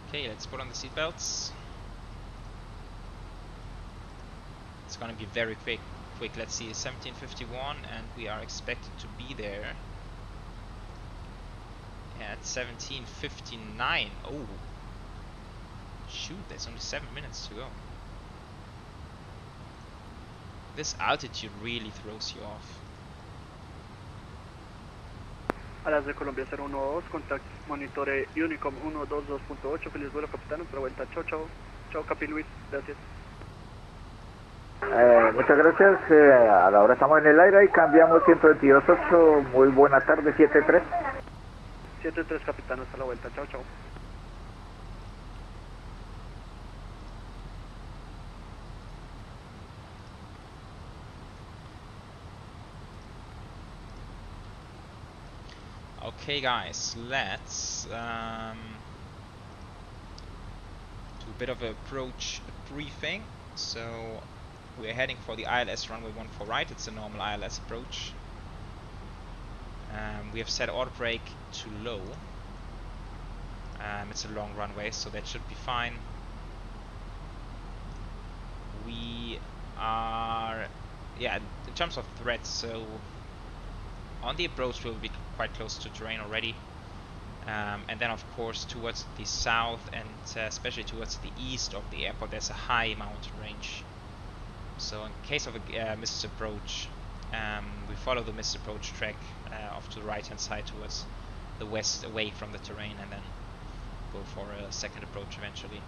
Okay, let's put on the seatbelts. It's gonna be very quick. Let's see, 17:51, and we are expected to be there at 17:59. Oh, shoot! There's only 7 minutes to go. This altitude really throws you off. Alas de Colombia 012, contact monitore Unicom 122.8, feliz vuelo capitán, otra vuelta, chao, chao, chao, Capi Luis, gracias. Muchas gracias, a la hora estamos en el aire y cambiamos 122.8, muy buena tarde, 73. 73 capitán, hasta la vuelta, chao, chao. Okay guys, let's do a bit of a approach briefing. So we're heading for the ILS runway 14 right. It's a normal ILS approach. We have set auto brake to low. It's a long runway, so that should be fine. We are, yeah, in terms of threats, so on the approach we'll be quite close to terrain already. And then of course towards the south and especially towards the east of the airport there's a high mountain range. So in case of a missed approach, we follow the missed approach track off to the right hand side towards the west away from the terrain, and then go for a second approach eventually.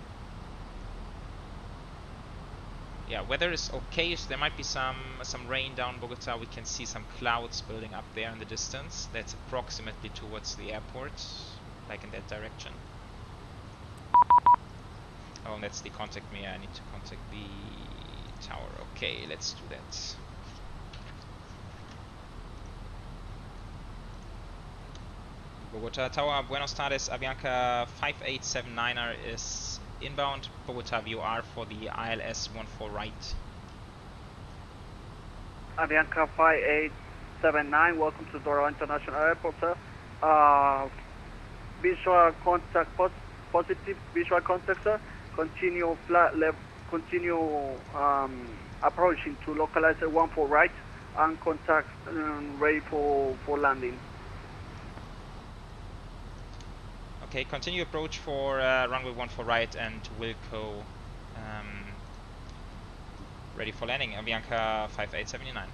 Yeah, weather is okay, so there might be some rain down Bogotá. We can see some clouds building up there in the distance. That's approximately towards the airport, like in that direction. Oh, and that's the contact me. I need to contact the tower. Okay, let's do that. Bogotá Tower, Buenos Tardes, Avianca 5879er is inbound, Bogotá VOR for the ILS 14 right. Avianca 5879, welcome to Dora International Airport, sir. Visual contact positive, visual contact, sir. Continue flat left, continue approaching to localizer 14 right, and contact ready for landing. Okay, continue approach for runway 14 right and Wilco ready for landing, Avianca 5879.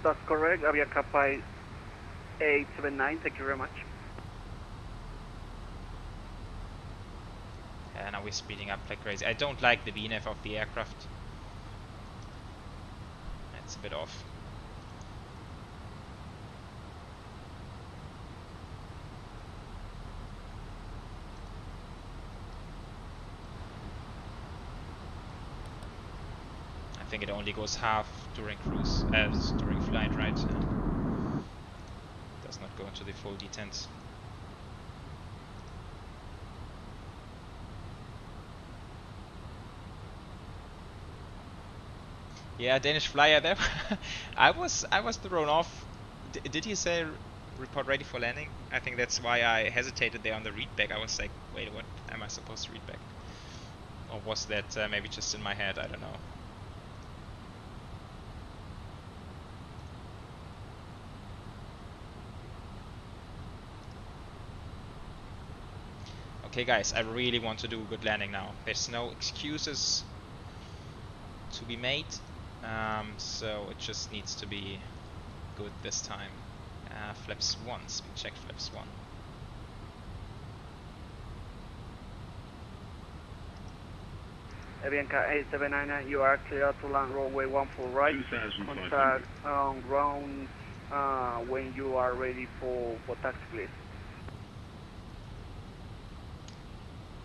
That's correct, Avianca 5879, thank you very much. Yeah, now we're speeding up like crazy. I don't like the VNAV of the aircraft. It's a bit off. I think it only goes half during cruise, during flight, right? Does not go into the full detent. Yeah, Danish flyer there. I was thrown off. Did he say report ready for landing? I think that's why I hesitated there on the readback. I was like, wait, what am I supposed to read back? Or was that maybe just in my head? I don't know. Okay guys, I really want to do a good landing now. There's no excuses to be made, so it just needs to be good this time. Flaps 1, speed check flaps 1. Avianca 879, you are clear to land runway 14 right. Contact on ground when you are ready for taxi, please.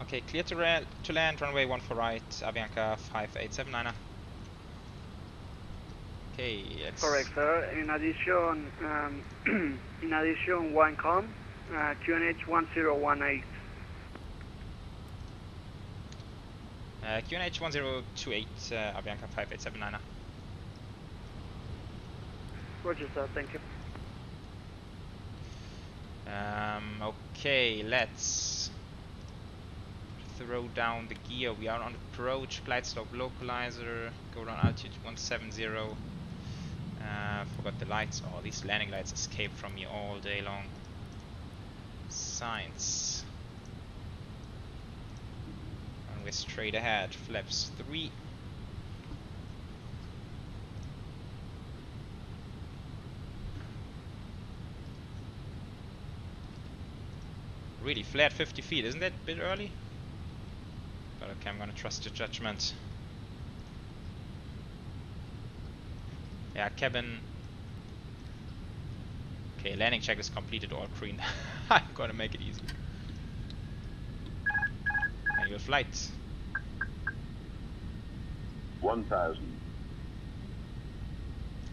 Okay, clear to land, runway 14 right, Avianca 5879er. Okay, let's... Correct, sir. In addition, one com, QNH 1018. QNH 1028, Avianca 5879er. Roger, sir. Thank you. Okay, let's throw down the gear. We are on approach, flight slope localizer, go down altitude 170. Forgot the lights. Oh, these landing lights escape from me all day long. Signs. And we're straight ahead. Flaps 3. Really, flat 50 feet. Isn't that a bit early? But okay, I'm gonna trust your judgment. Yeah, cabin. Okay, landing check is completed, all green. I'm gonna make it easy. Manual flight. 1000.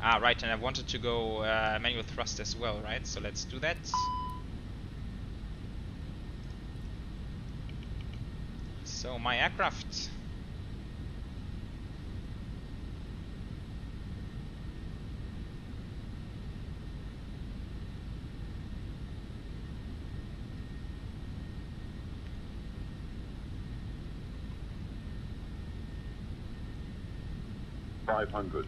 Ah, right, and I wanted to go manual thrust as well, right? So let's do that. So my aircraft. $500.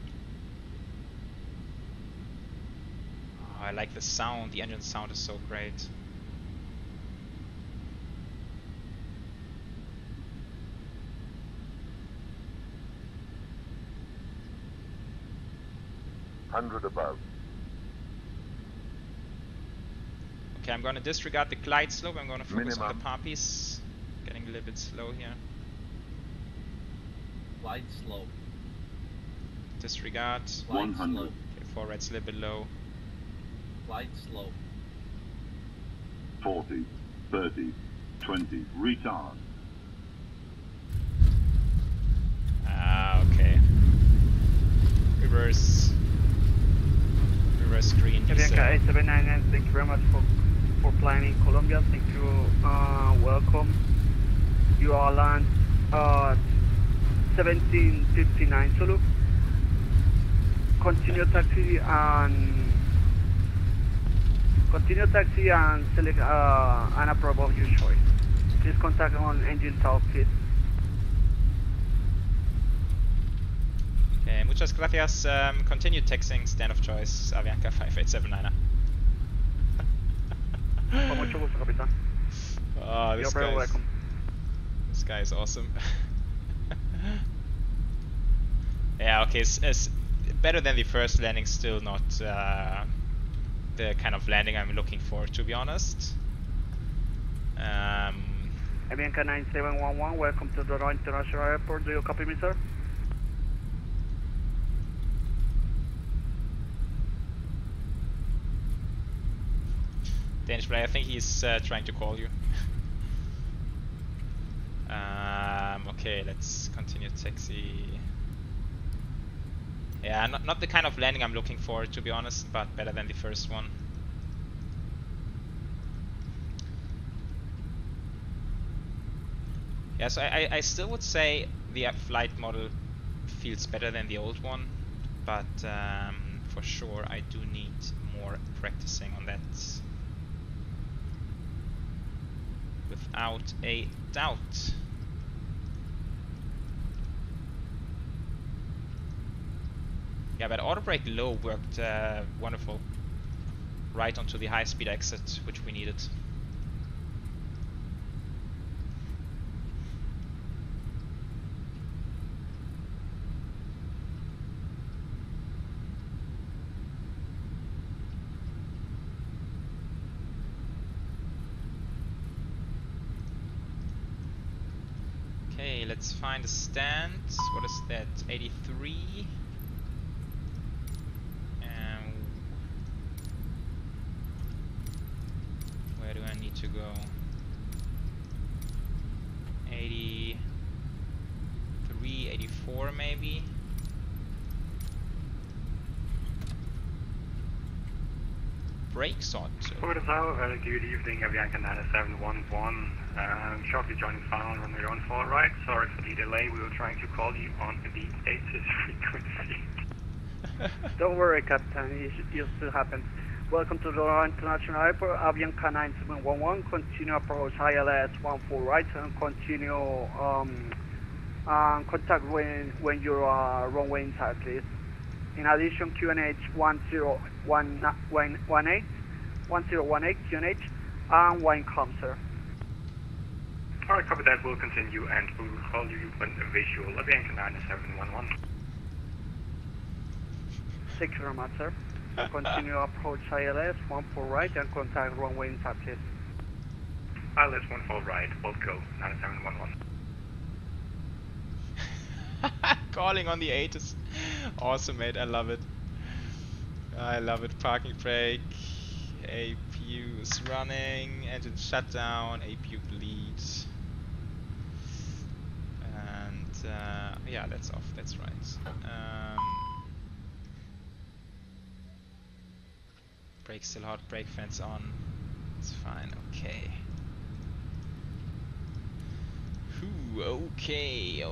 Oh, I like the sound. The engine sound is so great. $100 above. Okay, I'm gonna disregard the glide slope. I'm gonna focus on the Minimum. poppies. Getting a little bit slow here. Glide slope. Disregard. Glide 100. slope. Okay, forward's a little bit low. Glide slope. 40, 30, 20. Retard. Ah, okay. Reverse green. Avianca A320, thank you very much for flying in Colombia. Thank you. Welcome. You are land 1759 Zulu. Continue taxi and select an approve of your choice. Please contact on engine talk, please. Okay, muchas gracias. Continue texting, stand of choice, Avianca 5879. Con mucho gusto, capitán. Oh, You're very welcome. This guy is awesome. Yeah, okay, it's better than the first landing, still not the kind of landing I'm looking for, to be honest. Avianca 9711, welcome to Bogotá International Airport. Do you copy me, sir? Danish, but I think he's trying to call you. Okay, let's continue taxi. Yeah, not the kind of landing I'm looking for, to be honest, but better than the first one. Yeah, so I still would say the flight model feels better than the old one, but for sure I do need more practicing on that. Without a doubt. Yeah, but auto brake low worked wonderful. Right onto the high speed exit, which we needed. Okay, let's find a stand. What is that? 83. Where do I need to go? 83, 84 maybe? Brake sort. Bogotá, good evening, Avianca 9711. Shortly joining final runway 14 right. Sorry for the delay, we were trying to call you on the ASUS frequency. Don't worry, Captain, it still happens. Welcome to Bogotá International Airport, Avianca 9711. Continue approach ILS 14 right and continue contact when you are runway inside, please. In addition, QNH 1018 QNH and one com, sir. Alright, copy that, we'll continue and we'll call you when visual. Avianca 9711. Thank you very much, sir. Continue approach ILS 14 right and contact runway inside, please. ILS 14 right, both go 9711. Calling on the 8 is awesome, mate. I love it. I love it. Parking brake. APU is running. Engine shutdown. APU bleed. And yeah, that's off. That's right. Brake still hot, brake fence on. It's fine, okay. Whew, okay.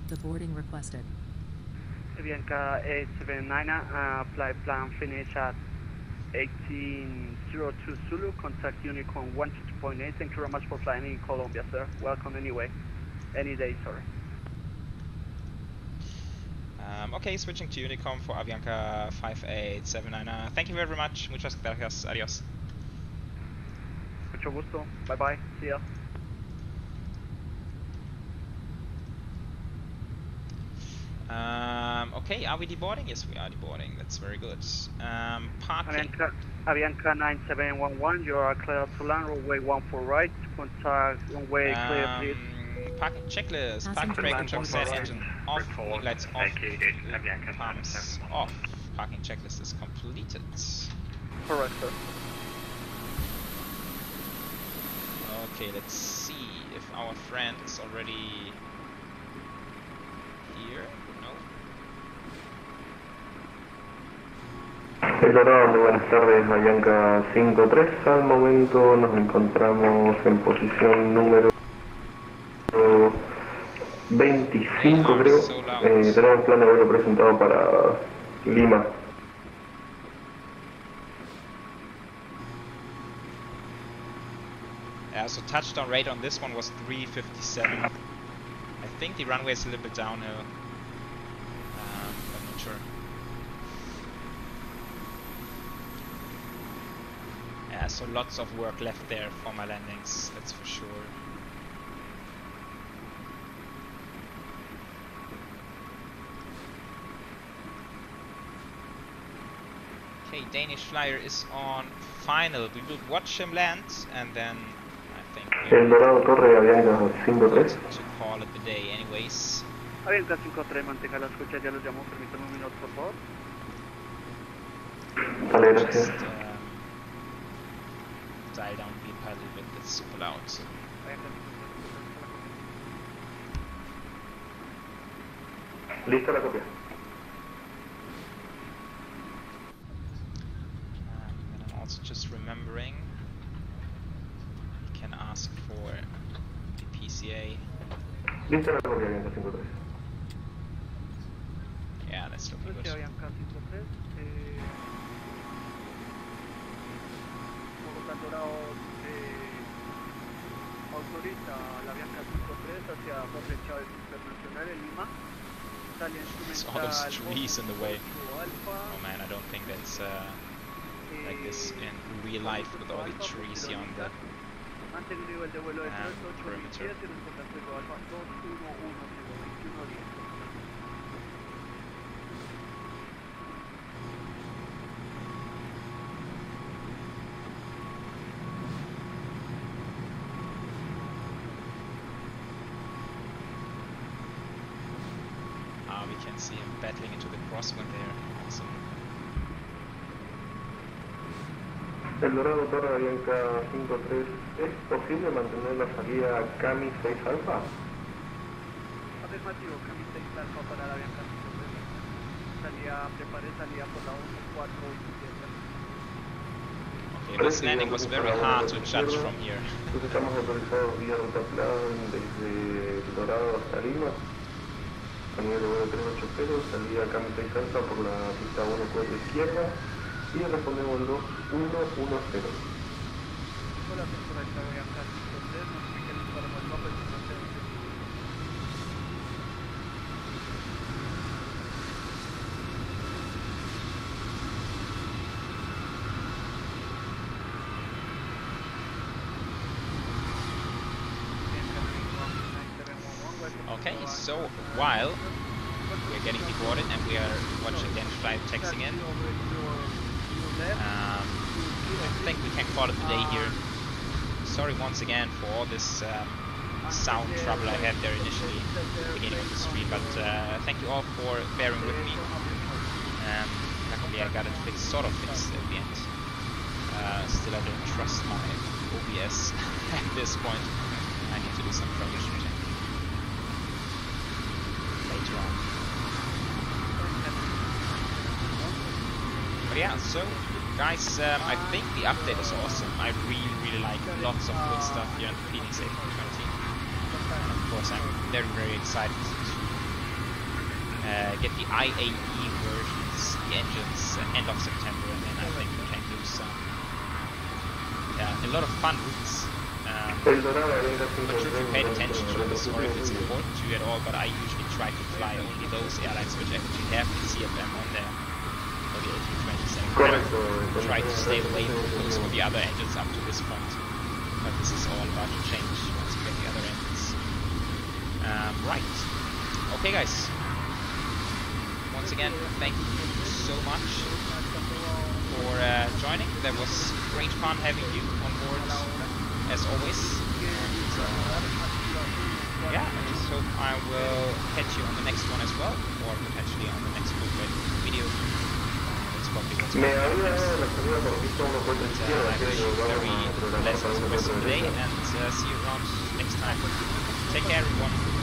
The boarding requested. Avianca A320, flight plan finish at 1802 Zulu, contact Unicorn 122.8. Thank you very much for flying in Colombia, sir. Welcome anyway. Any day, sorry. Okay, switching to Unicorn for Avianca 5879. Thank you very much. Muchas gracias. Adios. Mucho gusto. Bye bye. See ya. Okay, are we deboarding? Yes, we are deboarding. That's very good. Parking. Avianca 9711, you are clear to land, runway 14 right. Contact runway clear, please. Parking checklist. Parking brake control set, engine off, lights off, pumps off. Parking checklist is completed. Correct, sir. Okay, let's see if our friend is already here. No. El Dorado, muy buenas tardes, Avianca 53. Al momento nos encontramos en posición número 25, creo. Tenemos un plan de vuelo presentado para Lima. So touchdown rate on this one was 357. I think the runway is a little bit downhill. I'm not sure. Yeah, so lots of work left there for my landings, that's for sure. Okay, Danish flyer is on final. We will watch him land and then I think El Dorado Torre, Avianca 53. to call it the day anyways. Avianca 53, mantenga la escucha, ya los llamo, permítame un minuto, por favor. Vale, gracias. Just die down beep a little bit, it's super loud. Lista la copia. And I'm also just remembering we can ask for the PCA. Lista la copia, Avianca 53. Yeah, that's looking good. Avianca 53, Bogotá Dorado autoriza la Avianca 53 hacia Jorge Chávez Internacional en Lima. There's all those trees in the way. Oh man, I don't think that's like this in real life with all the trees here on the perimeter. We can see him battling into the crosswind there. Awesome. El Dorado Torre, Avianca 53. ¿Es posible mantener la salida Cami 6 Alfa? Afirmativo, Cami 6 Alfa para la Avianca 53. Salida por la 1427. Okay, this landing was very hard to judge from here. Entonces estamos autorizados vía ruta plan desde El Dorado hasta Lima. A nivel de vuelo 380, salida Cami 6 Alfa por la pista 14 izquierda y respondemos 2110. Hola, correcta, Avianca 53, nos ubica el informe del mapa de Okay, so while we're getting deboarded and we are watching the flight taxiing in, I think we can call it a day here. Sorry once again for all this sound trouble I had there initially at the beginning of the stream, but thank you all for bearing with me. Luckily I got it fixed, sort of fixed at the end. Still I don't trust my OBS at this point. I need to do some troubleshooting later on. But yeah, so guys, I think the update is awesome. I really like lots of good stuff here in the Fenix A320. And of course, I'm very excited to get the IAE versions, the engines, end of September, and then I think we can do some a lot of fun routes. Not sure if you paid attention to this or if it's important to you at all, but I usually try to fly only those airlines which actually have the CFM on there for the A320. So I try to stay away from most of the other engines up to this point. But this is all about to change once we get the other engines. Right. Okay guys. Once again, thank you so much for joining. That was great fun having you on board as always. And, yeah, I just hope I will catch you on the next one as well, or potentially on the next video. That's probably what's going to happen next. But I wish you a very pleasant rest of the day, and see you around next time. Take care everyone.